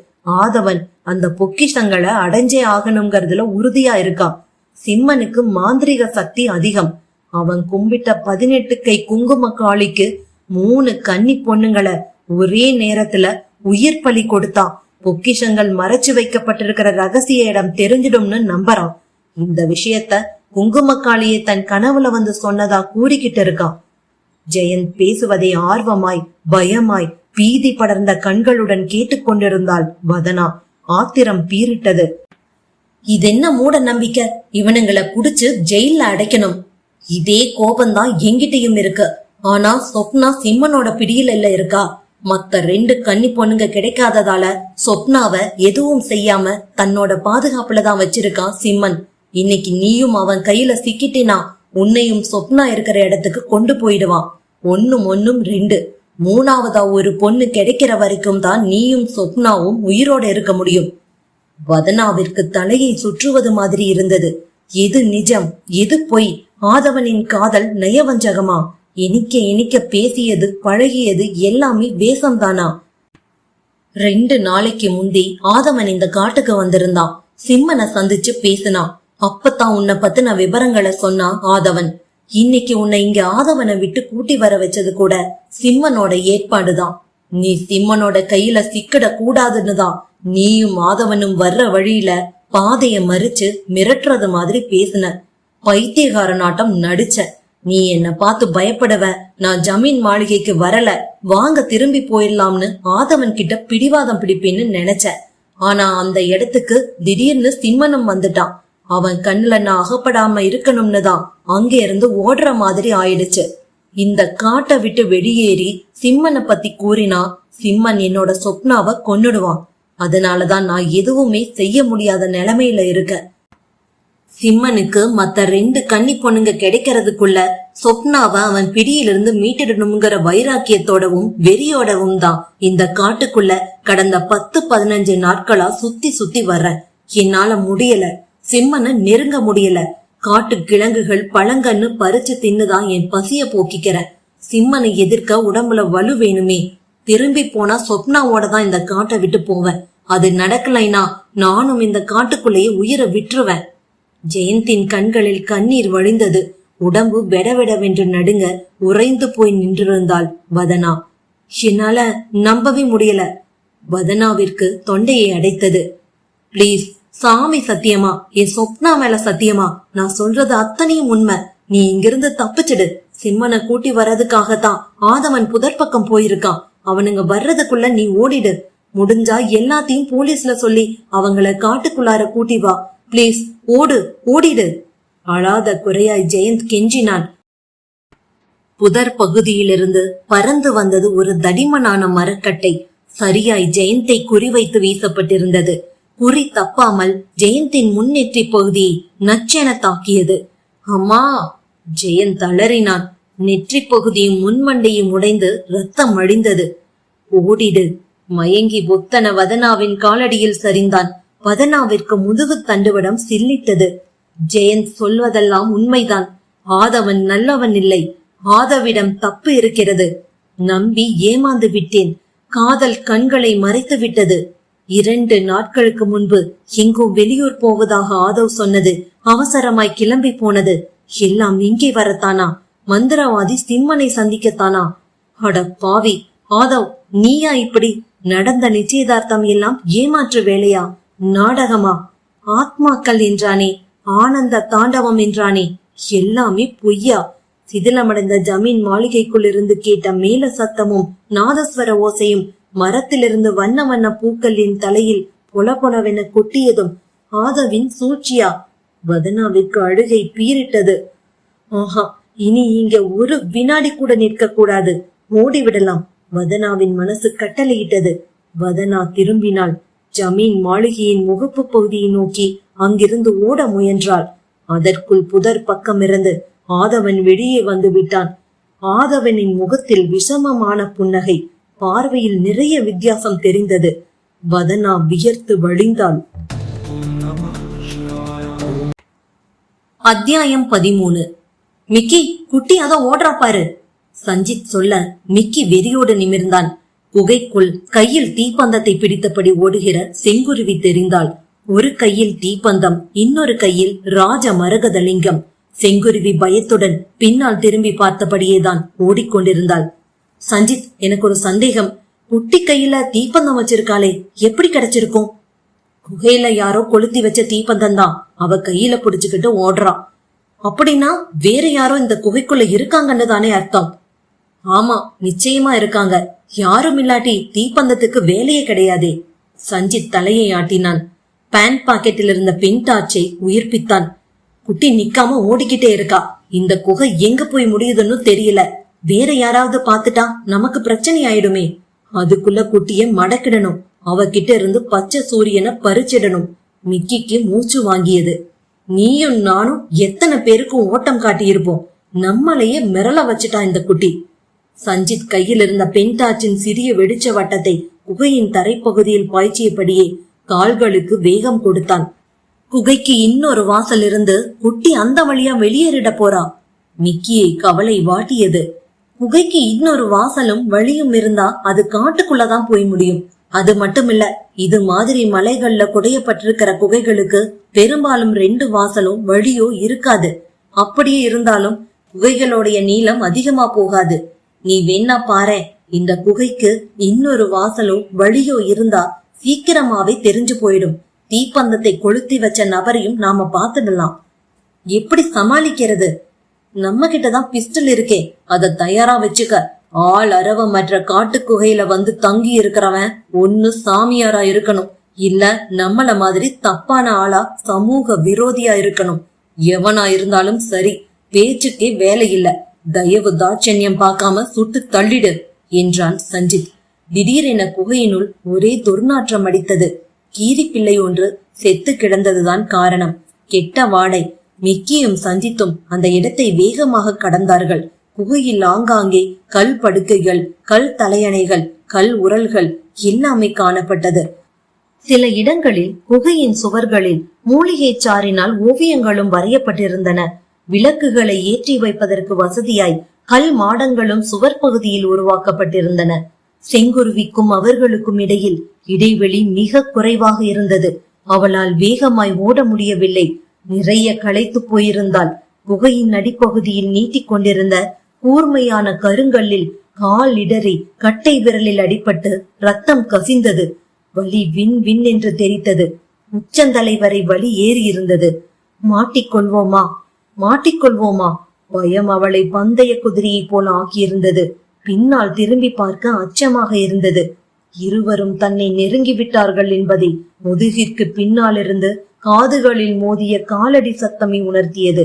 ஆதவன் அந்த பொக்கிஷங்களை அடைஞ்சே ஆகணுங்கிறதுல உறுதியா இருக்கான். சிம்மனுக்கு மாந்திரிக சக்தி அதிகம். அவன் கும்பிட்ட 18 கை குங்கும காளிக்கு 3 கன்னி பொண்ணுங்களை ஒரே நேரத்துல உயிர் பலி கொடுத்தான். பொக்கிஷங்கள் மறைச்சு வைக்கப்பட்டிருக்கிற ரகசிய இடம் தெரிஞ்சிடும்னு நம்புறான். இந்த விஷயத்த குங்குமக்காளியை தன் கனவுல வந்து சொன்னதா கூறிக்கிட்டு இருக்கான். ஜெயந்த் பேசுவதை ஆர்வமாய் பயமாய் பீதி படர்ந்த கண்களுடன் கேட்டுக்கொண்டிருந்தாள் வதனா. ஆத்திரம் பீரிட்டது. இதென்ன மூட நம்பிக்கை? இவனுங்களை புடிச்சு ஜெயில அடைக்கணும். இதே கோபம்தான் எங்கிட்டையும் இருக்கு. ஆனா சொப்னா சிம்மனோட பிடியில இருக்கா. மத்த 2 கன்னி பொண்ணுங்க கிடைக்காததால சொப்னாவ எதுவும் செய்யாம தன்னோட பாதுகாப்புலதான் வச்சிருக்கான் சிம்மன். இன்னைக்கு நீயும் அவன் கையில சிக்கிட்டினா உன்னையும் சொப்னா இருக்கிற இடத்துக்கு கொண்டு போயிடுவான். 1 2 3ஆவதா ஒரு பொண்ணு கிடைக்கிற வரைக்கும் தான் நீயும் சொப்னாவும் உயிரோட இருக்க முடியும். வதனாவிற்கு தலையை சுற்றுவது மாதிரி இருந்தது. எது நிஜம், எது பொய்? ஆதவனின் காதல் நயவஞ்சகமா? இனிக்க இனிக்க பேசியது பழகியது எல்லாமே வேஷம்தானா? 2 நாளைக்கு முந்தி ஆதவன் இந்த காட்டுக்கு வந்திருந்தான். சிம்மனை சந்திச்சு பேசினான். அப்பதான் உன்னை பத்தின விவரங்களை சொன்னான் ஆதவன். இன்னைக்கு உன்னை இங்க ஆதவனை விட்டு கூட்டி வர வச்சது கூட சிம்மனோட ஏற்பாடுதான். நீ சிம்மனோட கையில சிக்கிட கூடாதுன்னு தான் நீயும் ஆதவனும் வர்ற வழியில பாதைய மறிச்சு மிரட்டுறது மாதிரி பேசின. பைத்தியகாரனாட்டம் நடிச்ச. நீ என்ன பார்த்து பயப்படவ. நான் ஜமீன் மாளிகைக்கு வரல, வாங்க திரும்பி போயிடலாம்னு ஆதவன் கிட்ட பிடிவாதம் பிடிப்பேன்னு நினைச்ச. ஆனா அந்த இடத்துக்கு திடீர்னு சிம்மனும் வந்துட்டான். அவன் கண்ணுல நான் அகப்படாம இருக்கணும்னு தான் அங்க இருந்து ஓடுற மாதிரி ஆயிடுச்சு. இந்த காட்டை விட்டு வெளியேறி சிம்மனை பத்தி கூறினா சிம்மன் என்னோட சொப்னாவை கொன்னுடுவான். அதனாலதான் நான் எதுவுமே செய்ய முடியாத நிலைமையில இருக்க. சிம்மனுக்கு மத்த 2 கன்னி பொண்ணுங்க கிடைக்கிறதுக்குள்ள சொப்னாவை அவன் பிடியிலிருந்து மீட்டிடணுங்கிற வைராக்கியத்தோடவும் வெறியோடவும் தான் இந்த காட்டுக்குள்ள கடந்த 10-15 நாட்களா சுத்தி சுத்தி வர்றேன். என்னால முடியல, சிம்மனை நெருங்க முடியல. காட்டு கிழங்குகள் பழங்கன்னு பறிச்சு தின்னுதான் என் பசிய போக்கிக்கிறேன். சிம்மனை எதிர்க்க உடம்புல வலு வேணுமே. திரும்பி போனா சொப்னாவோட தான் இந்த காட்டை விட்டு போவேன். அது நடக்கலைனா நானும் இந்த காட்டுக்குள்ளேயே உயிரை விட்டுருவேன். ஜெயந்தின் கண்களில் கண்ணீர் வழிந்தது. உடம்பு வெடவெடவென்று நடுங்க உறைந்து போய் நின்றிருந்தாள் வதனா. என்னால நம்பவே முடியல. வதனாவிற்கு தொண்டையை அடைத்தது. பிளீஸ், சாமி சத்தியமா, என் சொப்னா மேல சத்தியமா, நான் சொல்றது அத்தனையும் உண்மை. நீ இங்கிருந்து தப்பிச்சிடு. சிம்மனை கூட்டி வர்றதுக்காகத்தான் ஆதவன் புதர் பக்கம் போயிருக்கான். அவனுங்க வர்றதுக்குள்ள நீ ஓடிடு. முடிஞ்சா எல்லாத்தையும் போலீஸ்ல சொல்லி அவங்கள காட்டுக்குள்ளார கூட்டி வா. பிளீஸ், ஓடிடு. அழாத குறையாய் ஜெயந்த் கெஞ்சினான். புதர் பகுதியிலிருந்து பறந்து வந்தது ஒரு தடிமனான மரக்கட்டை. சரியாய் ஜெயந்தை குறிவைத்து வீசப்பட்டிருந்தது. குறி தப்பாமல் ஜெயந்தின் முன்னேற்றி பகுதியை நச்சென தாக்கியது. அம்மா! ஜெயந்த் அலறினான். நெற்றி பகுதியும் முன்மண்டையும் உடைந்து ரத்தம் வழிந்தது. ஓடிடு. மயங்கி ஒத்தன வதனாவின் காலடியில் சரிந்தான். வதனாவிற்கு முதுகு தண்டுவடம் சில்லிட்டது. ஜெயந்த் சொல்வதெல்லாம் உண்மைதான். ஆதவன் நல்லவன் இல்லை. ஆதவிடம் தப்பு இருக்கிறது. நம்பி ஏமாந்து விட்டேன். காதல் கண்களை மறைத்து விட்டது. 2 நாட்களுக்கு முன்பு எங்கோ வெளியூர் போவதாக ஆதவ் சொன்னது அவசரமாய் கிளம்பி போனது எல்லாம் இங்கே வரத்தானா? மந்திரவாதி சிம்மனை சந்திக்கத்தானா? அட பாவி ஆதவ், நீயா இப்படி? நடந்த நிச்சயதார்த்தம் எல்லாம் ஏமாற்று வேலையா? நாடகமா? ஆத்மாக்கள் என்றானே, ஆனந்த தாண்டவம் என்றானே, எல்லாமே பொய்யா? சிதிலமடைந்த ஜமீன் மாளிகைக்குள் இருந்து கேட்ட மேல சத்தமும் நாதஸ்வர ஓசையும் மரத்திலிருந்து வண்ண வண்ண பூக்களின் தலையில் பொல பொலவென கொட்டியதும் ஆதவின் சூழ்ச்சியா? வதனாவிற்கு அழுகை பீரிட்டது. ஆஹா, இனி இங்க ஒரு வினாடி கூட நிற்க கூடாது, ஓடிவிடலாம். வதனாவின் மனசு கட்டளையிட்டது. வதனா திரும்பினாள். ஜமீன் மாளிகையின் முகப்பு பகுதியை நோக்கி அங்கிருந்து ஓட முயன்றாள். அதற்குள் புதர் பக்கமிருந்து ஆதவன் வெளியே வந்து விட்டான். ஆதவனின் முகத்தில் விஷமமான புன்னகை, பார்வையில் நிறைய வித்தியாசம் தெரிந்தது. வதனா வியர்த்து வழிந்தாள். அத்தியாயம் 13. மிக்கி, குட்டி அதோ ஓடுறா பாரு. சஞ்சித் சொல்ல மிக்கி வெறியோடு நிமிர்ந்தான். குகைக்குள் கையில் தீப்பந்தத்தை பிடித்தபடி ஓடுகிற செங்குருவி தெரிந்தாள். ஒரு கையில் தீப்பந்தம், இன்னொரு கையில் ராஜ மரகதலிங்கம். செங்குருவி பயத்துடன் பின்னால் திரும்பி பார்த்தபடியேதான் ஓடிக்கொண்டிருந்தாள். சஞ்சித், எனக்கு ஒரு சந்தேகம். குட்டி கையில தீப்பந்தம் வச்சிருக்காளே, எப்படி கிடைச்சிருக்கும்? குகையில யாரோ கொளுத்தி வச்ச தீப்பந்தம் தான் அவ கையில புடிச்சுக்கிட்டு ஓடுறா. அப்படின்னா வேற யாரோ இந்த குகைக்குள்ள இருக்காங்கன்னு தானே அர்த்தம்? ஆமா, நிச்சயமா இருக்காங்க. யாரும் இல்லாட்டி தீப்பந்தத்துக்கு வேலையே கிடையாதே. சஞ்சித் தலையை ஆட்டினான். பேண்ட் பாக்கெட்டில் இருந்த பென் டார்ச்சை உயிர்ப்பித்தான். குட்டி நிக்காம ஓடிக்கிட்டே இருக்கா. இந்த குகை எங்க போய் முடியுதுன்னு தெரியல. வேற யாராவது பாத்துட்டா நமக்கு பிரச்சனை ஆயிடுமே. அதுக்குள்ள குட்டிய மடக்கிடணும். அவகிட்ட இருந்து பச்சை சூரியனை பறிச்சிடணும். மிக்கிக்கு மூச்சு வாங்கியது. நீயும் நானும் எத்தனை பேருக்கும் ஓட்டம் காட்டியிருப்போம். நம்மளையே மிரள வச்சுட்டா இந்த குட்டி. சஞ்சித் கையில் இருந்த பென்டாச்சின் சிறிய வெடிச்ச வட்டத்தை குகையின் தரைப்பகுதியில் பாய்ச்சியபடியே கால்களுக்கு வேகம் கொடுத்தான். குகைக்கு இன்னொரு வாசல் இருந்து குட்டி அந்த வழியா வெளியேறிட போறா. மிக்கியை கவலை வாட்டியது. குகைக்கு இன்னொரு வாசலும் வழியும் இருந்தா அது காட்டுக்குள்ளதான் போய் முடியும். அது மட்டுமில்ல, இது மாதிரி மலைகள்ல குடையப்பட்டிருக்கிற குகைகளுக்கு பெரும்பாலும் 2 வாசலும் வழியோ இருக்காது. அப்படியே இருந்தாலும் குகைகளுடைய நீளம் அதிகமா போகாது. நீ வேணா பாரு, இந்த குகைக்கு இன்னொரு வாசலோ வழியோ இருந்தா சீக்கிரமாவே தெரிஞ்சு போயிடும். தீப்பந்தத்தை கொளுத்தி வச்ச நபரையும் நாம பாத்துடலாம். எப்படி சமாளிக்கிறது? நம்ம கிட்டதான் பிஸ்டல் இருக்கே, அத தயாரா வச்சுக்க. ஆள் அரவமற்ற காட்டு குகையில வந்து தங்கி இருக்கிறவன் ஒன்னு சாமியாரா இருக்கணும், இல்ல நம்மள மாதிரி தப்பான ஆளா சமூக விரோதியா இருக்கணும். எவனா இருந்தாலும் சரி, பேச்சுக்கே வேலை இல்ல. தயவு தாட்சண்யம் பார்க்காம சுட்டு தள்ளிடு என்றான் சஞ்சித். திடீரென குகையினுள் ஒரே துர்நாற்றம் அடித்தது. கீரி பிள்ளை ஒன்று செத்து கிடந்ததுதான் காரணம். கெட்ட வாடை. மிக்கியும் சஞ்சித்தும் அந்த இடத்தை வேகமாக கடந்தார்கள். குகையில் ஆங்காங்கே கல் படுக்கைகள், கல் தலையணைகள், கல் உரல்கள் எல்லாமே காணப்பட்டது. சில இடங்களில் குகையின் சுவர்களில் மூலிகை சாறினால் ஓவியங்களும் வரையப்பட்டிருந்தன. விளக்குகளை ஏற்றி வைப்பதற்கு வசதியாய் கல் மாடங்களும் சுவர் பகுதியில் உருவாக்கப்பட்டிருந்தன. செங்குருவிக்கும் அவர்களுக்கும் இடையில் இடைவெளி மிக குறைவாக இருந்தது. அவளால் வேகமாய் ஓட முடியவில்லை. நிறைய களைத்து போயிருந்தாள். குகையின் அடிப்பகுதியில் நீட்டிக் கொண்டிருந்த கூர்மையான கருங்கல்லில் கால் இடறி கட்டை விரலில் அடிபட்டு ரத்தம் கசிந்தது. வலி வின் வின் என்று தெரித்தது. உச்சந்தலை வரை வலி ஏறி இருந்தது. மாட்டிக்கொள்வோமா மாட்டிக்கொள்வோமா? பயம் அவளை பந்தய குதிரையை போல ஆக்கியிருந்தது. பின்னால் திரும்பி பார்க்க அச்சமாக இருந்தது. இருவரும் தன்னை நெருங்கி விட்டார்கள் என்பதை முதுகிற்கு பின்னால் இருந்து காதுகளில் மோதிய காலடி சத்தமை உணர்த்தியது.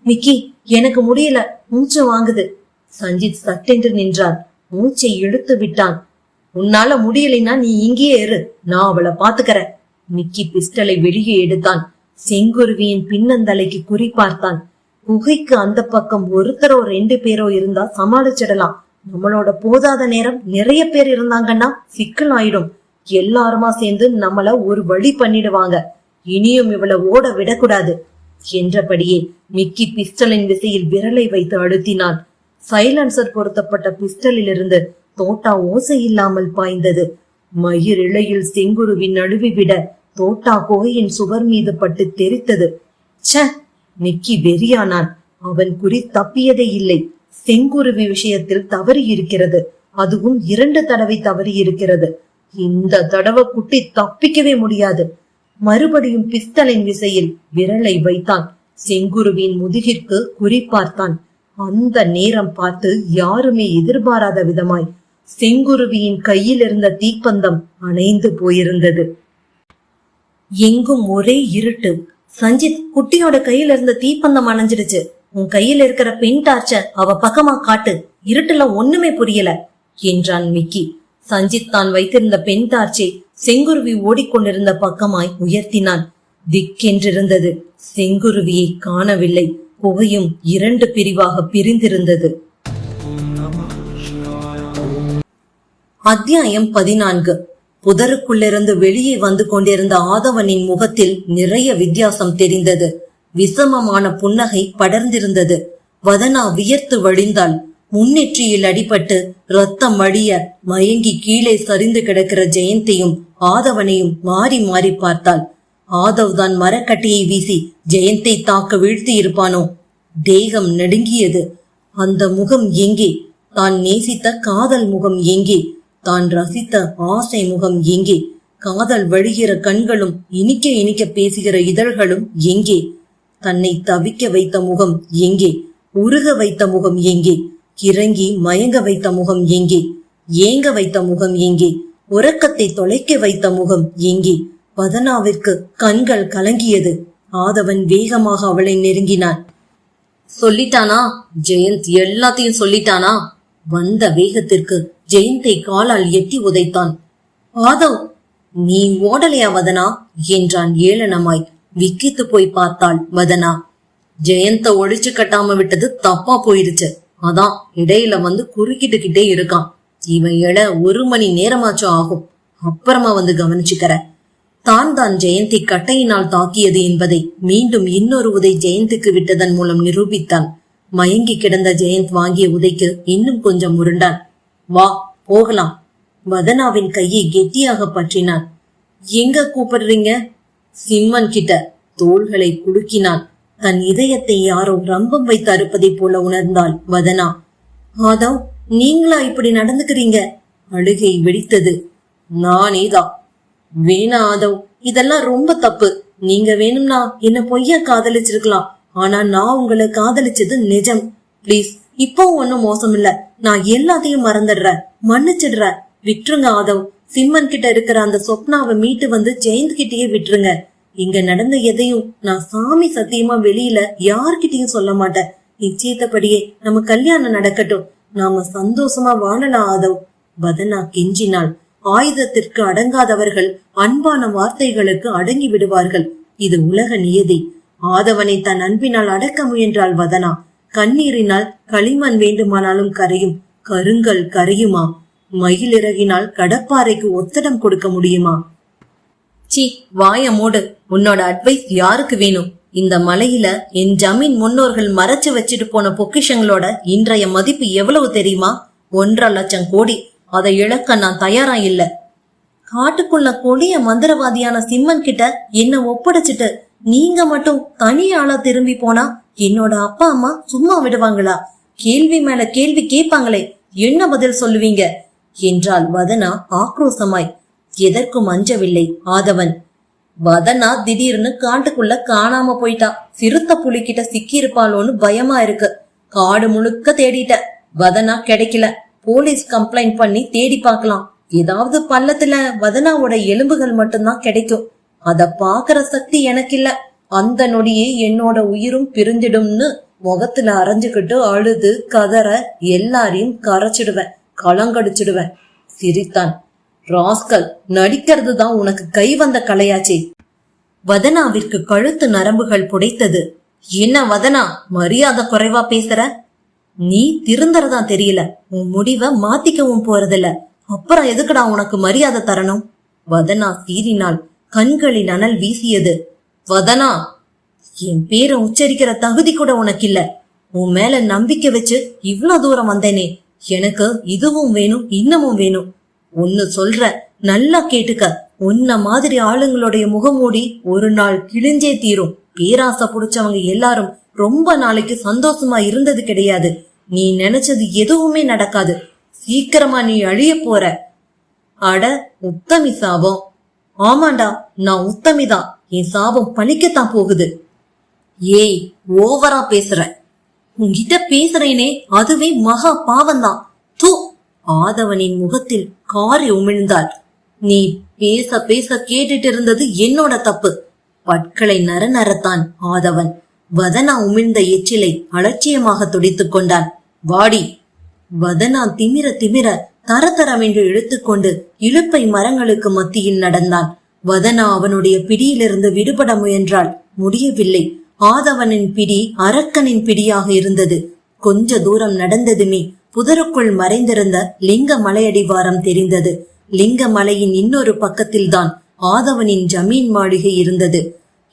மிக்கி, எனக்கு முடியல, மூச்சு வாங்குது. சஞ்சித் சட்டென்று நின்றான். மூச்சை இழுத்து விட்டான். உன்னால முடியலைன்னா நீ இங்கேயே இரு, நான் அவளை பாத்துக்கறேன். மிக்கி பிஸ்டலை வெளியே எடுத்தான். செங்குருவியின் பின்னந்தலைக்கு குறி பார்த்தான். குகைக்கு அந்த பக்கம் ஒருத்தரோ 2 பேரோ இருந்தா சமாளிச்சிடலாம். நம்மளோட போதாத நேரம் நிறைய பேர் இருந்தாங்கன்னா சிக்கல் ஆயிடும். எல்லாருமா சேர்ந்து நம்மள ஒரு வழி பண்ணிடுவாங்க. இனியும் இவளை ஓட விடக்கூடாது என்றபடியே மிக்கி பிஸ்டலின் விசையில் விரலை வைத்து அழுத்தினான். சைலன்சர் பொருத்தப்பட்ட பிஸ்டலில் இருந்து தோட்டா ஓசை இல்லாமல் பாய்ந்தது. மயிர் இழையில் செங்குருவின் நழுவி விட தோட்டா குகையின் சுவர் மீது பட்டு தெரித்தது. ச, மிக்கி வெறியானான். அவன் குறி தப்பியதே இல்லை. செங்குருவி விஷயத்தில் தவறி இருக்கிறது. அதுவும் 2 தடவை தவறி இருக்கிறது. இந்த தடவை குட்டி தப்பிக்கவே முடியாது. மறுபடியும் பிஸ்டலின் விசையில் விரலை வைத்தான். செங்குருவின் முதுகிற்கு குறி பார்த்தான். அந்த நேரம் பார்த்து யாருமே எதிர்பாராத விதமாய் செங்குருவியின் கையில் இருந்த தீப்பந்தம் அணைந்து போயிருந்தது. எங்கும் ஒரே இருட்டு. சஞ்சித், குட்டியோட கையில இருந்த தீப்பந்தம் அணைஞ்சிடுச்சு. உன் கையில இருக்கிற பெண் டார்ச்ச அவ பக்கமா காட்டு, இருட்டுல ஒண்ணுமே புரியல என்றான் மிக்கி. சஞ்சித் தான் வைத்திருந்த பெண் டார்ச்சை செங்குருவி ஓடிக்கொண்டிருந்த பக்கமாய் உயர்த்தினான். திக்கென்றிருந்தது. செங்குருவியை காணவில்லை. குகையும் 2 பிரிவாக பிரிந்திருந்தது. அத்தியாயம் 14. புதருக்குள்ளிருந்து வெளியே வந்து கொண்டிருந்த ஆதவனின் முகத்தில் நிறைய வித்தியாசம் தெரிந்தது. விஷமமான புன்னகை படர்ந்திருந்தது. வதனா வியர்த்து வழிந்தாள். முன்னெற்றியில் அடிபட்டு ரத்தம் வழிய மயங்கி கீழே சரிந்து கிடக்கிற ஜெயந்தையும் ஆதவனையும் மாறி மாறி பார்த்தாள். ஆதவ் தான் மரக்கட்டையை வீசி ஜெயந்தை தாக்க வீழ்த்தி இருப்பானோ? தேகம் நடுங்கியது. அந்த முகம் எங்கே? தான் நேசித்த காதல் முகம் எங்கே? தான் ரசித்த ஆசை முகம் எங்கே? காதல் வழிகிற கண்களும் இனிக்க இனிக்க பேசுகிற இதழ்களும் எங்கே? தன்னை தவிக்க வைத்த முகம் எங்கே? உருக வைத்த முகம் எங்கே? கிறங்கி மயங்க வைத்த முகம் எங்கே? ஏங்க வைத்த முகம் எங்கே? உறக்கத்தை தொலைக்க வைத்த முகம் எங்கே? வதனாவிற்கு கண்கள் கலங்கியது. ஆதவன் வேகமாக அவளை நெருங்கினான். சொல்லிட்டானா? ஜெயந்த் எல்லாத்தையும் சொல்லிட்டானா? வந்த வேகத்திற்கு ஜெயந்தை காலால் எட்டி உதைத்தான். ஆதவ், நீ ஓடலையா வதனா என்றான் ஏளனமாய். விக்கித்து போய் பார்த்தாள் வதனா. ஜெயந்த ஒழிச்சு கட்டாம விட்டது தப்பா போயிருச்சு. அதான் இடையில வந்து குறுக்கிட்டுக்கிட்டே இருக்கான். இவன் எழ 1 மணி நேரமாச்சும் ஆகும். அப்புறமா வந்து கவனிச்சுக்கிற. தான் ஜெயந்தி கட்டையினால் தாக்கியது என்பதை மீண்டும் இன்னொரு உதை ஜெயந்துக்கு விட்டதன் மூலம் நிரூபித்தான். மயங்கி கிடந்த ஜெயந்த் வாங்கிய உதைக்கு இன்னும் கொஞ்சம் உருண்டான். வா போகலாம் வதனாவின் கையை கெட்டியாக பற்றினான். எங்க கூப்பிடுறீங்க? சிம்மன் கிட்ட. தோள்களை குலுக்கினான். தன் இதயத்தை யாரோ ரம்பம் வைத்து அறுப்பதை போல உணர்ந்தாள் வதனா. ஆதவ், நீங்களா இப்படி நடந்துக்கிறீங்க? அழுகை வெடித்தது. நானேதான். வேணா ஆதவ், இதெல்லாம் ரொம்ப தப்பு. நீங்க வேணும்னா என்ன பொய்யா காதலிச்சிருக்கலாம். ஆனா நான் உங்களை காதலிச்சது நிஜம். பிளீஸ், இப்போ ஒன்னும் மோசம் இல்ல. நான் எல்லாத்தையும் மறந்துடுறேன், மன்னிச்சிடுறேன். விட்டுருங்க ஆதவ். சிம்மன் கிட்ட இருக்கிற அந்த சொப்னாவை மீட்டு வந்து ஜெயந்த் கிட்டயே விட்டுருங்க. இங்க நடந்த எதையும் நான் சாமி சத்தியமா வெளியில யார்கிட்டயும் சொல்ல மாட்டேன். நிச்சயத்தபடியே நம்ம கல்யாணம் நடக்கட்டும். நாம சந்தோஷமா வாழலாம் ஆதவ். வதனா கெஞ்சினாள். ஆயுதத்திற்கு அடங்காதவர்கள் அன்பான வார்த்தைகளுக்கு அடங்கி விடுவார்கள். இது உலக நியதி. ஆதவனை தன் அன்பினால் அடக்க முயன்றாள் வதனா. கண்ணீரினால் களிமண் வேண்டுமானாலும் கரையும், கருங்கல் கரையுமா? மயிலிறகினால் கடப்பாறைக்கு ஒத்தடம் கொடுக்க முடியுமா? சி, வாய மூடு. உன்னோட அட்வைஸ் யாருக்கு வேணும்? இந்த மலையில என் ஜமீன் முன்னோர்கள் மறைச்சு வச்சுட்டு போன பொக்கிஷங்களோட இன்றைய மதிப்பு எவ்வளவு தெரியுமா? 1.5 லட்சம் கோடி. அதை இழக்க நான் தயாரா இல்ல. காட்டுக்குள்ள கொடிய மந்திரவாதியான சிம்மன் கிட்ட என்ன ஒப்படைச்சிட்டு நீங்க மட்டும் தனி ஆளா திரும்பி போனா என்னோட அப்பா அம்மா சும்மா விடுவாங்களா? கேள்வி மேல கேள்வி கேட்பாங்களே, என்ன பதில் சொல்லுவீங்க என்றாள் வதனா ஆக்ரோசமாய். எதற்கும் அஞ்சவில்லை ஆதவன். வதனா திடீர்னு காட்டுக்குள்ள காணாம போயிட்டா. சிறுத்த புலிகிட்ட சிக்கி இருப்பாளோன்னு பயமா இருக்கு. காடு முழுக்க தேடிட்ட, வதனா கிடைக்கல. போலீஸ் கம்ப்ளைண்ட் பண்ணி தேடி பார்க்கலாம். ஏதாவது பள்ளத்துல வதனாவோட எலும்புகள் மட்டும்தான் கிடைக்கும். அத பாக்குற சக்தி எனக்கு இல்ல. அந்த நொடியே என்னோட உயிரும் பிரிஞ்சிடும்னு முகத்துல அரைஞ்சுக்கிட்டு அழுது கதற எல்லாரையும் கரைச்சிடுவேன், களங்கடிச்சிடுவேன். சிரித்தான். ராஸ்கல், நடிக்கிறது தான் உனக்கு கை வந்த கலையாச்சே. வதனாவிற்கு கழுத்து நரம்புகள் புடைத்தது. என்ன வதனா, மரியாதை குறைவா பேசுற? நீ திருந்தறதா தெரியல. உன் முடிவை மாத்திக்கவும் போறதில்ல. அப்புறம் எதுக்குடா உனக்கு மரியாதை தரணும்? வதனா சீறினாள். கண்களின் அனல் வீசியது. வதனா, என் பேரை உச்சரிக்கிற தகுதி கூட உனக்கு இல்ல. உன் மேல நம்பிக்கை வச்சு இவ்ளோ தூரம் வந்தேனே, எனக்கு இதுவும் வேணும் இன்னமும் வேணும். ஒன்னு சொல்ற, நல்லா கேட்டுக்க. உன்ன மாதிரி ஆளுங்களுடைய முகமூடி ஒரு நாள் கிழிஞ்சே தீரும். பேராசை புடிச்சவங்க எல்லாரும் ரொம்ப நாளைக்கு சந்தோஷமா இருந்தது கிடையாது. நீ நினைச்சது எதுவுமே நடக்காது. சீக்கிரமா நீ அழிய போற. அட உத்தமி சாபம். ஆமாண்டா, நான் உத்தமிதான். என் சாபம் பழிக்கத்தான் போகுது. ஏய், ஓவரா பேசுற. உன்கிட்ட பேசுறேனே, அதுவே மகா பாவம்தான். தூ. ஆதவனின் முகத்தில் காரி உமிழ்ந்தாள். நீ பேச பேச கேட்டுட்டு இருந்தது என்னோட தப்பு. பற்களை நரநரத்தான் ஆதவன். வதனா உமிழ்ந்த எச்சிலை அலட்சியமாக துடித்துக் கொண்டான். வாடி. வதனா திமிர திமிர தரதரவென்று இழுத்துக்கொண்டு இழுப்பை மரங்களுக்கு மத்தியில் நடந்தான். வதனா அவனுடைய பிடியிலிருந்து விடுபட முயன்றாள். முடியவில்லை. ஆதவனின் பிடி அரக்கனின் பிடியாக இருந்தது. கொஞ்ச தூரம் நடந்ததுமே புதருக்குள் மறைந்திருந்த லிங்க மலையடிவாரம் தெரிந்தது. லிங்க மலையின் இன்னொரு பக்கத்தில்தான் ஆதவனின் ஜமீன் மாளிகை இருந்தது.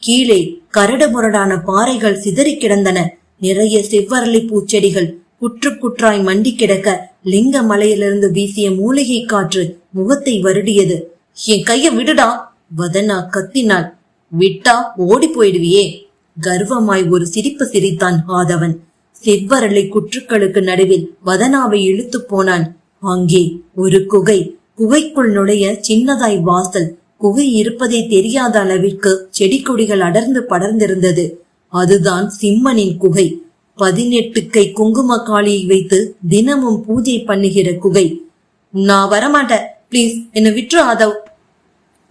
கீழே கரடுமுரடான பாறைகள் சிதறி கிடந்தன. நிறைய செவ்வரளி பூச்செடிகள் குற்று குற்றாய் மண்டி கிடக்க லிங்க மலையிலிருந்து வீசிய மூலிகை காற்று முகத்தை வருடியது. என் கைய விடுடா. வதனா கத்தினாள். விட்டா ஓடி போயிடுவியே. கர்வமாய் ஒரு சிரிப்பு சிரித்தான் ஆதவன். செவ்வரளை குற்றுக்களுக்கு நடுவில் வதனாவை இழுத்து போனான். அங்கே ஒரு குகை. குகைக்குள் நுழைய சின்னதாய் வாசல். குகை இருப்பதே தெரியாத அளவிற்கு செடி கொடிகள் அடர்ந்து படர்ந்திருந்தது. அதுதான் சிம்மனின் குகை. 18 கை குங்கும காளியை வைத்து தினமும் பூஜை பண்ணுகிற குகை. நான் வரமாட்டேன், பிளீஸ் என்ன விட்டுரு ஆதவ்.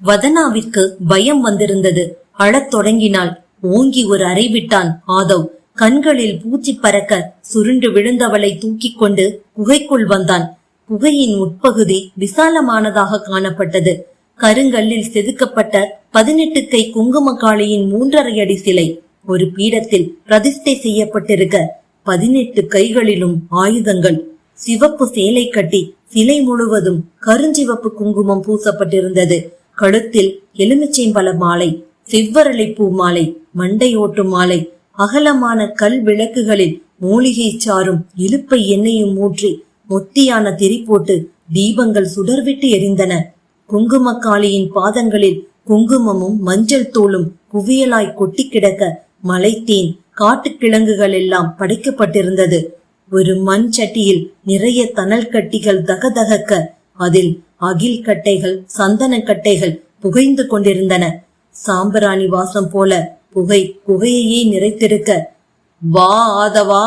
வதனாவிற்கு பயம் வந்திருந்தது. அழத் தொடங்கினாள். ஓங்கி ஒரு அறை விட்டான் ஆதவ். கண்களில் பூச்சி பறக்க சுருண்டு விழுந்தவளை தூக்கி கொண்டு குகைக்குள் வந்தான். குகையின் உட்பகுதி விசாலமானதாக காணப்பட்டது. கருங்கல்லில் செதுக்கப்பட்ட 18 கை குங்கும காளியின் 3.5 அடி சிலை ஒரு பீடத்தில் பிரதிஷ்டை செய்யப்பட்டிருக்க 18 கைகளிலும் ஆயுதங்கள். சிவப்பு சேலை கட்டி சிலை முழுவதும் கருஞ்சிவப்பு குங்குமம் பூசப்பட்டிருந்தது. கழுத்தில் எலுமிச்சைம்பழ மாலை, செவ்வரளி பூ மாலை, மண்டையோட்டு மாலை. அகலமான கல் விளக்குகளில் மூலிகை சாரும் இலுப்பை எண்ணெயும் ஊற்றி மொத்தியான திரி போட்டு தீபங்கள் சுடர்விட்டு எரிந்தன. குங்குமக்காளியின் பாதங்களில் குங்குமமும் மஞ்சள் தூளும் குவியலாய் கொட்டி கிடக்க மலைத்தேன் காட்டுக்கிழங்குகள் எல்லாம் படைக்கப்பட்டிருந்தது. ஒரு மண் சட்டியில் நிறைய தணல் கட்டிகள் தகதகக்க அதில் அகில் கட்டைகள் சந்தன கட்டைகள் புகைந்து கொண்டிருந்தன. சாம்பிராணி வாசம் போல புகை குகையையே நிறைத்திருக்க, வா ஆதவா!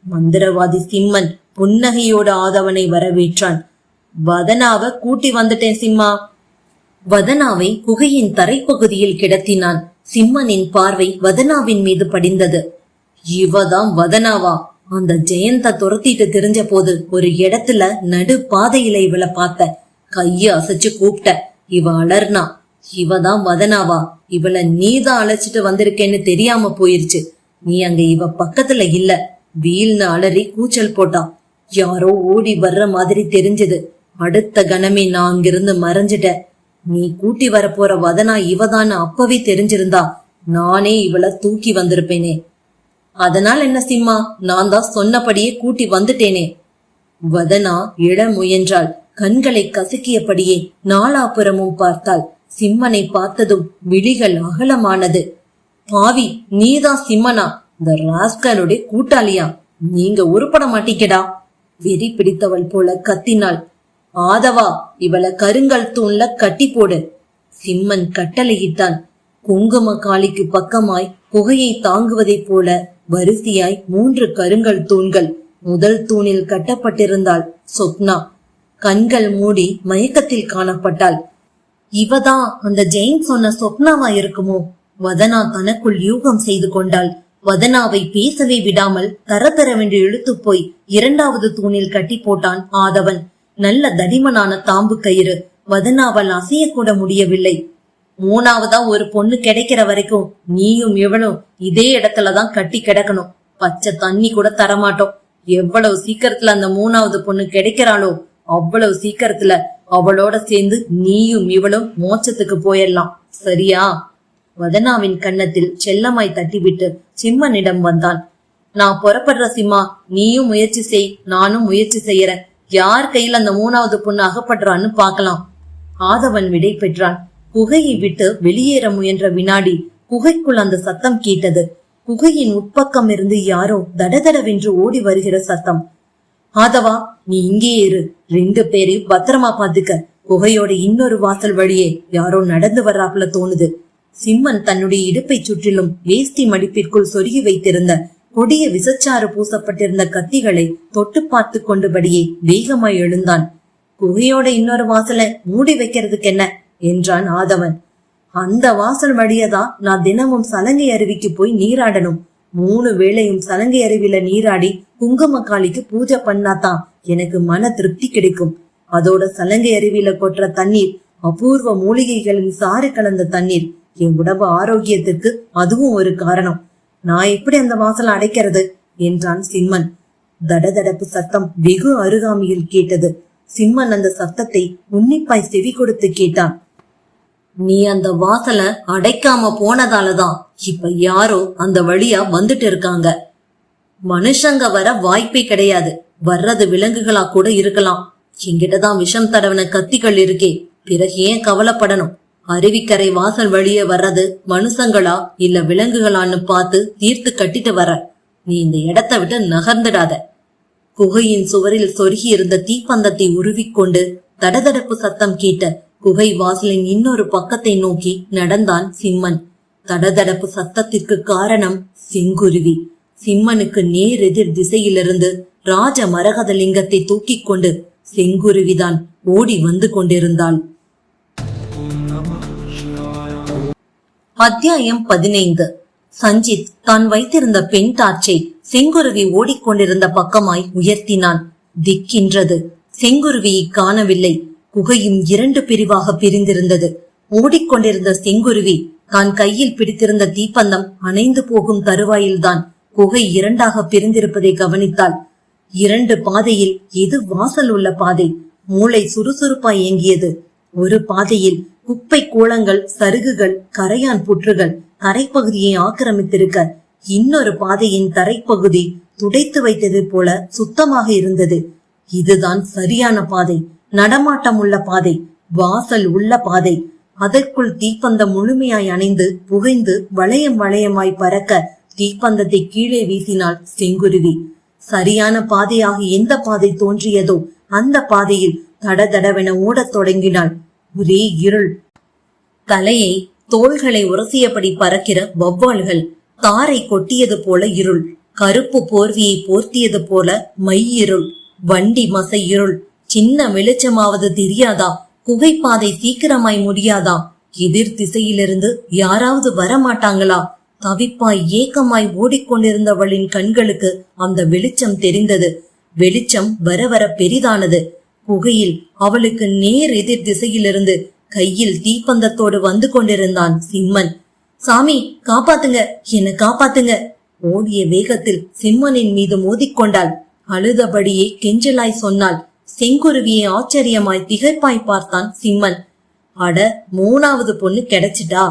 மந்திரவாதி சிம்மன் புன்னகையோட ஆதவனை வரவேற்றான். வதனாவ கூட்டி வந்துட்டேன் சிம்மா. வதனாவை குகையின் தரைப்பகுதியில் கிடத்தினான். சிம்மனின் பார்வை வதனாவின் மீது படிந்தது. இவதான் வதனாவா? அந்த ஜெயந்த துரத்திட்டு தெரிஞ்ச போது ஒரு இடத்துல நடு பாதையில இவளை பார்த்த, கைய அசைச்சு கூப்பிட்ட, இவ அலர்னா. இவதான் வதனாவா? இவளை நீதான் அழைச்சிட்டு வந்திருக்கேன்னு தெரியாம போயிருச்சு. நீ அங்க இவ பக்கத்துல இல்ல. வீல்னு அலறி கூச்சல் போட்டா. யாரோ ஓடி வர்ற மாதிரி தெரிஞ்சது. அடுத்த கணமே நான் அங்கிருந்து மறைஞ்சிட்ட. நீ கூட்டி வரப்போற வதனா இவதான்னு அப்பவே தெரிஞ்சிருந்தா நானே இவளை தூக்கி வந்திருப்பேனே. அதனால் என்ன சிம்மா, நான் தான் சொன்னபடியே கூட்டி வந்துட்டேனே. வதனா எழ முயன்றாள். கண்களை கசக்கியபடியே நாலாபுறமும் பார்த்தாள். சிம்மனை பார்த்ததும் விழிகள் அகலமானது. பாவி, நீதான் சிம்மனா? இந்த ராஸ்கலுடைய கூட்டாளியா? நீங்க உருப்பட மாட்டீங்கடா. வெறி பிடித்தவள் போல கத்தினாள். ஆதவா, இவளை கருங்கல் தூண்ல கட்டி போடு. சிம்மன் கட்டளையிட்டான். குங்கும காளிக்கு பக்கமாய் புகையை தாங்குவதைப் போல வரிசையாய் 3 கருங்கல் தூண்கள். முதல் தூணில் கட்டப்பட்டிருந்தாள் சொப்னா. கண்கள் மூடி மயக்கத்தில் காணப்பட்டாள். இவதான் அந்த ஜெயின் சொன்ன சொப்னாவா இருக்குமோ? வதனா தனக்குள் யூகம் செய்து கொண்டாள். வதனாவை பேசவே விடாமல் தரதரவென்று இழுத்து போய் 2வது தூணில் கட்டி போட்டான் ஆதவன். நல்ல தடிமனான தாம்பு கயிறு. வதனாவால் அசையக்கூட முடியவில்லை. 3வதா ஒரு பொண்ணு கிடைக்கிற வரைக்கும் நீயும் இவளும் இதே இடத்துலதான் கட்டி கிடக்கணும். பச்சை தண்ணி கூட தரமாட்டோம். எவ்வளவு சீக்கிரத்துல அந்த 3வது பொண்ணு கிடைக்கிறாளோ அவ்வளவு சீக்கிரத்துல அவளோட சேர்ந்து நீயும் இவளும் மோட்சத்துக்கு போயிடலாம். சரியா? வதனாவின் கன்னத்தில் செல்லமாய் தட்டிவிட்டு சிம்மனிடம் வந்தான். நான் புறப்படுற சிம்மா, நீயும் முயற்சி செய், நானும் முயற்சி செய்யறேன். யார் கையில் அந்த 3வது பொண்ணு அகப்படுறான்னு பாக்கலாம். ஆதவன் விடை பெற்றான். குகையை விட்டு வெளியேற முயன்ற வினாடி குகைக்குள் அந்த சத்தம் கேட்டது. குகையின் உட்பக்கம் இருந்து யாரோ தடதடவென்று ஓடி வருகிற சத்தம். ஆதவா, நீ இங்கே இரு. 2 பேரையும் பத்திரமா பாத்துக்க. குகையோட இன்னொரு வாசல் வழியே யாரோ நடந்து வர்றாப்புல தோணுது. சிம்மன் தன்னுடைய இடுப்பை சுற்றிலும் வேஷ்டி மடிப்பிற்குள் சொருகி வைத்திருந்த கொடிய விசச்சாறு பூசப்பட்டிருந்த கத்திகளை தொட்டு பார்த்து கொண்டபடியே வேகமாய் எழுந்தான். குகையோட இன்னொரு வாசலை மூடி வைக்கிறதுக்கு என்ன என்றான் ஆதவன். அந்த வாசல் வழியதான் நான் தினமும் சலங்கை அருவிக்கு போய் நீராடணும். 3 வேளையும் சலங்கை அருவில நீராடி குங்குமக்காளிக்கு பூஜை பண்ணாதான் எனக்கு மன திருப்தி கிடைக்கும். அதோட சலங்கை அருவில கொட்டுற தண்ணீர் அபூர்வ மூலிகைகளின் சாறு கலந்த தண்ணீர். என் உடம்பு ஆரோக்கியத்திற்கு அதுவும் ஒரு காரணம். நான் எப்படி அந்த வாசலை அடைக்கிறது என்றான் சிம்மன். தடதடப்பு சத்தம் வெகு அருகாமையில் கேட்டது. சிம்மன் அந்த சத்தத்தை உன்னிப்பாய் செவி கொடுத்து கேட்டான். நீ அந்த வாசலை அடைக்காம போனதாலதான் இப்ப யாரோ அந்த வழியா வந்துட்டு இருக்காங்க. மனுஷங்க வர வாய்ப்பே கிடையாது. வர்றது விலங்குகளா கூட இருக்கலாம். என்கிட்டதான் விஷம் தடவின கத்திகள் இருக்கே. பிறகு ஏன் கவலைப்படணும்? அருவிக்கரை வாசல் வழியே வர்றது மனுஷங்களா இல்ல விலங்குகளான்னு பார்த்து தீர்த்து கட்டிட்டு வர. நீ இந்த இடத்தை விட்டு நகர்ந்துடாத. குகையின் சுவரில் சொருகி இருந்த தீப்பந்தத்தை உருவிக்கொண்டு தடதடப்பு சத்தம் கேட்ட குகை வாசலின் இன்னொரு பக்கத்தை நோக்கி நடந்தான் சிம்மன். தடதடப்பு சத்தத்திற்கு காரணம் செங்குருவி. சிம்மனுக்கு நேர் எதிர் திசையிலிருந்து ராஜ மரகத லிங்கத்தை தூக்கிக் கொண்டு செங்குருவிதான் ஓடி வந்து கொண்டிருந்தாள். அத்தியாயம் 15. சஞ்சித் தான் வைத்திருந்த பெண் டார்ச்சை செங்குருவி ஓடிக்கொண்டிருந்த பக்கமாய் உயர்த்தினான். திக்கின்றது. செங்குருவியை காணவில்லை. குகையும் 2 பிரிவாக பிரிந்திருந்தது. ஓடிக்கொண்டிருந்த செங்குருவி தான் கையில் பிடித்திருந்த தீப்பந்தம் அணைந்து போகும் தருவாயில்தான் குகை 2ஆக பிரிந்திருப்பதை கவனித்தாள். 2 பாதையில் எது வாசல் உள்ள பாதை? மூளை சுறுசுறுப்பாய் இயங்கியது. ஒரு பாதையில் குப்பை கூளங்கள், சருகுகள், கரையான் புற்றுகள் தரைப்பகுதியை ஆக்கிரமித்திருக்க, இன்னொரு பாதையின் தரைப்பகுதி துடைத்து வைத்தது போல சுத்தமாக இருந்தது. இதுதான் சரியான பாதை. நடமாட்டம் உள்ள பாதை, வாசல் உள்ள பாதை. அதற்குள் தீப்பந்தம் முழுமையாய் அணைந்து புகைந்து வளையம் வளையமாய் பறக்க தீப்பந்தத்தை கீழே வீசினாள் செங்குருவி. சரியான பாதையாக எந்த பாதை தோன்றியதோ அந்த பாதையில் தடதடவென ஓடத் தொடங்கினாள். ஒரே இருள். தலையை தோள்களை உரசியபடி பறக்கிற வௌவால்கள். தாரை கொட்டியது போல இருள். கருப்பு போர்வியை போர்த்தியது போல மை இருள். வண்டி மசை இருள். சின்ன வெளிச்சமாவது தெரியாதா? குகைப்பாதை சீக்கிரமாய் முடியாதா? எதிர் திசையிலிருந்து யாராவது வரமாட்டாங்களா? தவிப்பாய் ஏக்கமாய் ஓடிக்கொண்டிருந்தவளின் கண்களுக்கு அந்த வெளிச்சம் தெரிந்தது. வெளிச்சம் வர வர பெரிதானது. குகையில் அவளுக்கு நேர் எதிர் திசையிலிருந்து கையில் தீப்பந்தத்தோடு வந்து கொண்டிருந்தான் சிம்மன். சாமி, காப்பாத்துங்க, என்ன காப்பாத்துங்க! ஓடிய வேகத்தில் சிம்மனின் மீது மோதிக்கொண்டாள். அழுதபடியே கெஞ்சலாய் சொன்னாள். செங்குருவியை ஆச்சரியமாய் திகைப்பாய் பார்த்தான் சிம்மன். அட, 3வது பொண்ணு கிடைச்சிட்டா,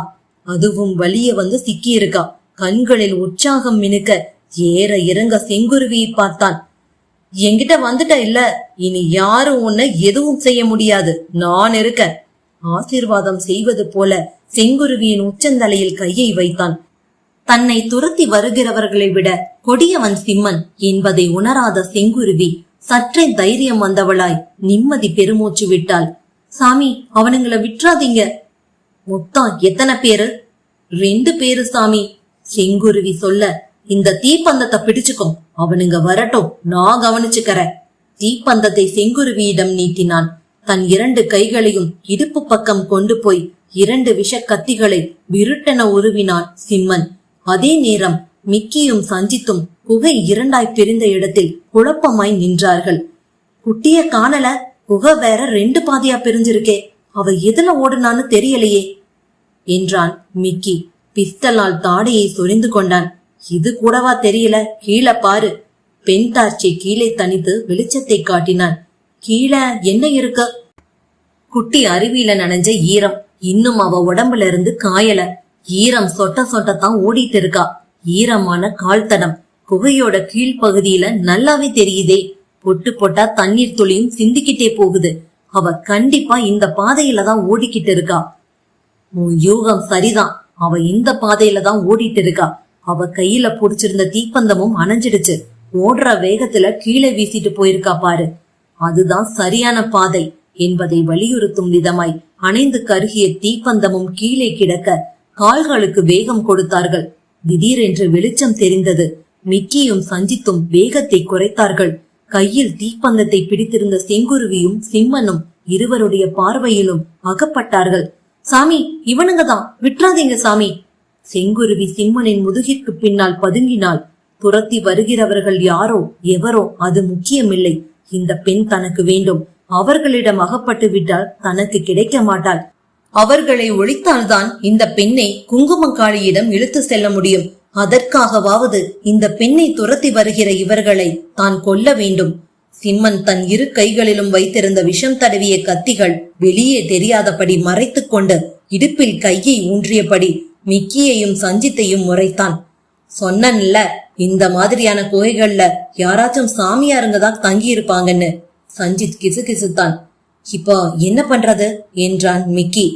அதுவும் வலிய வந்து சிக்கியிருக்கா. கண்களில் உற்சாகம் மினுக்க ஏற இறங்க செங்குருவியை பார்த்தான். என்கிட்ட வந்துட்ட இல்ல, இனி யாரும் உன்னை எதுவும் செய்ய முடியாது, நான் இருக்க. ஆசீர்வாதம் செய்வது போல செங்குருவியின் உச்சந்தலையில் கையை வைத்தான். தன்னை துரத்தி வருகிறவர்களை விட கொடியவன் சிம்மன் என்பதை உணராத செங்குருவி சற்றே தைரியம் வந்தவளாய் நிம்மதி பெருமூச்சு விட்டாள். சாமி, அவனுங்களை விட்டுறாதீங்க. மொத்தம் எத்தனை பேரு? 2 பேரு சாமி. செங்குருவி சொல்ல, இந்த தீப்பந்தத்தை பிடிச்சுக்கோ, அவனுங்க வரட்டும், நான் கவனிச்சுக்கறேன். தீப்பந்தத்தை செங்குருவியிடம் நீட்டினான். தன் 2 கைகளையும் இடுப்பு பக்கம் கொண்டு போய் 2 விஷ கத்திகளை விருட்டென உருவினான் சிம்மன். அதே நேரம் மிக்கியும் சஞ்சித்தும் குகை 2ஆய் பிரிந்த இடத்தில் குழப்பமாய் நின்றார்கள். குட்டிய காணல, குகை வேற 2 பாதியா பிரிஞ்சிருக்கே, அவ எதுல ஓடுனான்னு தெரியலையே என்றான் மிக்கி. பிஸ்டலால் தாடையை சொரிந்து கொண்டான். இது கூடவா தெரியல, கீழே பாரு. பெண் டார்ச்சை கீழே தனித்து வெளிச்சத்தை காட்டினான். கீழே என்ன இருக்கு? குட்டி அருவியில நனைஞ்ச ஈரம். இன்னும் அவ உடம்புல இருந்து காயல. ஈரம் சொட்ட சொட்டத்தான் ஓடிட்டு இருக்கா. ஈரமான கால் தடம் குகையோட கீழ்பகுதியில நல்லாவே தெரியுதே. பொட்டு பொட்டா தண்ணீர் துளியும் சிந்திக்கிட்டே போகுது. அவ கண்டிப்பா இந்த பாதையில தான் ஓடிக்கிட்டு இருக்கா. உன் யூகம் சரிதான், அவ இந்த பாதையில தான் ஓடிட்டு இருக்கா. அவ கையில புடிச்சிருந்த தீப்பந்தமும் அணைஞ்சிடுச்சு. ஓடுற வேகத்துல கீழே வீசிட்டு போயிருக்கா பாரு. அதுதான் சரியான பாதை என்பதை வலியுறுத்தும் விதமாய் அணைந்து கருகிய தீப்பந்தமும் கீழே கிடக்க கால்களுக்கு வேகம் கொடுத்தார்கள். திடீரென்று வெளிச்சம் தெரிந்தது. மிக்கியும் சஞ்சித்தும் வேகத்தை குறைத்தார்கள். கையில் தீப்பந்தத்தை பிடித்திருந்த செங்குருவியும் சிம்மனும் இருவருடைய பார்வையிலும் அகப்பட்டார்கள். சாமி, இவனுங்க தான், விட்டுறாதீங்க சாமி. செங்குருவி சிம்மனின் முதுகிற்கு பின்னால் பதுங்கினாள். துரத்தி வருகிறவர்கள் யாரோ எவரோ அது முக்கியமில்லை. இந்த பெண் தனக்கு வேண்டும். அவர்களிடம் அகப்பட்டு விட்டால் தனக்கு கிடைக்க மாட்டாள். அவர்களை ஒழித்தால்தான் இந்த பெண்ணை குங்குமங்காளியிடம் இழுத்து செல்ல முடியும். அதற்காகவாவது இந்த பெண்ணை துரத்தி வருகிற இவர்களை தான் கொல்ல வேண்டும். சிம்மன் தன் 2 கைகளிலும் வைத்திருந்த விஷம் தடவிய கத்திகள் வெளியே தெரியாதபடி மறைத்துக் கொண்டு இடுப்பில் கையை ஊன்றியபடி மிக்கியையும் சஞ்சித்தையும் முறைத்தான். சொன்னன்ல, இந்த மாதிரியான குகைகள்ல யாராச்சும் சாமியாருங்க தான் தங்கி இருப்பாங்கன்னு. சஞ்சித் கிசுகிசுத்தான். இப்போ என்ன பண்றது என்றான் மிக்கி.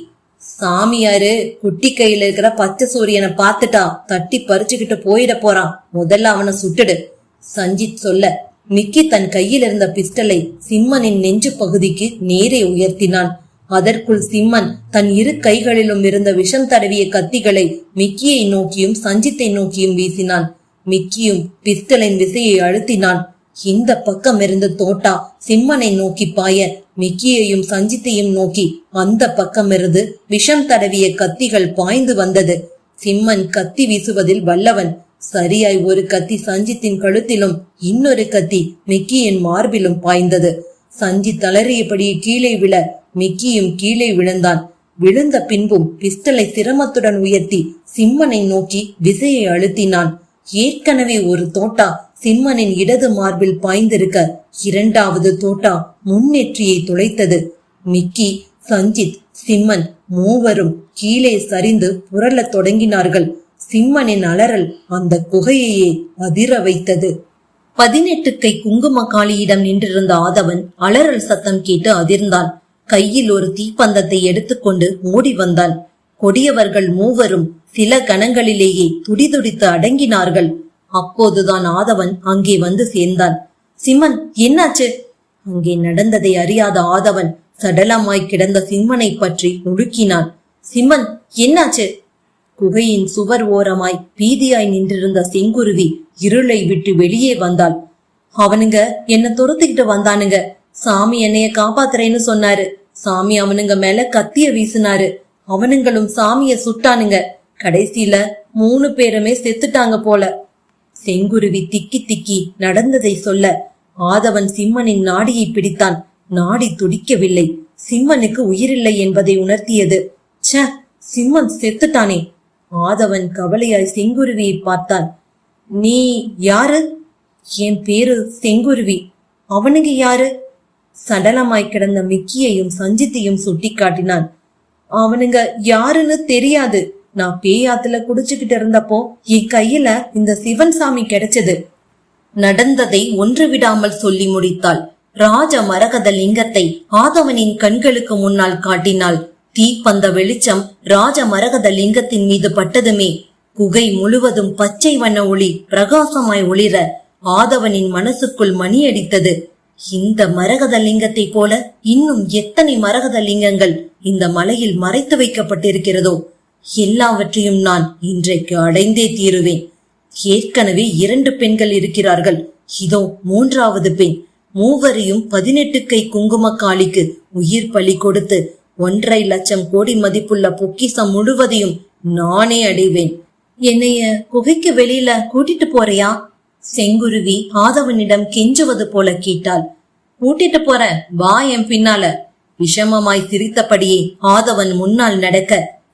சாமியாரு குட்டி கையில இருக்கிற பச்சை சூரியனை பார்த்துட்டா தட்டி பறிச்சுக்கிட்டு போயிட போறான், முதல்ல அவனை சுட்டுடு சஞ்சித் சொல்ல, மிக்கி தன் கையில் இருந்த பிஸ்டலை சிம்மனின் நெஞ்சு பகுதிக்கு நேரே உயர்த்தினான். அதற்குள் சிம்மன் தன் 2 கைகளிலும் இருந்த விஷம் தடவிய கத்திகளை மிக்கியை நோக்கியும் சஞ்சித்தை நோக்கியும் வீசினான். மிக்கியும் பிஸ்டலின் விசையை அழுத்தினான். இந்த பக்கம் இருந்து தோட்டா சிம்மனை நோக்கி பாய, மிக்கியையும் சஞ்சித்தையும் நோக்கி அந்த பக்கம் இருந்து விஷம் தடவிய கத்திகள் பாய்ந்து வந்தது. சிம்மன் கத்தி வீசுவதில் வல்லவன். சரியாய் ஒரு கத்தி சஞ்சித்தின் கழுத்திலும் இன்னொரு கத்தி மிக்கியின் மார்பிலும் பாய்ந்தது. சஞ்சித் தளறியபடியே கீழே விழ மிக்கியும் கீழே விழுந்தான். விழுந்த பின்பும் பிஸ்டலை சிரமத்துடன் உயர்த்தி சிம்மனை நோக்கி விசையை அழுத்தினான். ஏற்கனவே ஒரு தோட்டா சிம்மனின் இடது மார்பில் பாய்ந்திருக்க 2வது தோட்டா முன்னெற்றியை துளைத்தது. மிக்கி, சஞ்சித், சிம்மன் மூவரும் கீழே சரிந்து புரளத் தொடங்கினார்கள். சிம்மனின் அலறல் அந்த குகையையே அதிர வைத்தது. 18 கை குங்குமக்காளியிடம் நின்றிருந்த ஆதவன் அலறல் சத்தம் கேட்டு அதிர்ந்தான். கையில் ஒரு தீப்பந்தத்தை எடுத்துக்கொண்டு ஓடி வந்தான். கொடியவர்கள் மூவரும் சில கணங்களிலேயே துடிதுடித்து அடங்கினார்கள். அப்போதுதான் ஆதவன் அங்கே வந்து சேர்ந்தான். சிம்மன், என்னாச்சு? அங்கே நடந்ததை அறியாத ஆதவன் சடலமாய் கிடந்த சிம்மனை பற்றி உலுக்கினான். சிம்மன், என்னாச்சு? குகையின் சுவர் ஓரமாய் பீதியாய் நின்றிருந்த செங்குருவி இருளை விட்டு வெளியே வந்தாள். அவனுங்க என்ன துரத்திக்கிட்டு வந்தானுங்க. சாமி என்னைய காப்பாத்துறேன்னு சொன்னாரு. சாமி அவனுங்க மேல கத்திய வீசினாரு. அவனுங்களும் சாமிய சுட்டானுங்க. கடைசியில 3 பேருமே செத்துட்டாங்க போல. செங்குருவி திக்கி திக்கி நடந்ததை சொல்ல ஆதவன் சிம்மனின் நாடியை பிடித்தான். நாடி துடிக்கவில்லை. சிம்மனுக்கு உயிரில்லை என்பதை உணர்த்தியது. ச்ச, சிம்மன் செத்துட்டானே. ஆதவன் கவலையாய் செங்குருவியை பார்த்தான். நீ யாரு? என் பேரு செங்குருவி. அவனுங்க யாரு? சடலமாய் கிடந்த மிக்கியையும் சஞ்சித்தையும் சுட்டி காட்டினான். அவனுங்க யாருன்னு தெரியாது. நான் பேயாத்துல குடிச்சுக்கிட்டு இருந்தப்போ என் கையில இந்த சிவன் சாமி கிடைச்சது. நடந்ததை ஒன்று விடாமல் சொல்லி முடித்தாள். ராஜ மரகத லிங்கத்தை ஆதவனின் கண்களுக்கு முன்னால் காட்டினாள். தீப்பந்த வெளிச்சம் ராஜ மரகத லிங்கத்தின் மீது பட்டதுமே குகை முழுவதும் பச்சை வண்ண ஒளி பிரகாசமாய் ஒளிர ஆதவனின் மனசுக்குள் மணி அடித்தது. இந்த மரகத லிங்கத்தை போல இன்னும் எத்தனை மரகத லிங்கங்கள் இந்த மலையில் மறைத்து வைக்கப்பட்டிருக்கிறதோ, எல்லாவற்றையும் நான் இன்றைக்கு அடைந்தே தீருவேன். ஏற்கனவே 2 பெண்கள் இருக்கிறார்கள். இதோ 3வது பெண். மூவரையும் 18 கை குங்குமக்காளிக்கு உயிர் பலி கொடுத்து 1.5 லட்சம் கோடி மதிப்புள்ள பொக்கிசம் முழுவதையும் நானே அடைவேன். என்னைய குகைக்கு வெளியில கூட்டிட்டு போறியா? செங்குருவி ஆதவனிடம் கெஞ்சுவது போல கேட்டாள். கூட்டிட்டு போற, வா என் பின்னால. விஷமமாய் சிரித்தபடியே ஆதவன் முன்னால் நடக்க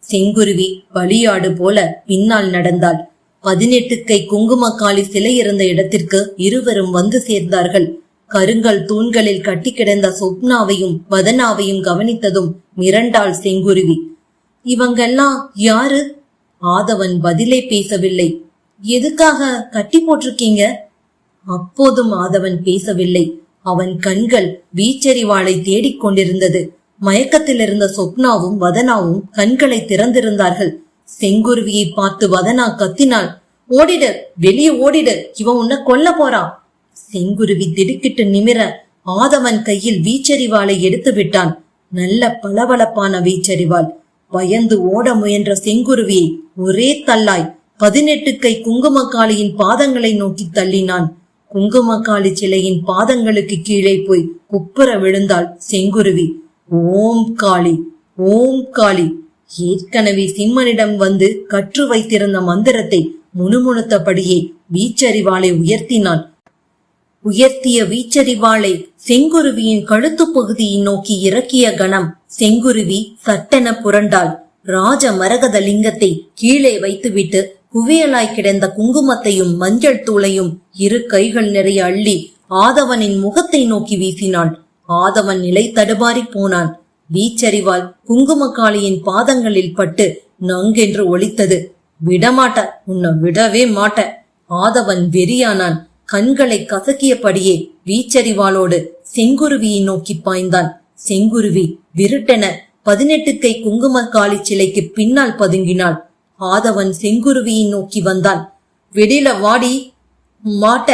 செங்குருவி பலியாடு போல பின்னால் நடந்தாள். 18 கை குங்குமக்காளி சிலை இருந்த இடத்திற்கு இருவரும் வந்து சேர்ந்தார்கள். கருங்கல் தூண்களில் கட்டி கிடந்த சொப்னாவையும் வதனாவையும் கவனித்ததும் மிரண்டாள் செங்குருவி. இவங்கெல்லாம் யாரு? ஆதவன் பதிலே பேசவில்லை. எதுக்காக கட்டி போட்டிருக்கீங்க? அப்போதும் ஆதவன் பேசவில்லை. அவன் கண்கள் வீச்செறிவாளை தேடிக் கொண்டிருந்தது. மயக்கத்தில் இருந்த சொப்னாவும் வதனாவும் கண்களை திறந்திருந்தார்கள். செங்குருவியை பார்த்து வதனா கத்தினாள். ஓடிடு, வெளியே ஓடிடு, இவன் உன்னை கொல்ல போறான். செங்குருவி திடுக்கிட்டு நிமிர ஆதவன் கையில் வீச்செறிவாளை எடுத்து விட்டான். நல்ல பளபளப்பான வீச்செறிவாள். பயந்து ஓட முயன்ற செங்குருவியை ஒரே தள்ளாய் 18 கை குங்குமக்காளியின் பாதங்களை நோக்கி தள்ளினான். குங்குமக்காளி சிலையின் பாதங்களுக்கு கீழே போய் குப்புற விழுந்தாள் செங்குருவி. ஓம் காளி, ஓம் காளி. ஏற்கனவே சிம்மனிடம் வந்து கற்று வைத்திருந்த மந்திரத்தை முணுமுணுத்தபடியே வீச்சறிவாளை உயர்த்தினான். உயர்த்திய வீச்சறிவாளை செங்குருவியின் கழுத்து பகுதியை நோக்கி இறக்கிய கணம் செங்குருவி சட்டென புரண்டாள். ராஜ மரகத லிங்கத்தை கீழே வைத்துவிட்டு குவியலாய் கிடந்த குங்குமத்தையும் மஞ்சள் தூளையும் 2 கைகள் நிறைய அள்ளி ஆதவனின் முகத்தை நோக்கி வீசினாள். ஆதவன் நிலை தடுமாறி போனான். வீச்சறிவால் குங்குமக்காளியின் பாதங்களில் பட்டு நங்கென்று ஒலித்தது. விடமாட்ட, உன்னை விடவே மாட்ட. ஆதவன் வெறியானான். கண்களை கசக்கியபடியே வீச்சறிவாளோடு செங்குருவியை நோக்கி பாய்ந்தான். செங்குருவி விருட்டென 18 கை குங்குமக்காளி சிலைக்கு பின்னால் பதுங்கினாள். ஆதவன் செங்குருவியை நோக்கி வந்தான். வெளியில வாடி. மாட்ட.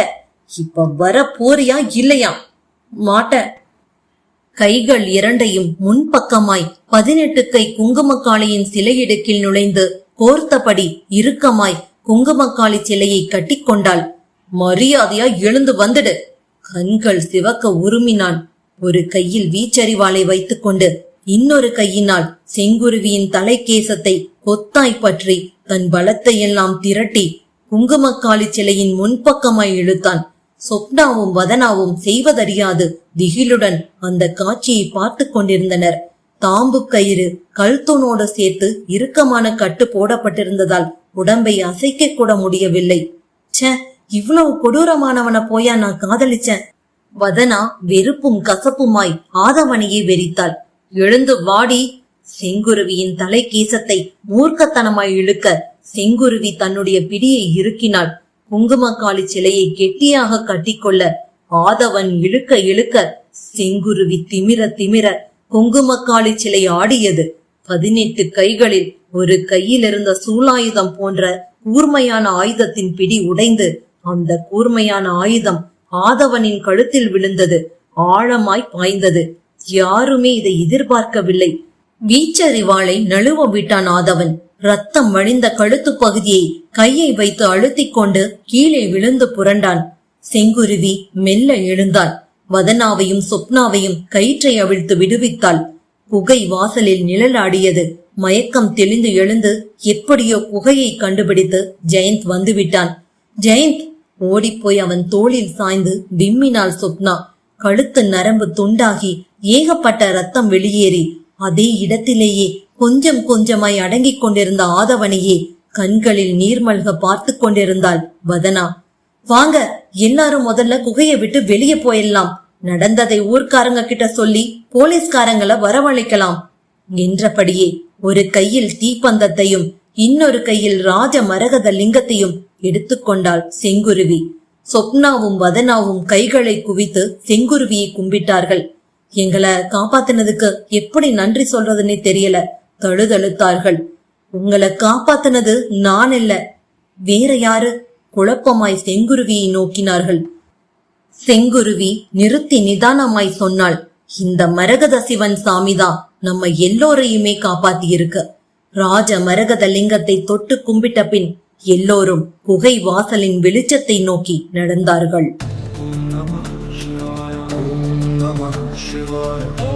இப்ப வர போறியா இல்லையா? மாட்ட. கைகள் 2ஐயும் முன்பக்கமாய் 18 கை குங்குமக்காளியின் சிலையிடுக்கில் நுழைந்து கோர்த்தபடி இறுக்கமாய் குங்குமக்காளி சிலையை கட்டிக்கொண்டாள். மரியாதையா எழுந்து வந்துடு. கண்கள் சிவக்க உருமினான். ஒரு கையில் வீச்சறிவாளை வைத்துக் கொண்டு இன்னொரு கையினால் செங்குருவியின் தலைக்கேசத்தை கொத்தாய் பற்றி தன் பலத்தை எல்லாம் திரட்டி குங்குமக்காளி சிலையின் முன்பக்கமாய் இழுத்தான். சொப்னாவும் வதனாவும் செய்வதறியாது திகிலுடன் அந்த காட்சியை பார்த்து கொண்டிருந்தனர். தாம்பு கயிறு கல்தூணோடு சேர்த்து இறுக்கமான கட்டு போடப்பட்டிருந்ததால் உடம்பை அசைக்க கூட முடியவில்லை. ச்சே, இவ்வளவு கொடூரமானவனை போயா நான் காதலிச்சேன். வதனா வெறுப்பும் கசப்புமாய் ஆதவனையே வெறித்தாள். எழுந்து வாடி. செங்குருவியின் தலைக்கீசத்தை மூர்க்கத்தனமாய் இழுக்க செங்குருவி தன்னுடைய பிடியை இறுக்கினாள். குங்குமக்காளி சிலையை கெட்டியாக கட்டிக்கொள்ள ஆதவன் இழுக்க இழுக்க செங்குருவி திமிர திமிர குங்குமக்காளி சிலை ஆடியது. 18 கைகளில் ஒரு கையில் இருந்த சூலாயுதம் போன்ற கூர்மையான ஆயுதத்தின் பிடி உடைந்து அந்த கூர்மையான ஆயுதம் ஆதவனின் கழுத்தில் விழுந்தது. ஆழமாய் பாய்ந்தது. யாருமே இதை எதிர்பார்க்கவில்லை. வீச்சறிவாளை நழுவ விட்டான் ஆதவன். ரத்தம் வழிந்த கழுத்து பகுதியை கையை வைத்து அழுத்திக் கொண்டு கீழே விழுந்து புரண்டான். செங்குருவி மெல்ல எழுந்தான். வதனாவையும் சொப்னாவையும் கயிற்றை அவிழ்த்து விடுவித்தாள். குகை வாசலில் நிழலாடியது. மயக்கம் தெளிந்து எழுந்து எப்படியோ குகையை கண்டுபிடித்து ஜெயந்த் வந்துவிட்டான். ஜெயந்த்! ஓடிப்போய் அவன் தோளில் சாய்ந்து விம்மினாள் சொப்னா. கழுத்து நரம்பு துண்டாகி ஏகப்பட்ட ரத்தம் வெளியேறி அதே இடத்திலேயே கொஞ்சம் கொஞ்சமாய் அடங்கிக் கொண்டிருந்த ஆதவனையே கண்களில் நீர்மல்க பார்த்து கொண்டிருந்தாள் வதனா. வாங்க, எல்லாரும் முதல்ல குகையை விட்டு வெளியே போயிடலாம். நடந்ததை ஊர்க்காரங்க கிட்ட சொல்லி போலீஸ்காரங்களை வரவழைக்கலாம் என்றபடியே ஒரு கையில் தீப்பந்தத்தையும் இன்னொரு கையில் ராஜ மரகத லிங்கத்தையும் எடுத்துக்கொண்டாள் செங்குருவி. சொப்னாவும் வதனாவும் கைகளை குவித்து செங்குருவியை கும்பிட்டார்கள். எங்களை காப்பாத்தினதுக்கு எப்படி நன்றி சொல்றதுன்னே தெரியல தழுதழுத்தார்கள். உங்களை காப்பாத்தினது நான் இல்ல, வேற யாரு? குழப்பமாய் செங்குருவியை நோக்கினார்கள். செங்குருவி நிறுத்தி நிதானமாய் சொன்னாள், இந்த மரகத சிவன் சாமிதான் நம்ம எல்லோரையுமே காப்பாத்தி இருக்கு. ராஜ மரகத லிங்கத்தை தொட்டு கும்பிட்ட பின் எல்லோரும் குகை வாசலின் வெளிச்சத்தை நோக்கி நடந்தார்கள். Om Namah Shivaya.